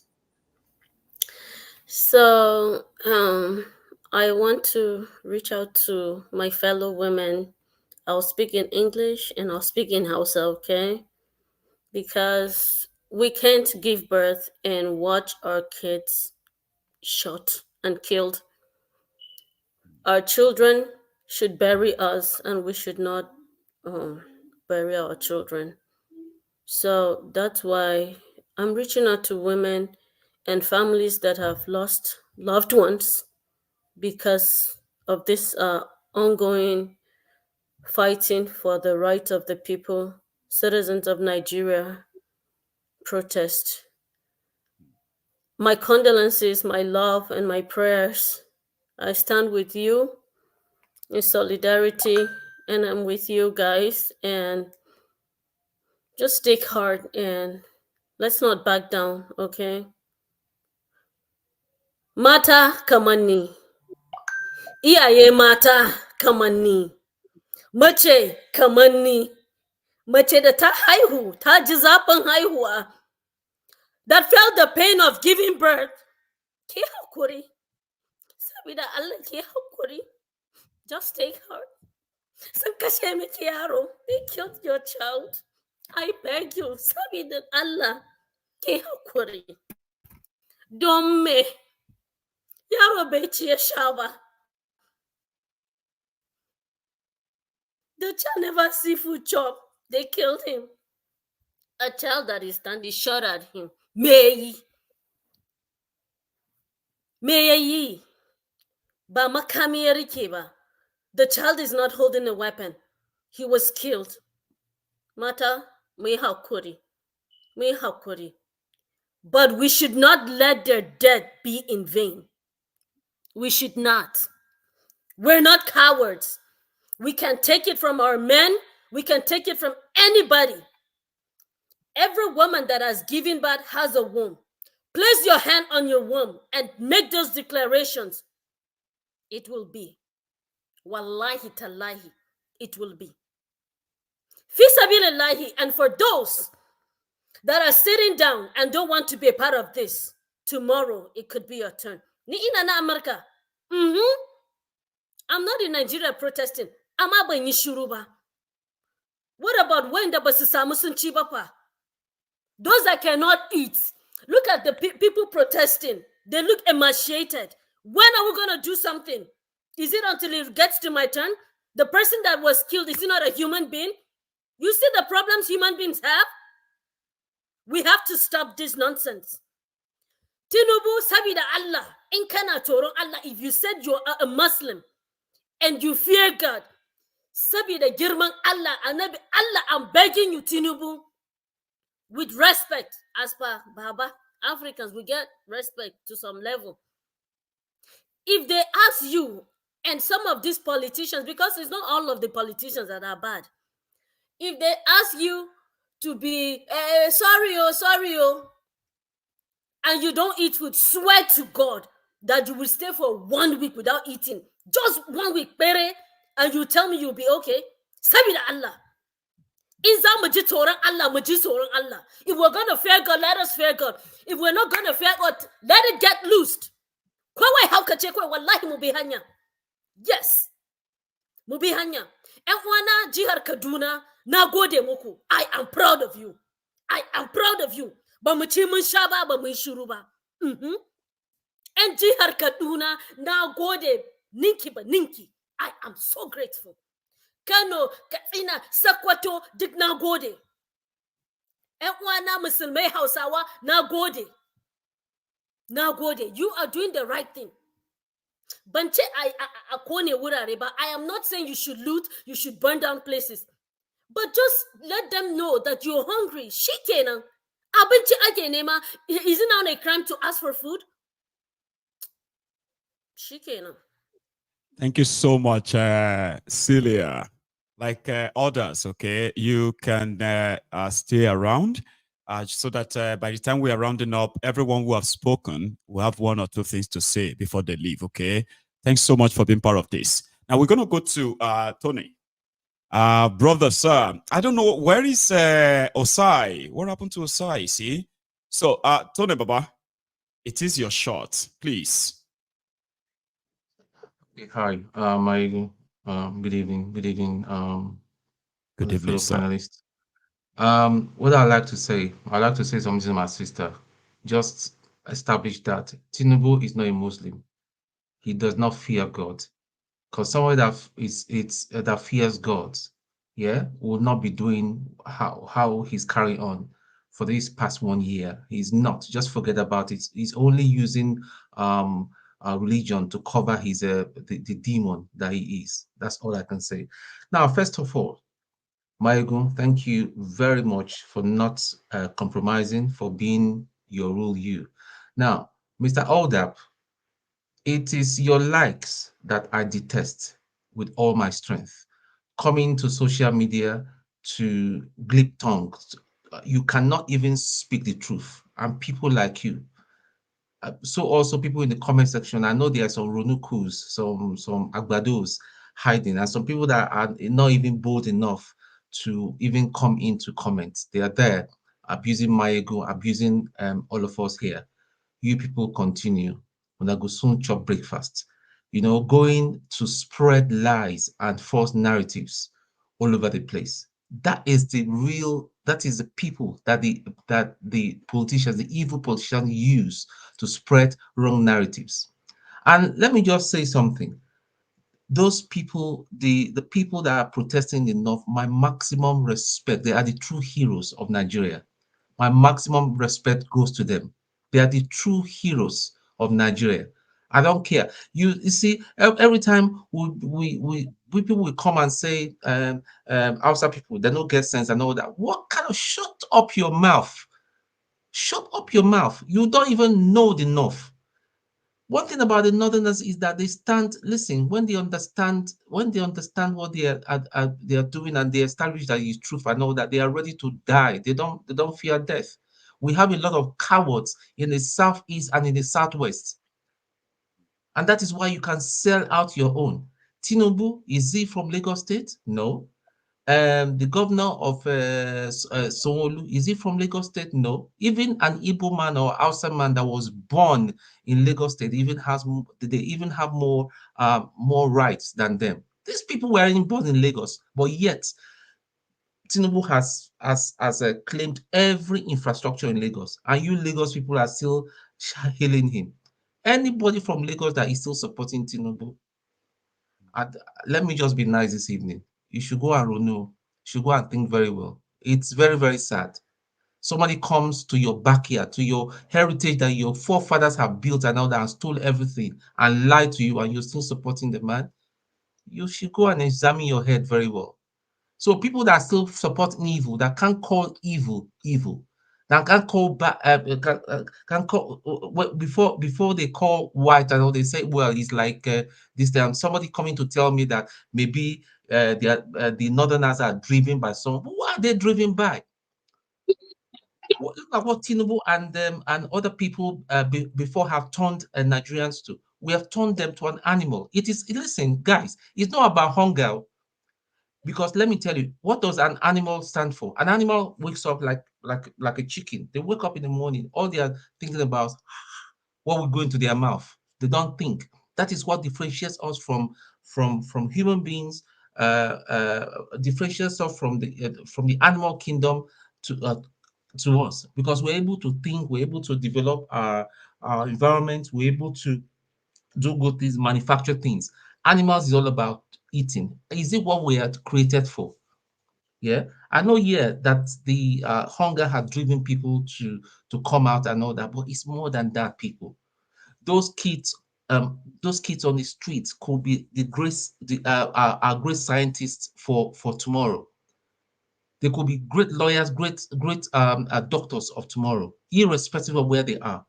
So, I want to reach out to my fellow women. I'll speak in English and I'll speak in Hausa, okay? Because we can't give birth and watch our kids shot and killed. Our children should bury us and we should not bury our children. So that's why I'm reaching out to women and families that have lost loved ones because of this ongoing fighting for the rights of the people, citizens of Nigeria protest. My condolences, my love, and my prayers. I stand with you in solidarity, and I'm with you guys. And just take heart and let's not back down, okay? Mata kamanni. Iyaye mata kamanni. Mace kamanni. Mace da ta haihu, ta ji zafin haihuwa, that felt the pain of giving birth. Ki hakuri. Sabida Allah ki hakuri. Just take heart. Sun kashe miki yaro. They killed your child. I beg you, sabida Allah ki hakuri. Don me yaro bai ci ya sha ba. The child never see food chop. They killed him. A child that is standing shot at him. Me yayi. Ba makami ya rike ba. The child is not holding a weapon. He was killed. Mata, me hakuri. Me hakuri. But we should not let their death be in vain. We should not. We're not cowards. We can take it from our men. We can take it from anybody. Every woman that has given birth has a womb. Place your hand on your womb and make those declarations. It will be. Wallahi tallahi, it will be. Fi sabilillahi, and for those that are sitting down and don't want to be a part of this, tomorrow it could be your turn. Ni ina na America. I'm not in Nigeria protesting. Amma ban yi shiru ba. What about when the basu samu sun ci ba fa? Those that cannot eat. Look at the people protesting. They look emaciated. When are we going to do something? Is it until it gets to my turn? The person that was killed, is he not a human being? You see the problems human beings have? We have to stop this nonsense. Tinubu, sabida Allah, in kana toron Allah, if you said you're a Muslim and you fear God, sabida girman Allah, anabi Allah, I'm begging you, Tinubu, with respect, as per Baba, Africans, we get respect to some level. If they ask you, and some of these politicians, because it's not all of the politicians that are bad, if they ask you to be sorry, and you don't eat food, swear to God that you will stay for 1 week without eating. Just 1 week, pere, and you tell me you'll be okay. Sabida Allah. Allah. If we're gonna fear God, let us fear God. If we're not gonna fear God, let it get loosed. Wallahi mubihanya. Yes. Mubihanya. And wana jihar Kaduna, na gode muku. I am proud of you. I am proud of you. Ba mu ci mun sha ba, ba mu shiru ba. And jihar Kaduna, na gode ninki ba ninki. I am so grateful. Kano, Katsina, Sakwato, duk na gode. ‘Yan uwana musulmai Hausawa, na gode. Na gode. You are doing the right thing. Banche a kone wurare ba. I am not saying you should loot, you should burn down places. But just let them know that you're hungry. Shikenan. Abinci ake nema. Is it now a crime to ask for food? Shikenan. Thank you so much, Celia. Like others, okay, you can stay around so that by the time we are rounding up, everyone who have spoken will have 1 or 2 things to say before they leave, okay? Thanks so much for being part of this. Now we're going to go to Tony. Brother, sir, I don't know, where is Osai? What happened to Osai, see? So, Tony Baba, it is your shot, please. Hi, good evening, good evening, fellow sir. panelists. What I'd like to say something to my sister. Just establish that Tinubu is not a Muslim. He does not fear God. Because someone that that fears God, yeah, will not be doing how he's carrying on for this past 1 year. He's not. Just forget about it. He's only using religion to cover his the demon that he is. That's all I can say. Now, first of all, Maegun, thank you very much for not compromising, for being your rule you. Now, Mr. Aldap, it is your likes that I detest with all my strength. Coming to social media to glib tongues, you cannot even speak the truth. And people like you. So also people in the comment section, I know there are some Ronukus, some Agbados hiding, and some people that are not even bold enough to even come in to comment. They are there abusing my ego, abusing all of us here. You people continue. When I go soon chop breakfast, you know, going to spread lies and false narratives all over the place. That is the people that the politicians, the evil politicians use to spread wrong narratives. And let me just say something. Those people, the people that are protesting in the north, my maximum respect. They are the true heroes of Nigeria. My maximum respect goes to them. They are the true heroes of Nigeria. I don't care. You see, every time we people will come and say, outside people, they don't get sense and all that. What kind of shut up your mouth? Shut up your mouth. You don't even know the north. One thing about the northerners is that they stand, listen, when they understand what they are doing and they establish that it's truth and all that, they are ready to die. They don't fear death. We have a lot of cowards in the southeast and in the southwest. And that is why you can sell out your own. Tinubu, is he from Lagos State? No. The governor of Sanwo-Olu, is he from Lagos State? No. Even an Igbo man or Hausa man that was born in Lagos State they even have more rights than them. These people were born in Lagos, but yet Tinubu has claimed every infrastructure in Lagos, and you Lagos people are still hailing him. Anybody from Lagos that is still supporting Tinubu, let me just be nice this evening. You should go and renew. should go and think very well. It's very, very sad. Somebody comes to your backyard, to your heritage that your forefathers have built and all that, and stole everything and lied to you, and you're still supporting the man. You should go and examine your head very well. So people that still support evil, that can't call evil evil, that can't call back, can call before they call white and all, they say, well, it's like this time somebody coming to tell me that maybe the northerners are driven by some. What are they driven by? Look at what Tinubu and other people before have turned Nigerians to. We have turned them to an animal. It is, listen, guys, it's not about hunger. Because let me tell you, what does an animal stand for? An animal wakes up like a chicken. They wake up in the morning, all they are thinking about what will go into their mouth. They don't think. That is what differentiates us from human beings. Differentiates us from the animal kingdom to us, because we're able to think, we're able to develop our environment, we're able to do good things, manufacture things. Animals is all about eating. Is it what we are created for? Yeah, I know. Yeah, that the hunger had driven people to come out and all that, but it's more than that. People, those kids on the streets could be our great scientists for tomorrow. They could be great lawyers, great doctors of tomorrow, irrespective of where they are.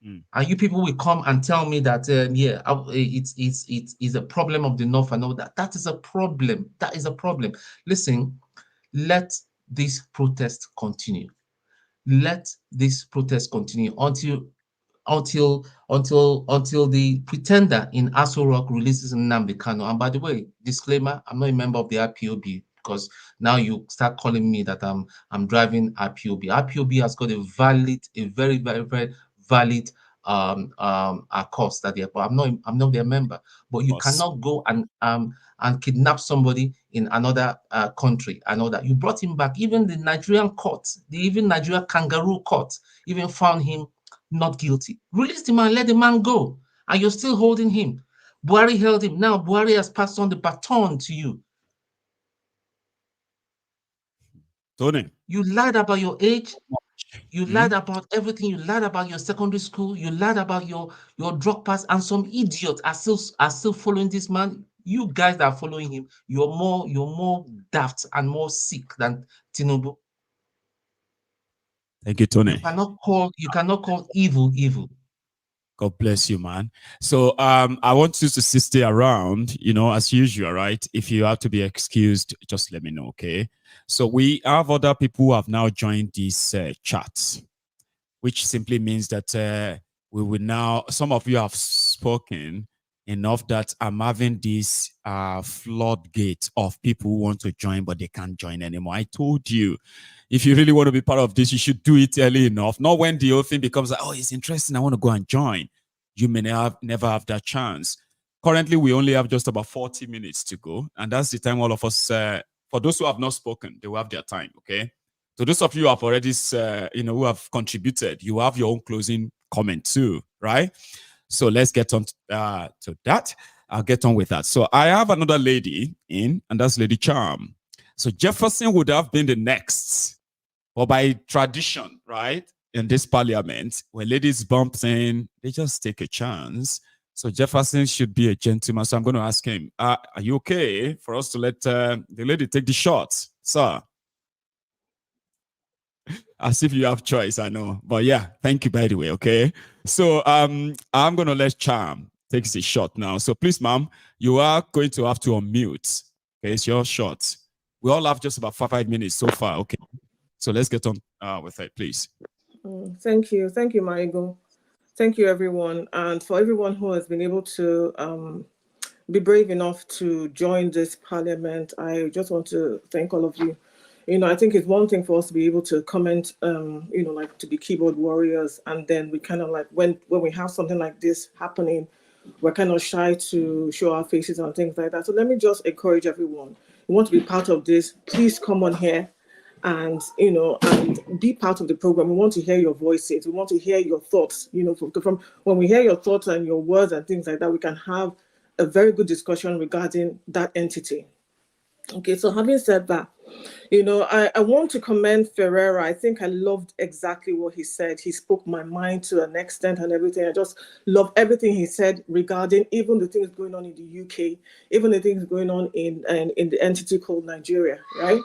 And you people will come and tell me that it's a problem of the North and all that. That is a problem. That is a problem. Listen, let this protest continue. Let this protest continue until the pretender in Aso Rock releases Nnamdi Kanu. And by the way, disclaimer: I'm not a member of the IPOB, because now you start calling me that I'm driving IPOB. IPOB has got a very, very, very valid course that they are, but I'm not their member. But you cannot go and kidnap somebody in another country and all that. You brought him back. Even the Nigerian court, even Nigeria kangaroo court, even found him not guilty. Release him and let the man go. And you're still holding him. Buhari held him. Now Buhari has passed on the baton to you. Tony, you lied about your age. You lied about everything. You lied about your secondary school. You lied about your drug pass, and some idiots are still following this man. You guys that are following him, you're more daft and more sick than Tinubu. Thank you, Tony. You cannot call evil evil. God bless you, man. So I want you to stay around, as usual, right? If you have to be excused, just let me know, okay? So we have other people who have now joined this chat, which simply means that we will now, some of you have spoken enough that I'm having this floodgate of people who want to join, but they can't join anymore. I told you, if you really want to be part of this, you should do it early enough. Not when the whole thing becomes like, oh, it's interesting, I want to go and join. You may never have that chance. Currently, we only have just about 40 minutes to go. And that's the time all of us, for those who have not spoken, they will have their time, okay? So those of you who have already, who have contributed, you have your own closing comment too, right? So let's get on to that. I'll get on with that. So I have another lady in, and that's Lady Charm. So Jefferson would have been the next. But by tradition, right, in this parliament, when ladies bump in, they just take a chance. So Jefferson should be a gentleman. So I'm going to ask him, are you okay for us to let the lady take the shot, sir? As if you have choice, I know. But yeah, thank you, by the way, okay? So I'm going to let Charm take the shot now. So please, ma'am, you are going to have to unmute. Okay, it's your shot. We all have just about 5 minutes so far, okay? So let's get on with it, please. Thank you. Thank you, Marigo. Thank you, everyone. And for everyone who has been able to be brave enough to join this parliament, I just want to thank all of you. I think it's one thing for us to be able to comment, like to be keyboard warriors. And then we kind of like, when we have something like this happening, we're kind of shy to show our faces and things like that. So let me just encourage everyone. You want to be part of this, please come on here and and be part of the program. We want to hear your voices. We want to hear your thoughts. From when we hear your thoughts and your words and things like that, we can have a very good discussion regarding that entity. Okay, so having said that, you know, I want to commend Ferreira. I think I loved exactly what he said. He spoke my mind to an extent and everything. I just love everything he said regarding even the things going on in the UK, even the things going on in the entity called Nigeria, right?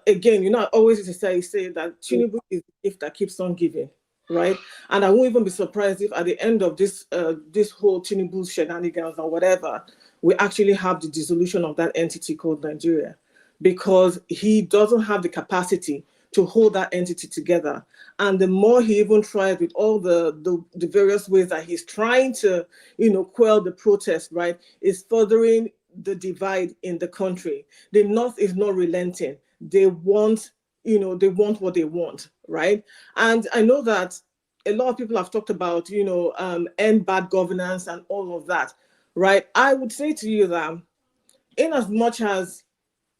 Again, you know, I always used to say that Tinubu is the gift that keeps on giving, right? And I won't even be surprised if at the end of this whole Tinubu shenanigans or whatever, we actually have the dissolution of that entity called Nigeria, because he doesn't have the capacity to hold that entity together. And the more he even tries with all the various ways that he's trying to, you know, quell the protest, right, is furthering the divide in the country. The North is not relenting. They want, you know, they want what they want, right? And I know that a lot of people have talked about, you know, end bad governance and all of that, right? I would say to you that in as much as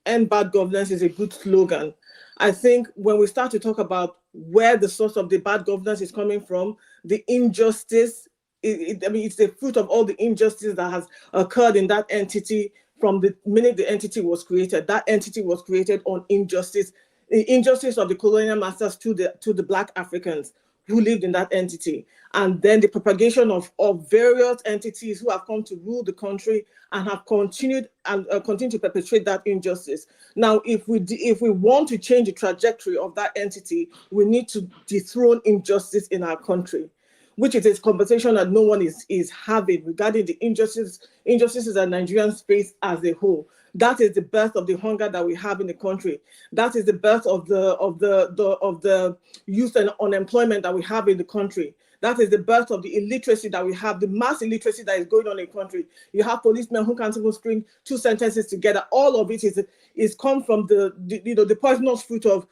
end bad governance is a good slogan, I think when we start to talk about where the source of the bad governance is coming from, the injustice, I mean, it's the fruit of all the injustice that has occurred in that entity from the minute the entity was created. That entity was created on injustice, the injustice of the colonial masters to the Black Africans who lived in that entity, and then the propagation of various entities who have come to rule the country and have continued to perpetrate that injustice. Now, if we want to change the trajectory of that entity, we need to dethrone injustice in our country, which is a conversation that no one is having regarding the injustices that Nigerians face as a whole. That is the birth of the hunger that we have in the country. That is the birth of the youth and unemployment that we have in the country. That is the birth of the illiteracy that we have, the mass illiteracy that is going on in the country. You have policemen who can't even string two sentences together. All of it is come from the poisonous fruit of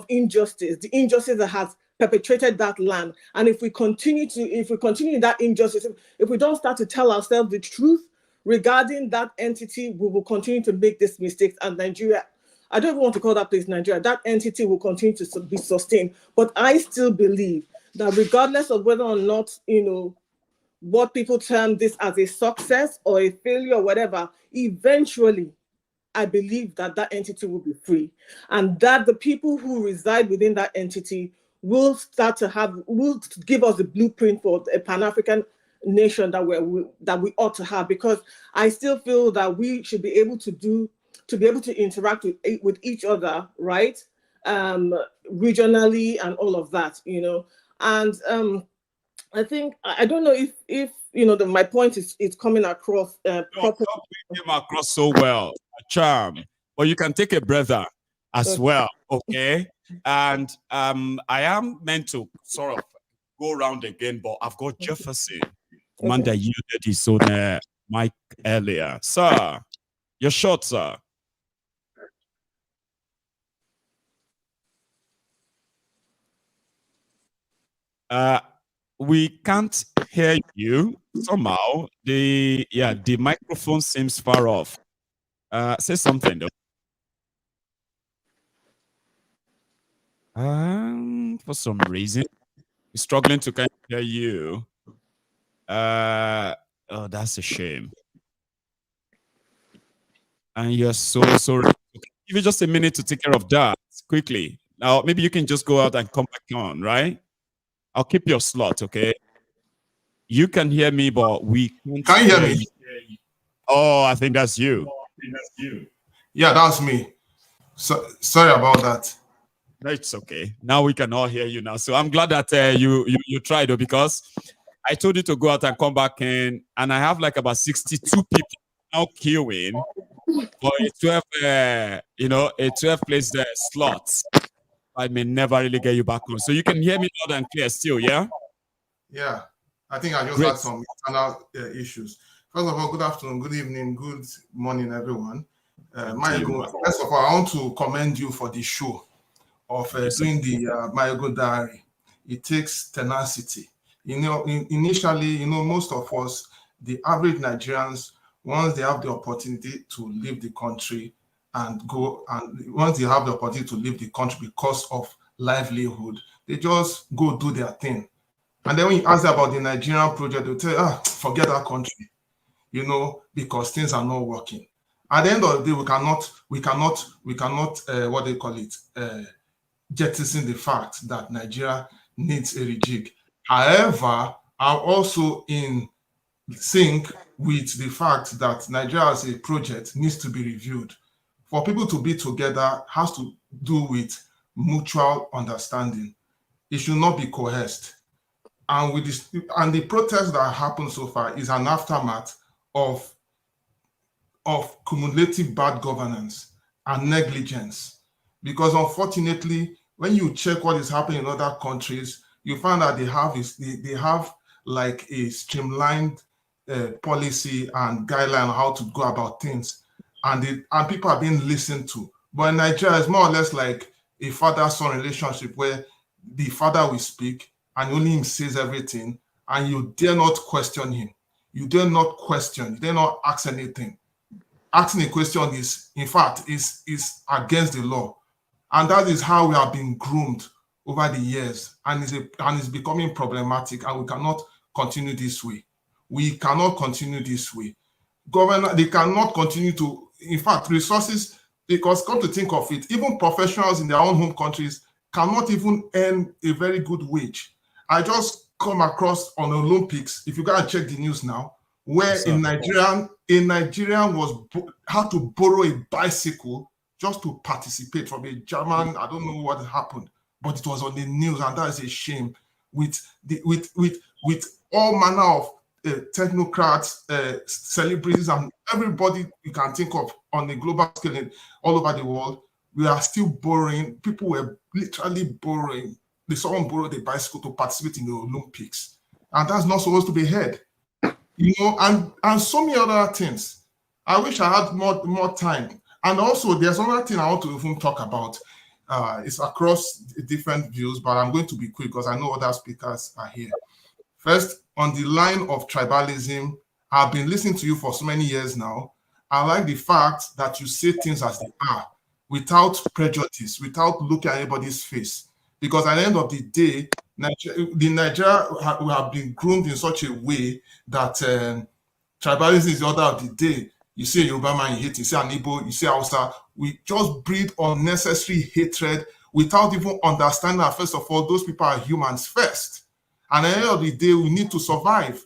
injustice, the injustice that has perpetrated that land. And if we continue in that injustice, if we don't start to tell ourselves the truth regarding that entity, we will continue to make these mistakes. And Nigeria, I don't even want to call that place Nigeria, that entity will continue to be sustained. But I still believe that regardless of whether or not, you know, what people term this as a success or a failure or whatever, eventually, I believe that that entity will be free, and that the people who reside within that entity will give us the blueprint for a Pan-African nation that we ought to have. Because I still feel that we should be able to interact with each other, right? Regionally and all of that, you know. And I think, I don't know if you know, my point is coming across properly. Came across so well, a charm. But you can take a breather as well, okay? And I am meant to sort of go around again, but I've got Jefferson. Commander yielded his own mic earlier. Sir, you're short, sir. We can't hear you somehow. The microphone seems far off. Say something though. For some reason, we're struggling to kind of hear you. Oh, that's a shame. And you're so sorry. Give you just a minute to take care of that quickly. Now, maybe you can just go out and come back on, right? I'll keep your slot, okay? You can hear me, but we can't. Can you hear me? Oh, I think that's you. Yeah, that's me. So sorry about that. No, it's okay. Now we can all hear you now. So I'm glad that you tried, though, because I told you to go out and come back in, and I have like about 62 people now queuing for a 12, a 12 place slot. I may never really get you back on. So you can hear me loud and clear still, yeah? Yeah, I think I just had some internal issues. First of all, good afternoon, good evening, good morning, everyone. First of all, I want to commend you for the show of doing the Mayogo Diary. It takes tenacity. You know, initially, you know, most of us, the average Nigerians, once they have the opportunity to leave the country and go, and once they have the opportunity to leave the country because of livelihood, they just go do their thing. And then when you ask about the Nigerian project, they'll tell you, forget that country, you know, because things are not working. At the end of the day, we cannot what they call it, jettison the fact that Nigeria needs a rejig. However, I'm also in sync with the fact that Nigeria as a project needs to be reviewed. For people to be together has to do with mutual understanding. It should not be coerced. And with this, and the protest that happened so far is an aftermath of cumulative bad governance and negligence. Because unfortunately, when you check what is happening in other countries, you find that they have like a streamlined policy and guideline on how to go about things, and people are being listened to. But in Nigeria, it's more or less like a father-son relationship where the father will speak and only him says everything, and you dare not question him. You dare not question. You dare not ask anything. Asking a question is, in fact, is against the law, and that is how we have been groomed over the years, and it's becoming problematic, and we cannot continue this way. We cannot continue this way. They cannot continue to, in fact, resources, because come to think of it, even professionals in their own home countries cannot even earn a very good wage. I just come across on Olympics, if you go and check the news now, where a Nigerian had to borrow a bicycle just to participate from a German. I don't know what happened, but it was on the news, and that is a shame. With all manner of technocrats, celebrities, and everybody you can think of on a global scale all over the world, we are still borrowing. People were literally borrowing. Someone borrowed a bicycle to participate in the Olympics, and that's not supposed to be heard. You know, and so many other things. I wish I had more time. And also, there's another thing I want to even talk about. It's across different views, but I'm going to be quick because I know other speakers are here. First, on the line of tribalism, I've been listening to you for so many years now. I like the fact that you say things as they are, without prejudice, without looking at anybody's face. Because at the end of the day, Nigeria we have been groomed in such a way that tribalism is the order of the day. You say Yoruba man, you hate, you say an Igbo, you say Alausa. We just breed unnecessary hatred without even understanding that, first of all, those people are humans first. And at the end of the day, we need to survive.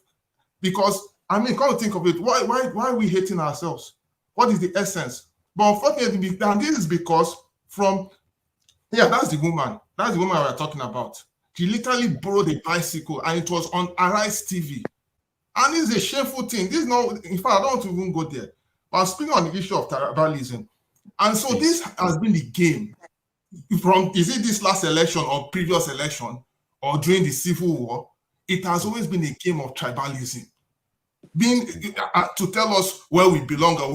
Because, I mean, come to think of it, why are we hating ourselves? What is the essence? But unfortunately, and this is because that's the woman. That's the woman we're talking about. She literally borrowed a bicycle, and it was on Arise TV. And this is a shameful thing. This is not, in fact, I don't want to even go there. But I'm speaking on the issue of tribalism. And so this has been the game. Is it this last election or previous election or during the Civil War? It has always been a game of tribalism. Being to tell us where we belong or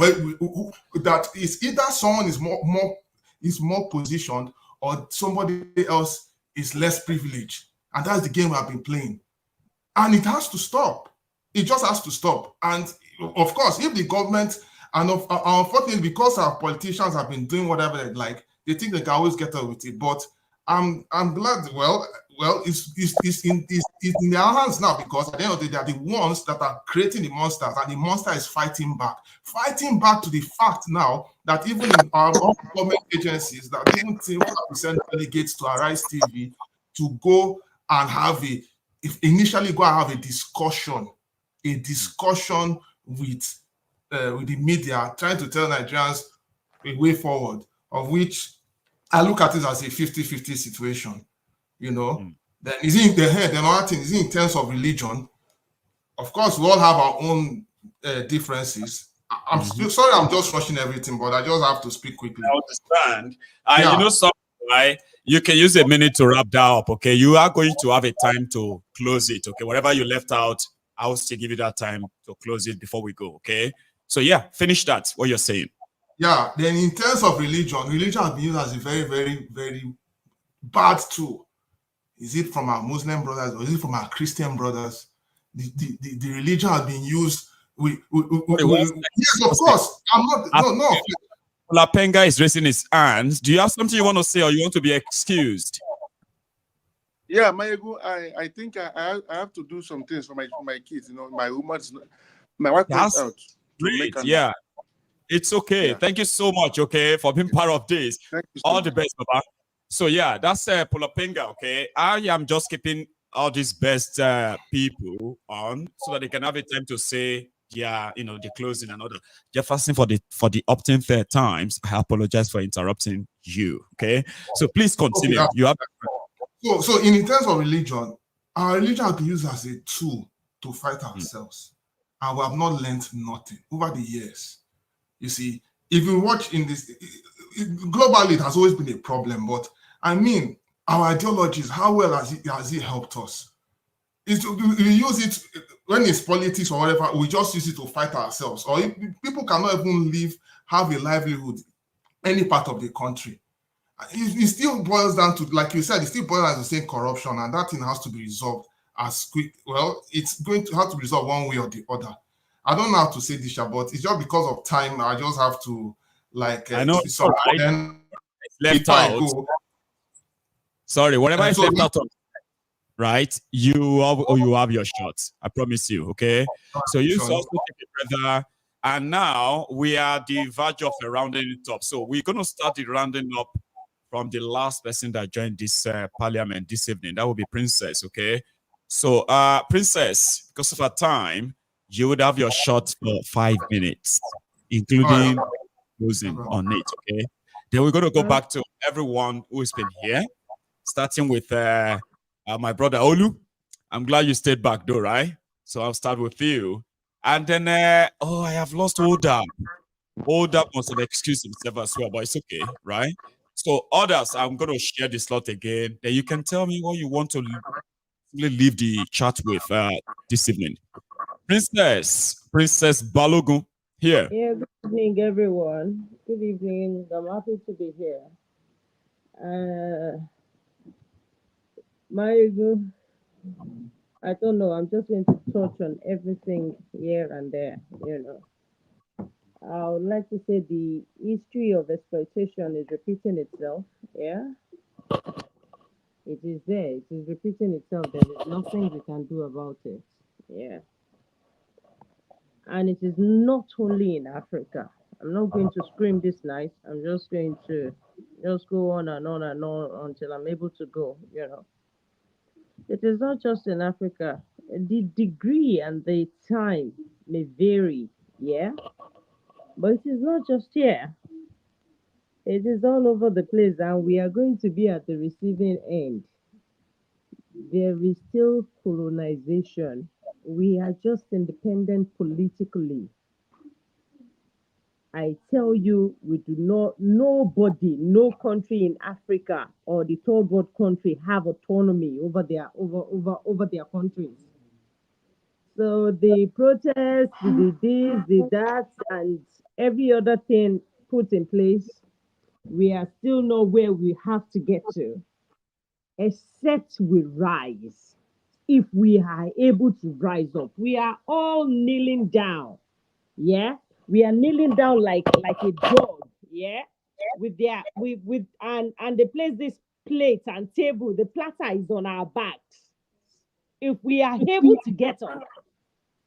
that is either someone is more positioned or somebody else is less privileged. And that's the game I've been playing. And it has to stop. It just has to stop. And of course, if the government, and unfortunately, because our politicians have been doing whatever they like, they think they can always get away with it. But I'm glad, well, it's in their hands now, because at the end of the day, they are the ones that are creating the monsters, and the monster is fighting back to the fact now that even in our own government agencies, that even think to send delegates to Arise TV to go and initially go and have a discussion with the media, trying to tell Nigerians a way forward, of which I look at it as a 50-50 situation. You know, then is it in the head? Another thing is it in terms of religion. Of course, we all have our own differences. I'm sorry, I'm just rushing everything, but I just have to speak quickly. I understand. You know something, right? You can use a minute to wrap that up. Okay, you are going to have a time to close it. Okay, whatever you left out, I will still give you that time to close it before we go. Okay, so yeah, finish that. What you're saying. Yeah. Then in terms of religion has been used as a very, very, very bad tool. Is it from our Muslim brothers or is it from our Christian brothers? The religion has been used. Yes, of course. I'm not. No. Lapenga is raising his hands. Do you have something you want to say, or you want to be excused? Yeah, Mayegu, I think I have to do some things for my kids. You know, my wife went out. Great. Yeah. It's okay. Yeah. Thank you so much, okay, for being part of this. Thank you so All much. the best, Baba. So yeah, that's Pulapinga, okay. I am just keeping all these best people on so that they can have a time to say, yeah, you know, the closing and all that. Jefferson, for the opting third times, I apologize for interrupting you, okay. So please continue. Okay, You have so in terms of religion, our religion has been used as a tool to fight ourselves, and we have not learned nothing over the years. You see, if you watch in this, globally, it has always been a problem. But I mean, our ideologies, how well has it helped us? We use it when it's politics or whatever. We just use it to fight ourselves. Or if people cannot even have a livelihood any part of the country. It still boils down to, like you said, it still boils down to saying corruption, and that thing has to be resolved as quick. Well, it's going to have to be resolved one way or the other. I don't know how to say this, but it's just because of time. I just have to I know. It's all right. Then left out. Sorry, whatever is left out of, right? You have your shots. I promise you. Okay. So you also take a breather. And now we are the verge of rounding it up. So we're going to start the rounding up from the last person that joined this parliament this evening. That will be Princess. Okay. So Princess, because of our time, you would have your shot for 5 minutes, including closing on it, okay? Then we're going to go back to everyone who has been here, starting with my brother Olu. I'm glad you stayed back though, right? So I'll start with you. And then, I have lost Oda. Oda must have excused himself as well, but it's okay, right? So others, I'm going to share the slot again. Then you can tell me what you want to leave the chat with this evening. Princess Balogun, here. Yeah, good evening, everyone. Good evening. I'm happy to be here. I don't know. I'm just going to touch on everything here and there, you know. I would like to say the history of exploitation is repeating itself, yeah? It is there. It is repeating itself. There is nothing we can do about it, yeah? And it is not only in Africa. I'm not going to scream this night. I'm just going to just go on and on and on until I'm able to go, you know. It is not just in Africa. The degree and the time may vary, yeah? But it is not just here. It is all over the place, and we are going to be at the receiving end. There is still colonization. We are just independent politically. I tell you, we do not, nobody, no country in Africa or the third world country have autonomy over their countries. So the protests, the this, the that, and every other thing put in place, we are still not where we have to get to, except we rise. If we are able to rise up, we are all kneeling down, yeah? We are kneeling down like a dog, yeah? With and they place this plate and table, the platter is on our backs. If we are able to get up,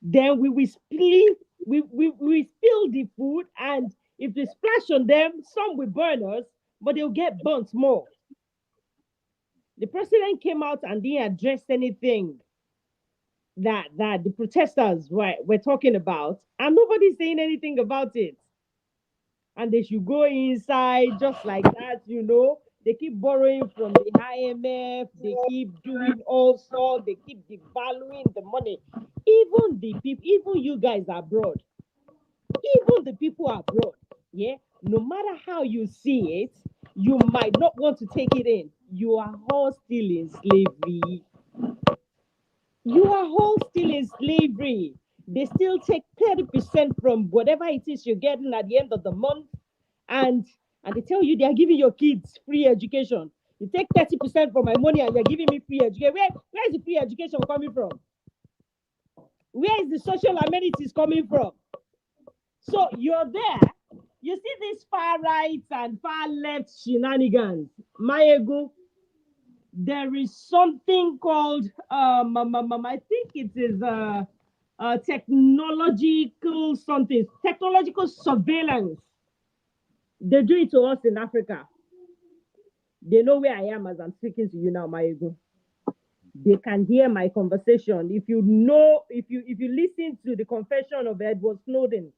then we will split, we spill the food, and if they splash on them, some will burn us, but they'll get burnt more. The president came out and didn't address anything that the protesters were talking about, and nobody's saying anything about it. And they should go inside just like that, you know. They keep borrowing from the IMF, they keep doing all sorts, they keep devaluing the money. Even the people, even you guys abroad, even the people abroad, yeah, no matter how you see it, you might not want to take it in. You are all still in slavery. You are all still in slavery. They still take 30% from whatever it is you're getting at the end of the month, and they tell you they are giving your kids free education. You take 30% from my money and you're giving me free education. Where is the free education coming from? Where is the social amenities coming from? So you're there. You see these far right and far left shenanigans. Mayego, there is something called I think it is a technological something, technological surveillance. They do it to us in Africa. They know where I am as I'm speaking to you now, my ego. They can hear my conversation. If you know, if you listen to the confession of Edward Snowden,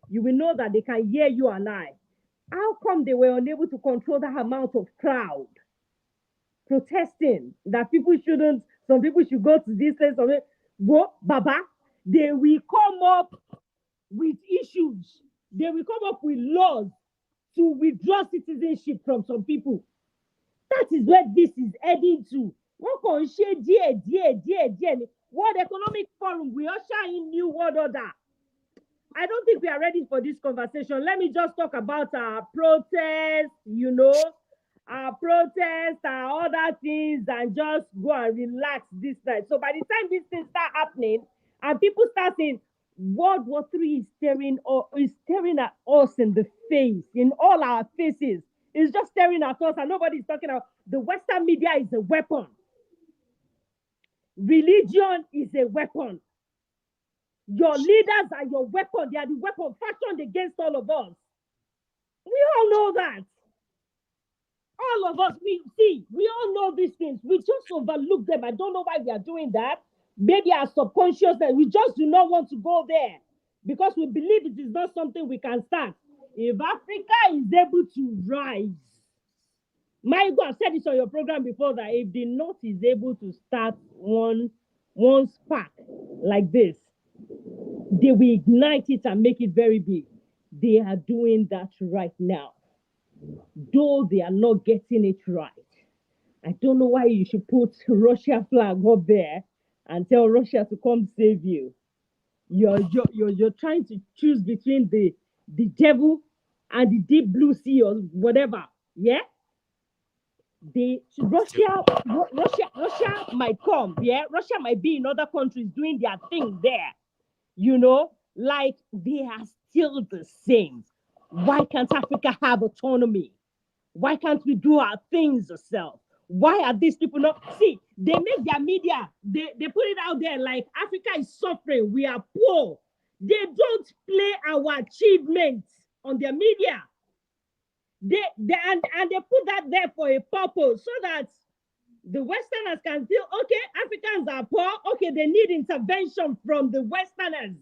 you will know that they can hear you and I. How come they were unable to control that amount of crowd protesting that people shouldn't, some people should go to this place, go, Baba, they will come up with issues. They will come up with laws to withdraw citizenship from some people. That is where this is heading to. World Economic Forum, we usher in new world order. I don't think we are ready for this conversation. Let me just talk about our protest, our protest, our other things, and just go and relax this night. So by the time these things start happening, and people start saying, World War III is staring at us in the face, in all our faces. It's just staring at us, and nobody's talking about the Western media is a weapon. Religion is a weapon. Your leaders are your weapon. They are the weapon fashioned against all of us. We all know that. All of us, we all know these things. We just overlook them. I don't know why we are doing that. Maybe our subconscious, that we just do not want to go there because we believe it is not something we can start. If Africa is able to rise, I've said this on your program before, that if the North is able to start one spark like this, they will ignite it and make it very big. They are doing that right now, though they are not getting it right. I don't know why you should put Russia flag up there and tell Russia to come save you. You're trying to choose between the devil and the deep blue sea or whatever. Yeah? Russia might come, yeah? Russia might be in other countries doing their thing there. Like they are still the same. Why can't Africa have autonomy? Why can't we do our things ourselves? Why are these people not? See, they make their media, they put it out there like Africa is suffering, we are poor. They don't play our achievements on their media. They put that there for a purpose so that the Westerners can feel, okay, Africans are poor, okay, they need intervention from the Westerners. And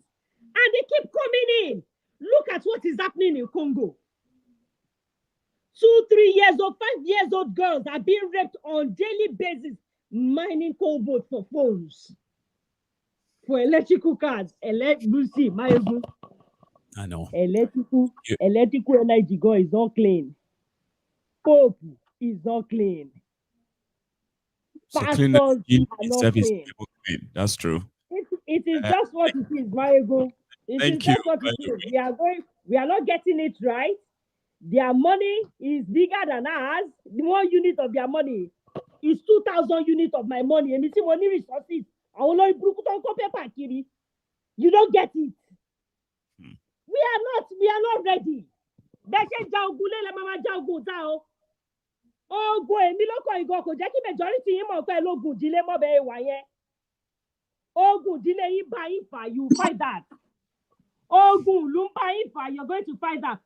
they keep coming in. Look at what is happening in Congo. 2, 3 years old, 5 years old girls are being raped on daily basis, mining cobalt for phones, for electrical cars. Lucy, my I know. Electrical energy go is not clean. Pope is not clean. So Pastors clean are not service clean. clean. That's true. It is just what it is, Maego. It is Thank you. just what it is. We are not getting it right. Their money is bigger than ours. The 1 unit of their money is 2,000 units of my money. And it's money resources. You don't get it. We are not ready. You fight that. You're going to fight that.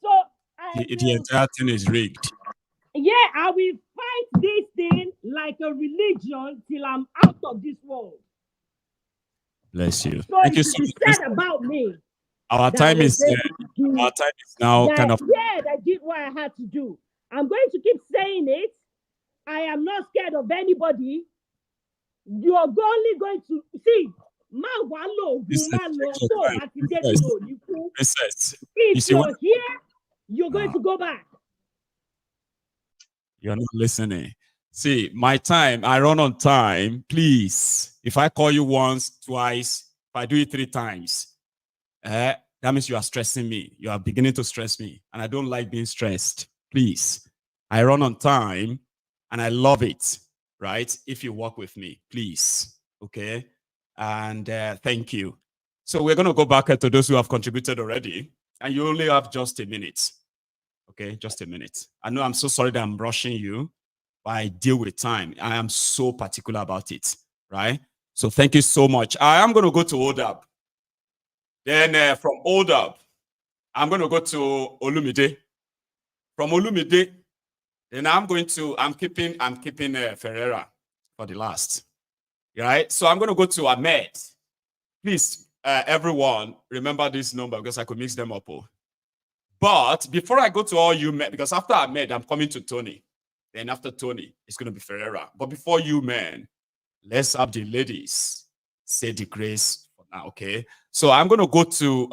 So the entire thing is rigged. Yeah, I will fight this thing like a religion till I'm out of this world. Bless you. So Thank you it so is much. said about me. Our time is now kind of. Yeah, I did what I had to do. I'm going to keep saying it. I am not scared of anybody. You are only going to see. If you're here, you're going to go back. You're not listening. See, my time, I run on time. Please, if I call you once, twice, if I do it 3 times, that means you are stressing me. You are beginning to stress me. And I don't like being stressed. Please, I run on time and I love it, right? If you work with me, please. Okay? And thank you. So we're going to go back to those who have contributed already. And you only have just a minute. Okay, just a minute. I know I'm so sorry that I'm rushing you, but I deal with time. I am so particular about it, right? So thank you so much. I am going to go to Odab. Then from Odab, I'm going to go to Olumide. From Olumide, then I'm keeping Ferreira for the last. Right? So I'm going to go to Ahmed. Please, everyone, remember this number because I could mix them up. Oh. But before I go to all you men, because after Ahmed, I'm coming to Tony. Then after Tony, it's going to be Ferreira. But before you men, let's have the ladies say the grace for now, okay? So I'm going to go to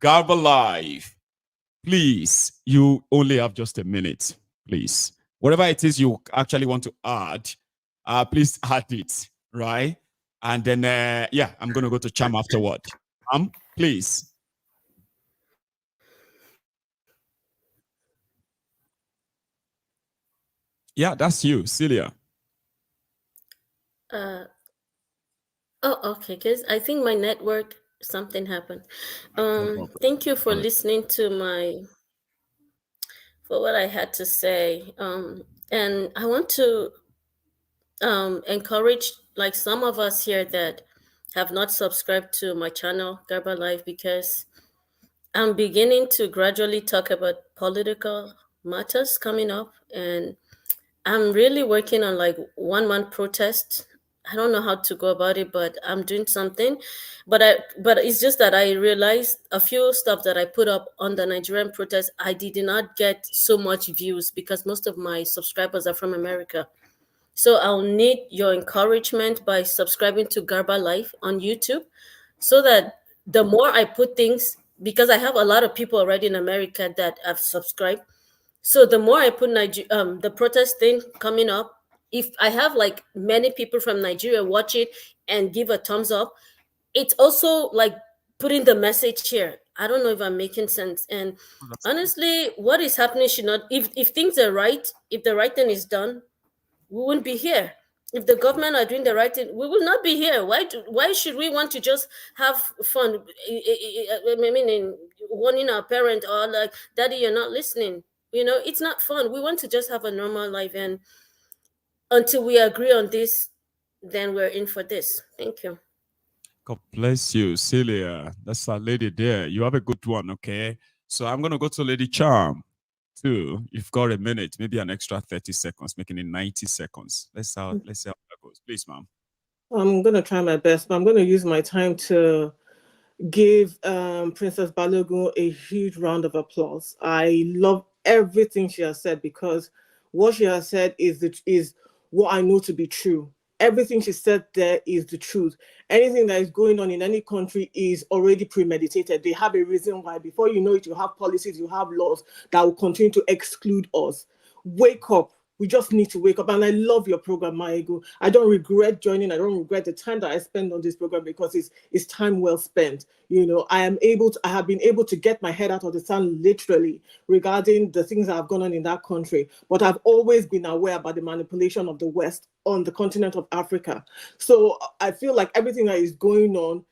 Garba Live. Please, you only have just a minute, please. Whatever it is you actually want to add, please add it, right? And then, yeah, I'm going to go to Cham afterward. Please. Yeah, that's you, Celia. Oh, okay, because I think my network, something happened. Thank you for listening to for what I had to say. And I want to encourage like some of us here that have not subscribed to my channel, Garba Life, because I'm beginning to gradually talk about political matters coming up, and I'm really working on like one-man protest. I don't know how to go about it, but I'm doing something. But it's just that I realized a few stuff that I put up on the Nigerian protest, I did not get so much views because most of my subscribers are from America. So I'll need your encouragement by subscribing to Garba Life on YouTube, so that the more I put things, because I have a lot of people already in America that have subscribed. So the more I put the protest thing coming up, if I have like many people from Nigeria watch it and give a thumbs up, it's also like putting the message here. I don't know if I'm making sense. And honestly, what is happening should not, if things are right, if the right thing is done, we wouldn't be here. If the government are doing the right thing, we will not be here. Why should we want to just have fun? I mean, in warning our parent or like, Daddy, you're not listening. You know, it's not fun. We want to just have a normal life. And until we agree on this, then we're in for this. Thank you. God bless you, Celia. That's our lady there. You have a good one, okay? So I'm going to go to Lady Charm. You've got a minute, maybe an extra 30 seconds, making it 90 seconds. Let's see how that goes. Please, ma'am. I'm going to try my best, but I'm going to use my time to give Princess Balogun a huge round of applause. I love everything she has said, because what she has said is what I know to be true. Everything she said there is the truth. Anything that is going on in any country is already premeditated. They have a reason why. Before you know it, you have policies, you have laws that will continue to exclude us. Wake up. We just need to wake up. And I love your program, Maego. I don't regret joining. I don't regret the time that I spend on this program, because it's time well spent. You know, I have been able to get my head out of the sand literally regarding the things that have gone on in that country. But I've always been aware about the manipulation of the West on the continent of Africa. So I feel like everything that is going on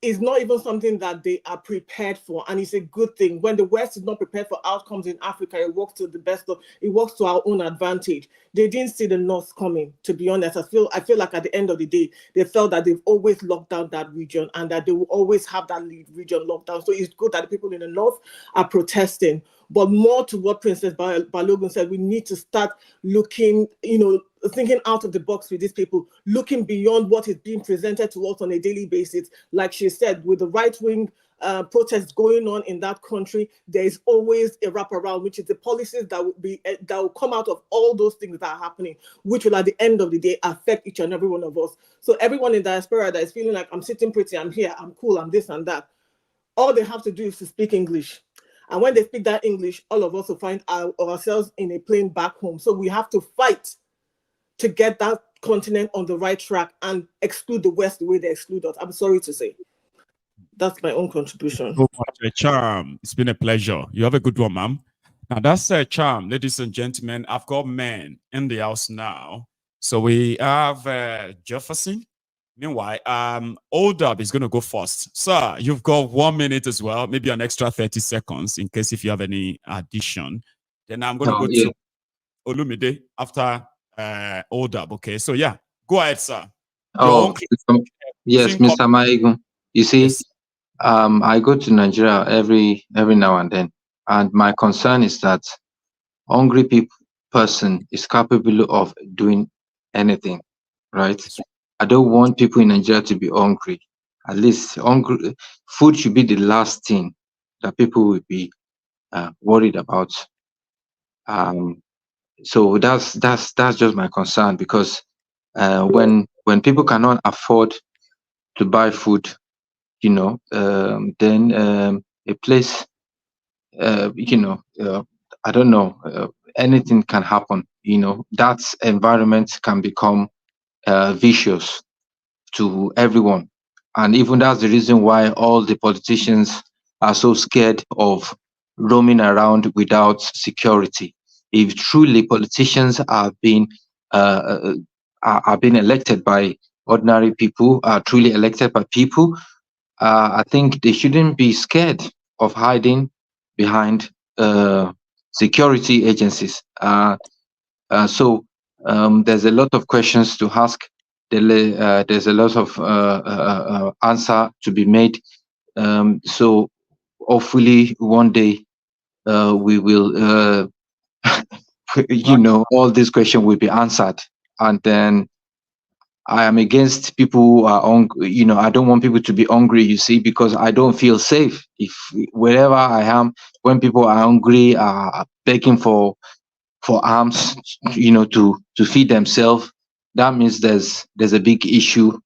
is not even something that they are prepared for, and it's a good thing. When the West is not prepared for outcomes in Africa, it works to our own advantage. They didn't see the North coming, to be honest. I feel like at the end of the day, they felt that they've always locked down that region, and that they will always have that lead region locked down. So it's good that the people in the North are protesting. But more to what Princess Balogun said, we need to start looking, thinking out of the box with these people, looking beyond what is being presented to us on a daily basis. Like she said, with the right-wing protests going on in that country, there is always a wraparound, which is the policies that will come out of all those things that are happening, which will at the end of the day affect each and every one of us. So everyone in diaspora that is feeling like, I'm sitting pretty, I'm here, I'm cool, I'm this and that, all they have to do is to speak English. And when they speak that English, all of us will find ourselves in a plane back home. So we have to fight to get that continent on the right track and exclude the West the way they exclude us. I'm sorry to say. That's my own contribution. So much, Charm. It's been a pleasure. You have a good one, ma'am. Now that's Charm. Ladies and gentlemen, I've got men in the house now. So we have Jefferson. Meanwhile, Odab is going to go first. Sir, you've got 1 minute as well, maybe an extra 30 seconds in case if you have any addition. Then I'm going to go to Olumide after Odab. Okay, so yeah, go ahead, sir. Oh, yes, Mr. Maigo. You see, Yes. I go to Nigeria every now and then, and my concern is that hungry person is capable of doing anything, right? I don't want people in Nigeria to be hungry. At least hungry food should be the last thing that people will be worried about. So that's just my concern, because when people cannot afford to buy food, then a place, I don't know, anything can happen. That environment can become vicious to everyone, and even that's the reason why all the politicians are so scared of roaming around without security. If truly politicians are being elected by ordinary people, are truly elected by people, I think they shouldn't be scared of hiding behind security agencies. So there's a lot of questions to ask. There's a lot of answer to be made. So hopefully one day we will, all these questions will be answered. And then I am against people who are hungry. I don't want people to be hungry, you see, because I don't feel safe. If wherever I am, when people are hungry, are begging for arms, to feed themselves, that means there's a big issue,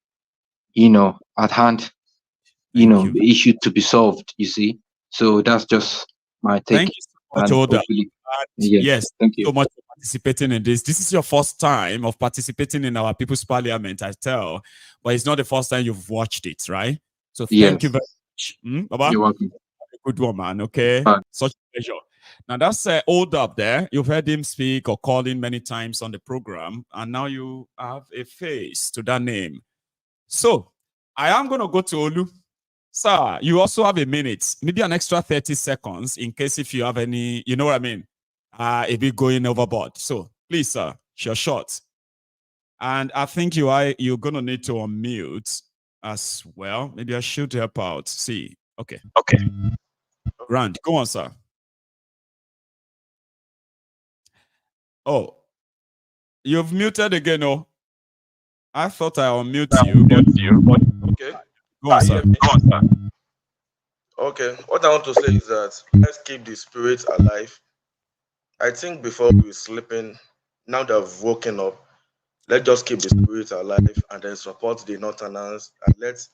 at hand, the issue to be solved, you see. So that's just my take. Thank you so much, And Oda. hopefully- Yes, thank you so much for participating in this. This is your first time of participating in our People's Parliament, I tell, but it's not the first time you've watched it, right? So thank you Yes. very much. Baba? You're welcome. Good one, man. Okay, Bye. such a pleasure. Now that's Oda up there. You've heard him speak or call in many times on the program, and now you have a face to that name. So I am going to go to Olu. Sir, you also have a minute, maybe an extra 30 seconds in case if you have any, you know what I mean? If you're going overboard. So please, sir, you're short. And I think you're going to need to unmute as well. Maybe I should help out. See, okay. Grand, go on, sir. Oh, you've muted again, oh. I thought I unmute you, but Okay. go on, sir. Okay. What I want to say is that let's keep the spirit alive. I think before we sleeping, now that we've woken up, let's just keep the spirit alive and then support the Northerners and let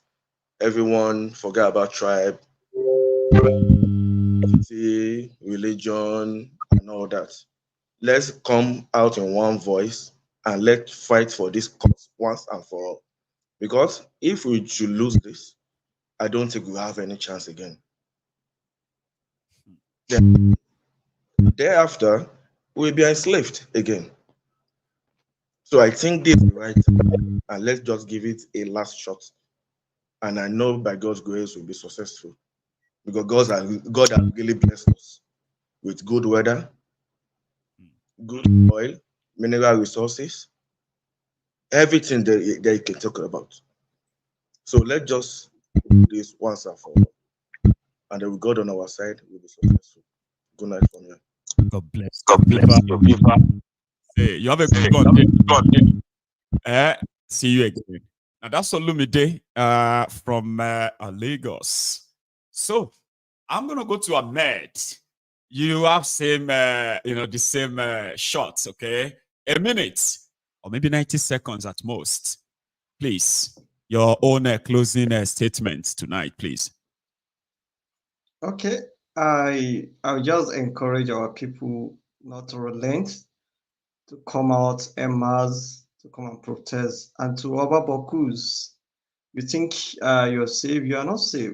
everyone forget about tribe, religion, and all that. Let's come out in one voice and let's fight for this cause once and for all. Because if we should lose this, I don't think we have any chance again. Then, thereafter, we'll be enslaved again. So I think this is the right time, and let's just give it a last shot. And I know by God's grace we'll be successful. Because God has really blessed us with good weather, good oil, mineral resources, everything that you can talk about. So let's just do this once and for all. And then with God on our side, we'll be successful. Good night from here. God bless. God bless you. Hey, you have a good one. See you again. Now that's Olumide from Lagos. So I'm gonna go to Ahmed. You have the same shots, okay? A minute or maybe 90 seconds at most. Please, your own closing statement tonight, please. Okay, I just encourage our people not to relent, to come out en masse, to come and protest, and to Obabokus. You think you're safe? You are not safe.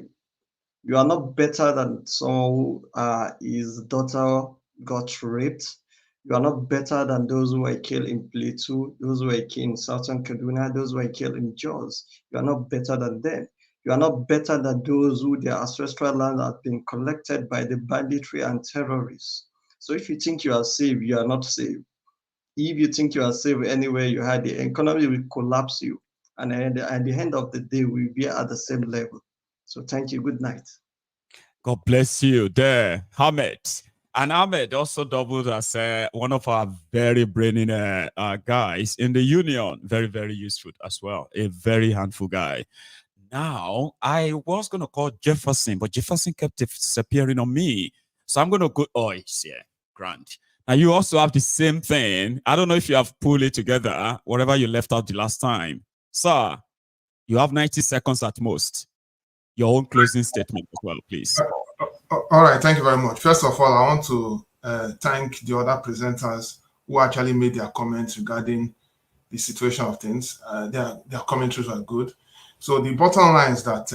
You are not better than someone who his daughter got raped. You are not better than those who were killed in Plateau, those who were killed in Southern Kaduna, those who were killed in Jos. You are not better than them. You are not better than those who their ancestral land have been collected by the banditry and terrorists. So if you think you are safe, you are not safe. If you think you are safe anywhere you had, the economy will collapse you. and at the end of the day, we'll be at the same level. So thank you. Good night. God bless you there, Ahmed. And Ahmed also doubled as one of our very brainy guys in the union. Very, very useful as well. A very handful guy. Now, I was going to call Jefferson, but Jefferson kept disappearing on me. So I'm going to go, Grant. Now, you also have the same thing. I don't know if you have pulled it together, whatever you left out the last time. Sir, you have 90 seconds at most. Your own closing statement as well, please. All right, thank you very much. First of all, I want to thank the other presenters who actually made their comments regarding the situation of things. Their commentaries were good. So the bottom line is that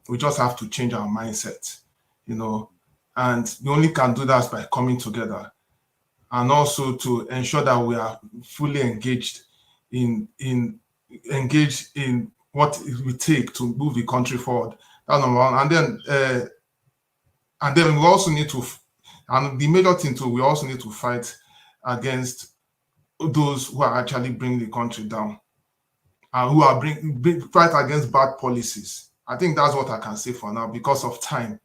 we just have to change our mindset, and we only can do that by coming together, and also to ensure that we are fully engaged in what it will take to move the country forward. That's number one. And then we also need to, and the major thing too, we also need to fight against those who are actually bringing the country down, and who are fight against bad policies. I think that's what I can say for now because of time.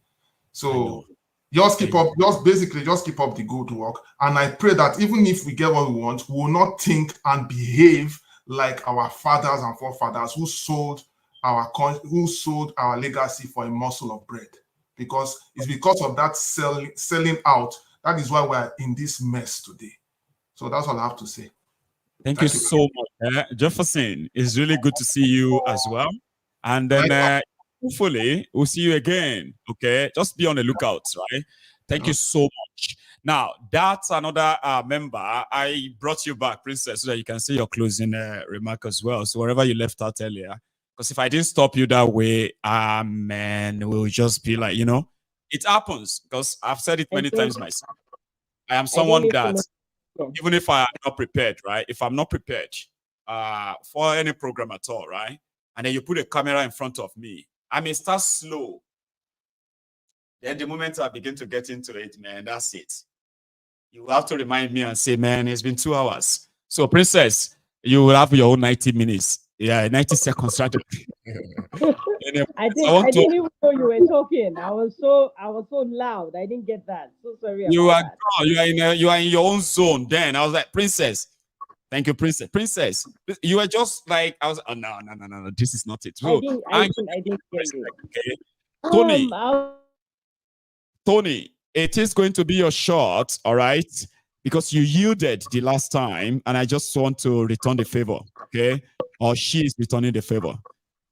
So just keep up the good work. And I pray that even if we get what we want, we will not think and behave like our fathers and forefathers who sold our legacy for a morsel of bread. Because it's because of that selling out, that is why we're in this mess today. So that's all I have to say. Thank you so much. Jefferson, it's really good to see you as well. And then hopefully we'll see you again. Okay, just be on the lookout, right? Thank you so much. Now, that's another member. I brought you back, Princess, so that you can say your closing remark as well. So wherever you left out earlier, because if I didn't stop you that way, man, we'll just be like, it happens. Because I've said it many times myself. I am someone that, even if I am not prepared, right? If I'm not prepared for any program at all, right? And then you put a camera in front of me, I may start slow. Then the moment I begin to get into it, man, that's it. You have to remind me and say, man, it's been 2 hours. So, Princess, you will have your own 90 minutes. Yeah, 90 seconds. I didn't even know you were talking. I was so loud. I didn't get that. So sorry about that. You are in your own zone. Then I was like, Princess. Thank you, Princess. Princess, you were just like, I was. Oh, no. This is not it. So, I didn't get it. Okay. Tony, it is going to be your shot, all right? Because you yielded the last time, and I just want to return the favor, okay? Or she is returning the favor.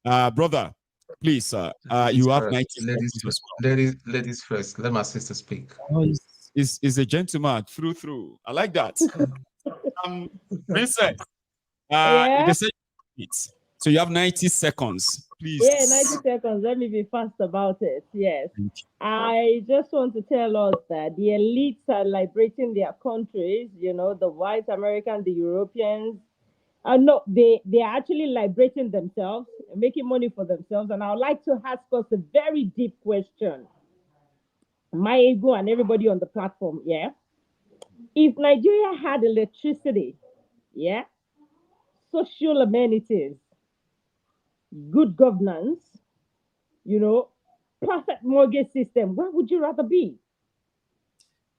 Brother, please, you have 90 seconds as well. Ladies first. Let my sister speak. Oh, he's a gentleman through. I like that. Princess, they say it's. So you have 90 seconds, please. Yeah, 90 seconds. Let me be fast about it. Yes. I just want to tell us that the elites are liberating their countries, the white Americans, the Europeans. No, they are actually liberating themselves, making money for themselves. And I would like to ask us a very deep question. My ego and everybody on the platform, yeah? If Nigeria had electricity, yeah, social amenities, good governance, perfect mortgage system, where would you rather be?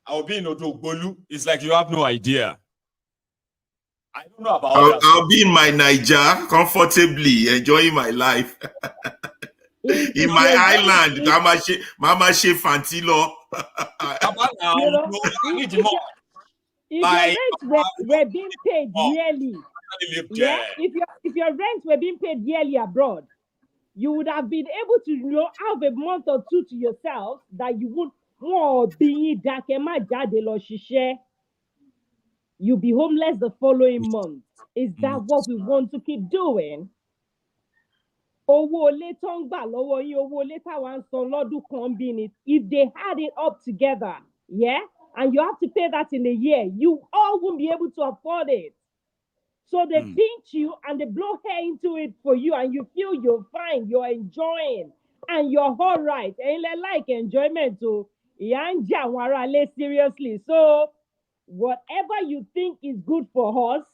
I'll be in Odogbolu. It's like you have no idea. I don't know about I'll be in my Niger comfortably, enjoying my life. In my island, Mama She Fantilo. If your rents were being paid yearly, yeah, if your rents were being paid yearly abroad, you would have been able to have a month or two to yourself that you would you'll be homeless the following month. Is that what we want to keep doing? If they had it up together, yeah, and you have to pay that in a year, you all won't be able to afford it. So they pinch you and they blow hair into it for you, and you feel you're fine, you're enjoying, and you're all right. And like enjoyment too. Seriously. So whatever you think is good for us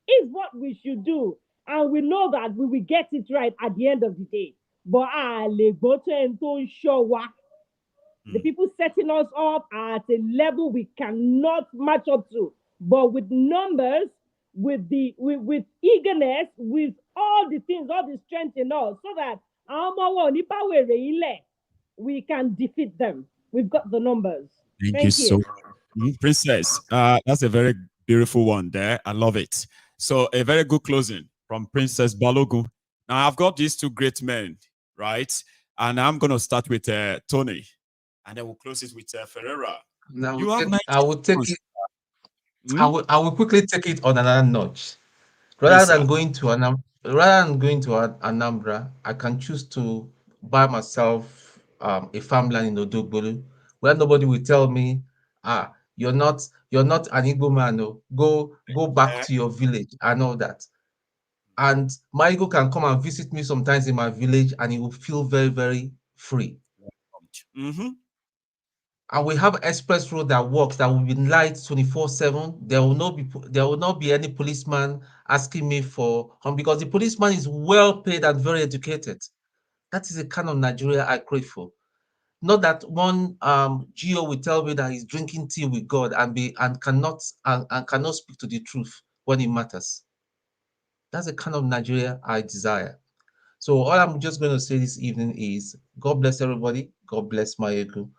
is what we should do. And we know that we will get it right at the end of the day. But the people setting us up are at a level we cannot match up to. But with numbers, with eagerness, with all the things, all the strength in us, so that we can defeat them. We've got the numbers. Thank you so much. Princess, that's a very beautiful one there. I love it. So a very good closing from Princess Balogun. Now I've got these two great men, right? And I'm going to start with Tony, and then we'll close it with Ferreira. I will take it. I will quickly take it on another notch. Rather than going to Anambra, I can choose to buy myself a farmland in Odogbolu, where nobody will tell me, you're not an Igbo man. No. Go back to your village and all that. And my ego can come and visit me sometimes in my village, and he will feel very, very free. And we have express road that works, that will be light 24/7. There will not be any policeman asking me for because the policeman is well paid and very educated. That is the kind of Nigeria I crave for. Not that one GO will tell me that he's drinking tea with God and cannot speak to the truth when it matters. That's the kind of Nigeria I desire. So all I'm just going to say this evening is God bless everybody. God bless Mayegu.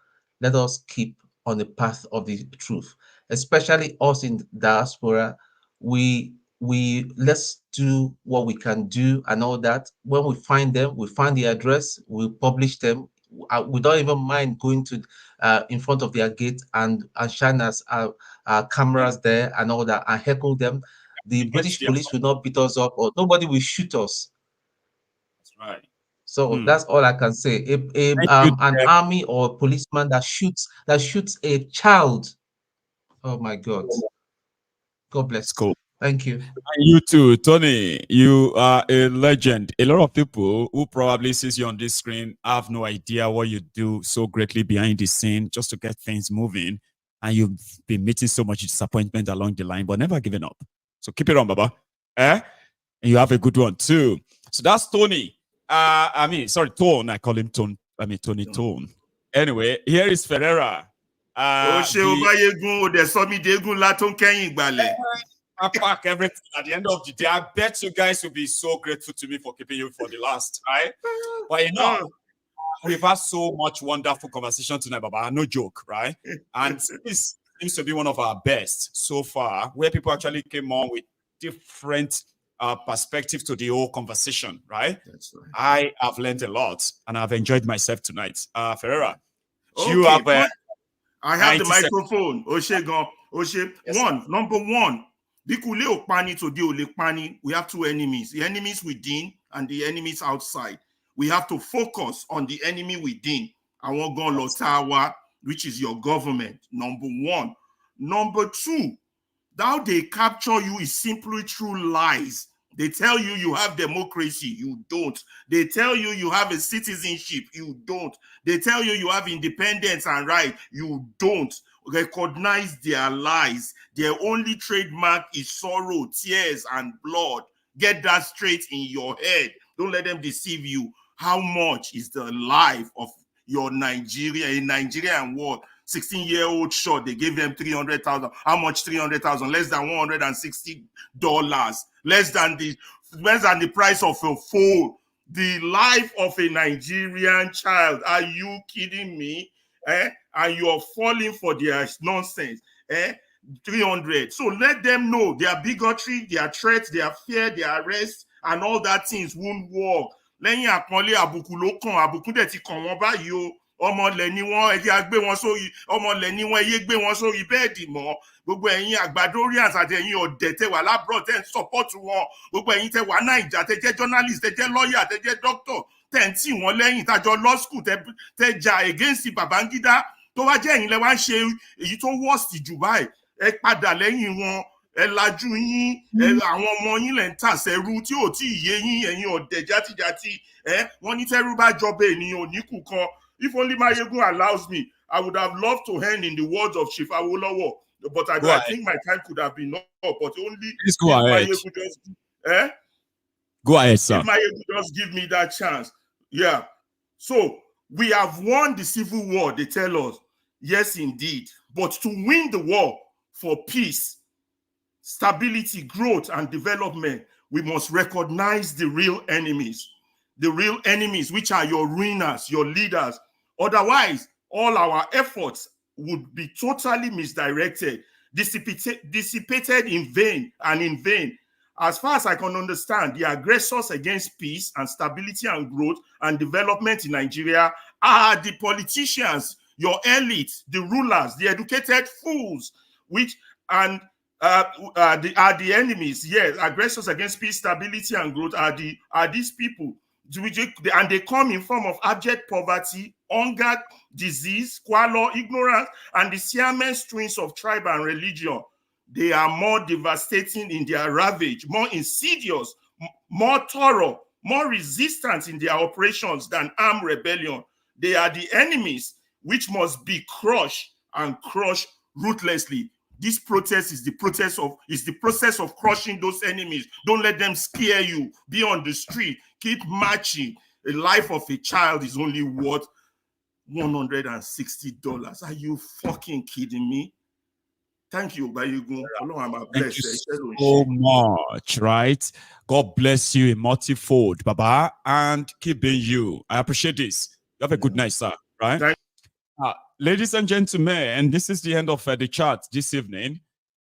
Let us keep on the path of the truth, especially us in diaspora. Let's do what we can do and all that. When we find them, we find the address, we publish them. We don't even mind going to in front of their gate and shine our cameras there and all that and heckle them. The British police will not beat us up, or nobody will shoot us. That's right. So that's all I can say. An army or a policeman that shoots a child. Oh my God. God bless. Cool. Thank you. And you too, Tony. You are a legend. A lot of people who probably sees you on this screen have no idea what you do so greatly behind the scene just to get things moving. And you've been meeting so much disappointment along the line, but never giving up. So keep it on, Baba. And you have a good one too. So that's Tony. Tone. I call him Tone. Tony Tone. Anyway, here is Ferreira. Pack everything at the end of the day. I bet you guys will be so grateful to me for keeping you for the last, right? But we've had so much wonderful conversation tonight, Baba. No joke, right? And this seems to be one of our best so far, where people actually came on with different perspectives to the whole conversation, right? That's right. I have learned a lot, and I've enjoyed myself tonight. Ferreira, I have the microphone. Yes, number one. We have two enemies, the enemies within and the enemies outside. We have to focus on the enemy within. Which is your government, number one. Number two, how they capture you is simply through lies. They tell you you have democracy, you don't. They tell you you have a citizenship, you don't. They tell you you have independence and right, you don't. Recognize their lies. Their only trademark is sorrow, tears, and blood. Get that straight in your head. Don't let them deceive you. How much is the life of your Nigeria, a Nigerian what? 16-year-old short, they gave them 300,000. How much 300,000? Less than $160. Less than the price of a phone. The life of a Nigerian child. Are you kidding me? And you're falling for their nonsense. 300. So let them know their bigotry, their threats, their fear, their arrest, and all that things won't work. Lẹ́yìn àpọ́nlé àbùkù ló kàn, àbùkù dẹ̀ ti kàn wọ́n báyìí o. Ọmọlẹ̀ ni wọ́n, ẹjẹ́ agbé wọn sórí, ọmọlẹ̀ ni wọ́n, ẹyẹ gbé wọn sórí bẹ́ẹ̀dì mọ́. Gbogbo ẹ̀yin àgbàdóríàns àti ẹ̀yin ọ̀dẹ̀ tẹ wà lábúrò tẹ ń support wọn. Gbogbo ẹ̀yin tẹ wà Naija, tẹ jẹ́ journalist, tẹ jẹ́ lawyer, tẹ jẹ́ doctor, tẹ ń tì wọ́n lẹ́yìn, tájọ law school, tẹ jà against Babangida. Tó wá jẹ́ ẹ̀yin lẹ wá ń ṣe èyí tó worst jù báyìí. Ẹ padà lẹ́yìn wọn. Ẹ lajú yín, àwọn ọmọ yín lẹ ń tàṣẹrú tí ò tí ì yé yín, ẹ̀yin ọ̀dẹ̀ játijàti. Wọ́n ní tẹ́rú bá jọba ènìyàn ò ní kù kan. If only Mayegun allows me, I would have loved to end in the words of Chief Awolowo, but I think my time could have been up. But only Please go ahead. Mayegun just Go ahead, sir. If Mayegun just give me that chance. Yeah. So we have won the civil war, they tell us. Yes, indeed. But to win the war for peace, stability, growth, and development, we must recognize the real enemies. The real enemies, which are your ruiners, your leaders. Otherwise, all our efforts would be totally misdirected, dissipated in vain and in vain. As far as I can understand, the aggressors against peace and stability and growth and development in Nigeria are the politicians, your elite, the rulers, the educated fools, which are the enemies. Yes, aggressors against peace, stability, and growth are these people. And they come in form of abject poverty, hunger, disease, squalor, ignorance, and the Siamese twins of tribe and religion. They are more devastating in their ravage, more insidious, more thorough, more resistant in their operations than armed rebellion. They are the enemies which must be crushed and crushed ruthlessly. This protest is the process of crushing those enemies. Don't let them scare you. Be on the street. Keep marching. A life of a child is only worth $160. Are you fucking kidding me? Thank you, Bayogun. Thank you so much, right? God bless you in multifold, Baba, and keep being you. I appreciate this. You have a good night, sir, right? Ladies and gentlemen, this is the end of the chat this evening.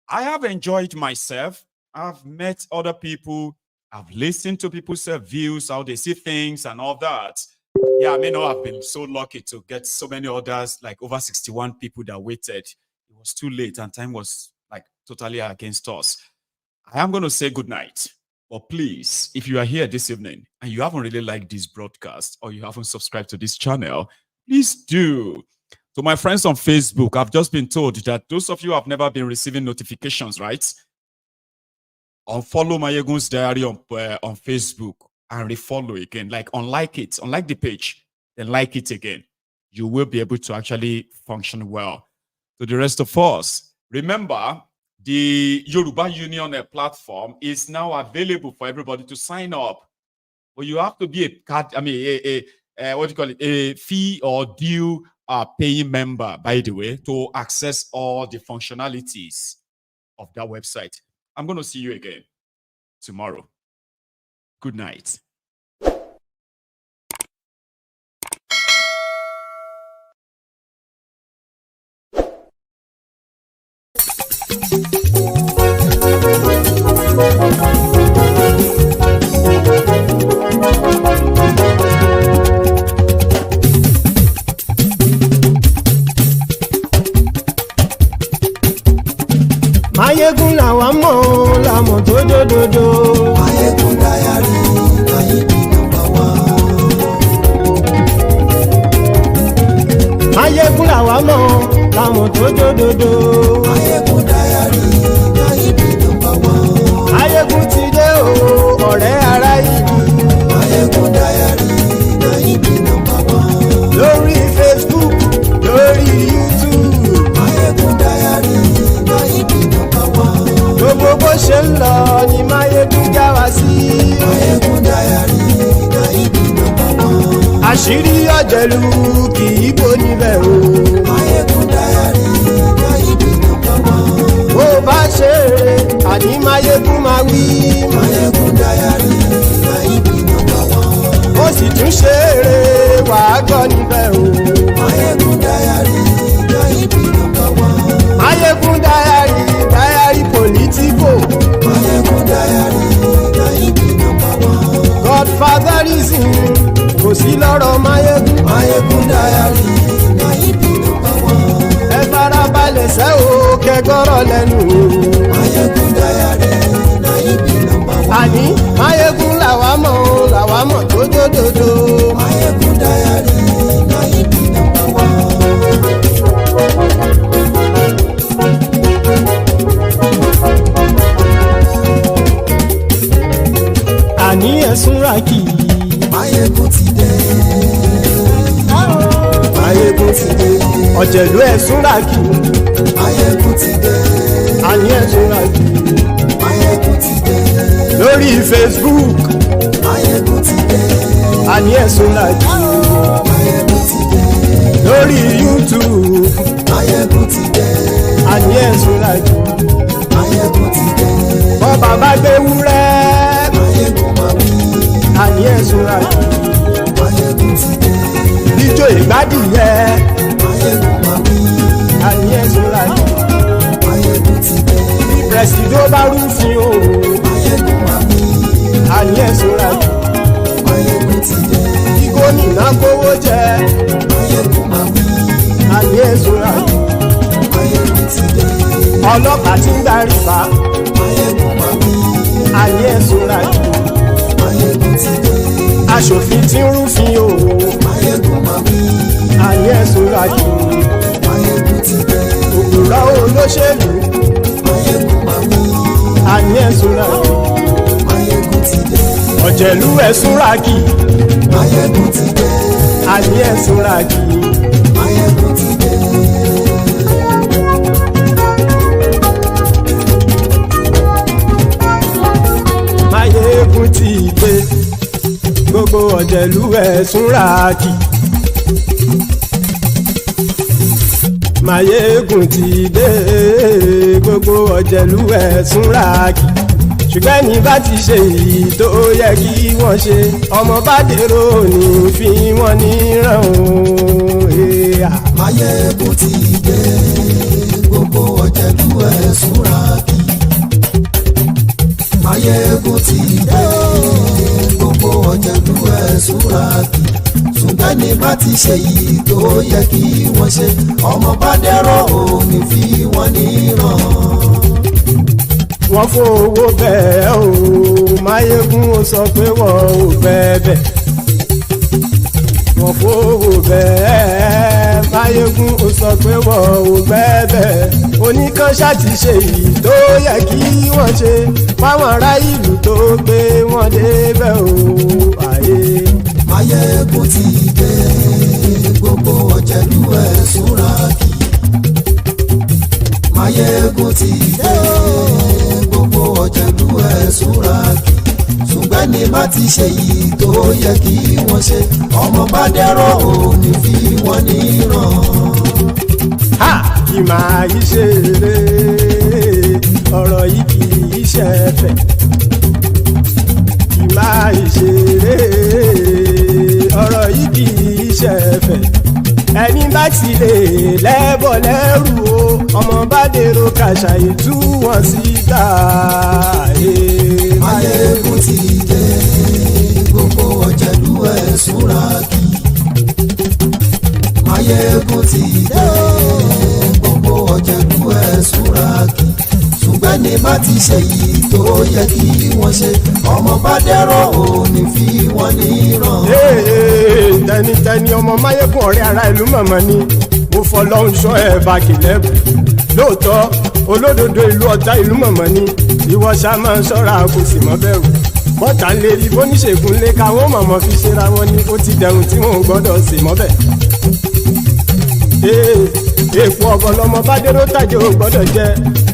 I have enjoyed myself. I've met other people. I've listened to people's views, how they see things and all that. Yeah, I may not have been so lucky to get so many others, like over 61 people that waited. It was too late and time was like totally against us. I am going to say good night. But please, if you are here this evening and you haven't really liked this broadcast or you haven't subscribed to this channel, please do. To my friends on Facebook, I've just been told that those of you who have never been receiving notifications, right? Unfollow Mayegun's Diary on Facebook and refollow again. Like unlike it, unlike the page, then like it again. You will be able to actually function well. To the rest of us, remember the Yoruba Union platform is now available for everybody to sign up. But you have to be a fee or due paying member, by the way, to access all the functionalities of that website. I'm going to see you again tomorrow. Good night. Mayegun làwa mọ̀ làmọ̀ tó dòdòdò. Mayegun Diary Nayibi #1. Mayegun làwa mọ̀ làmọ̀ tó dòdòdò. Mayegun Diary Nayibi #1. Mayegun ti dé o ọ̀rẹ́ ara ìlú. Mayegun Diary Nayibi #1. Lórí Facebook, lórí YouTube. Mayegun Diary Nayibi #1. Gbogbo bó ṣe ń lọ ni Mayegun já wa sí. Mayegun Diary Nayibi #1. Àṣírí ọ̀jẹ̀lú kì í bò níbẹ̀ o. Mayegun Diary Nayibi #1. Bó bá ṣe eré àní Mayegun máa wí. Mayegun Diary Nayibi #1. Ó sì tún ṣe eré wàá gbọ́ níbẹ̀ o. Mayegun Diary Nayibi #1. Mayegun Diary political. Mayegun Diary Nayibi #1. Godfatherism kò sí lọ́rọ̀ Mayegun. Mayegun Diary Nayibi #1. Ẹ farabalẹ̀ sẹ́ o kẹgọ́rọ̀ lẹ́nu o. Mayegun Diary Nayibi #1. Àní Mayegun làwa mọ̀ tó dòdòdò. Mayegun Diary Nayibi #1. Àní ẹ̀sùn rákì. Mayegun ti dé. Mayegun ti dé. Ọ̀jẹ̀lú ẹ̀sùn rákì. Mayegun ti dé. Àní ẹ̀sùn rákì. Mayegun ti dé. Lórí Facebook, Máyégún ti dé. Àní ẹ̀sùn làjú. Máyégún ti dé. Lórí YouTube. Máyégún ti dé. Àní ẹ̀sùn làjú. Máyégún ti dé. Bọ́ bàbá gbé wúrẹ́. Máyégún máa wí. Àní ẹ̀sùn làjú. Máyégún ti dé. Ijó ìgbádìyẹ. Máyégún máa wí. Àní ẹ̀sùn làjú. Máyégún ti dé. Bí pẹ̀sìdó bá rúfin o. Máyégún máa wí. Àní ẹ̀sùn làjú. Máyégún ti dé. Bí gómìnà kówó jẹ. Máyégún máa wí. Àní ẹ̀sùn làjú. Máyégún ti dé. Ọlọ́pàá tí ń darí bá. Máyégún máa wí. Àní ẹ̀sùn làjú. Máyégún ti dé. Aṣòfin tí ń rúfin o. Máyégún máa wí. Àní ẹ̀sùn làjú. Máyégún ti dé. Òpùrọ́ olóṣèlú. Máyégún máa wí. Àní ẹ̀sùn làjú. Máyégún ti dé. Ọ̀jẹ̀lú ẹ̀sùn ràkì. Máyégún ti dé. Àní ẹ̀sùn ràkì. Máyégún ti dé. Máyégún ti dé. Gbogbo ọ̀jẹ̀lú ẹ̀sùn ràkì. Máyégún ti dé. Gbogbo ọ̀jẹ̀lú ẹ̀sùn ràkì. Ṣùgbọ́n ní bá ti ṣe èyí tó yẹ kí wọ́n ṣe, ọmọ bá dèrò ní fi wọ́n níran o. Máyégún ti dé. Gbogbo ọ̀jẹ̀lú ẹ̀sùn ràkì. Máyégún ti dé. Gbogbo ọ̀jẹ̀lú ẹ̀sùn ràkì. Ṣùgbọ́n ní bá ti ṣe èyí tó yẹ kí wọ́n ṣe, ọmọ bá dèrò ní fi wọ́n níran. Wọ́n fowó bẹ́ẹ̀ o, Máyégún ó sọ pé wọ́n ò fẹ́ bẹ̀. Wọ́n fowó bẹ́ẹ̀, Máyégún ó sọ pé wọ́n ò fẹ́ bẹ̀. Oníkanṣá ti ṣe èyí tó yẹ kí wọ́n ṣe, fáwọn ará ìlú tó gbé wọn débẹ̀ o. Máyégún ti dé. Gbogbo ọ̀jẹ̀lú ẹ̀sùn ràkì. Máyégún ti dé. Gbogbo ọ̀jẹ̀lú ẹ̀sùn ràkì. Ṣùgbọ́n ní bá ti ṣe yìí tó yẹ kí wọ́n ṣe, ọmọ bá dẹ́rọ̀ ò ní fi wọ́n níran. Kì máa yí ṣe eré, ọ̀rọ̀ yìí kì í ṣe ẹ̀fẹ̀. Kì máa yí ṣe eré, ọ̀rọ̀ yìí kì í ṣe ẹ̀fẹ̀. Ẹni bá ti lè lẹ́bọ̀ lẹ́rù o, ọmọ bá dèrò kàṣàyè tú wọn síta. Máyégún ti dé. Gbogbo ọ̀jẹ̀lú ẹ̀sùn ràkì. Máyégún ti dé. Gbogbo ọ̀jẹ̀lú ẹ̀sùn ràkì. Ṣùgbọ́n ní bá ti ṣe yìí tó yẹ kí wọ́n ṣe, ọmọ bá dẹ́rọ̀ ò ní fi wọ́n níran. Tẹnitẹni ọmọ Máyégún ọ̀rẹ́ ara ìlú mọ̀mọ́ ni mo fọlọ́hún ṣọ́ ẹ̀ bá kìlẹ́bù. Lóòótọ́ olódodo ìlú ọ̀tá ìlú mọ̀mọ́ ni ìwọ ṣá máa ń ṣọ́ra kò sì mọ́ bẹ̀rù. Bọ́tà ń lè rí bóníṣègùn lé káwọn mọ̀mọ́ fi ṣera wọn ni ó ti dẹrùn tí wọn ò gbọ́dọ̀ sì mọ́ bẹ̀. Èèpo ọ̀bọ̀lọmọ bá dérò tàjẹ́ ò gbọ́dọ̀ jẹ́,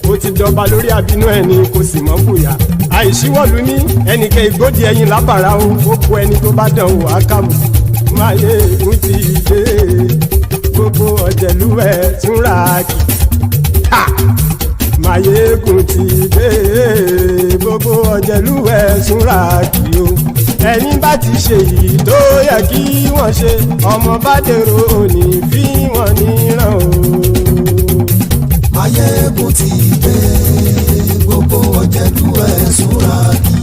ó ti dọba lórí àbínú ẹni kò sì mọ́ bùyà. Àìsíwọ́lu ní ẹnìkẹ́ ìgbódì ẹyin lábàrá o, ó kó ẹni tó bá dán o àkàmù. Máyégún ti dé. Gbogbo ọ̀jẹ̀lú ẹ̀sùn ràkì. Máyégún ti dé. Gbogbo ọ̀jẹ̀lú ẹ̀sùn ràkì o. Ẹni bá ti ṣe yìí tó yẹ kí wọ́n ṣe, ọmọ bá dèrò òní fi wọ́n níran o. Máyégún ti dé. Gbogbo ọ̀jẹ̀lú ẹ̀sùn ràkì.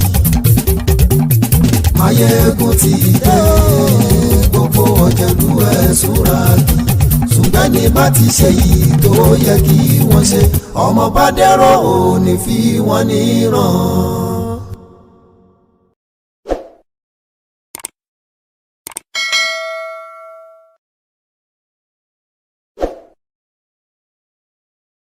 Máyégún ti dé. Gbogbo ọ̀jẹ̀lú ẹ̀sùn ràkì. Ṣùgbọ́n ní bá ti ṣe yìí tó yẹ kí wọ́n ṣe, ọmọ bá dẹ́rọ̀ ò ní fi wọ́n níran.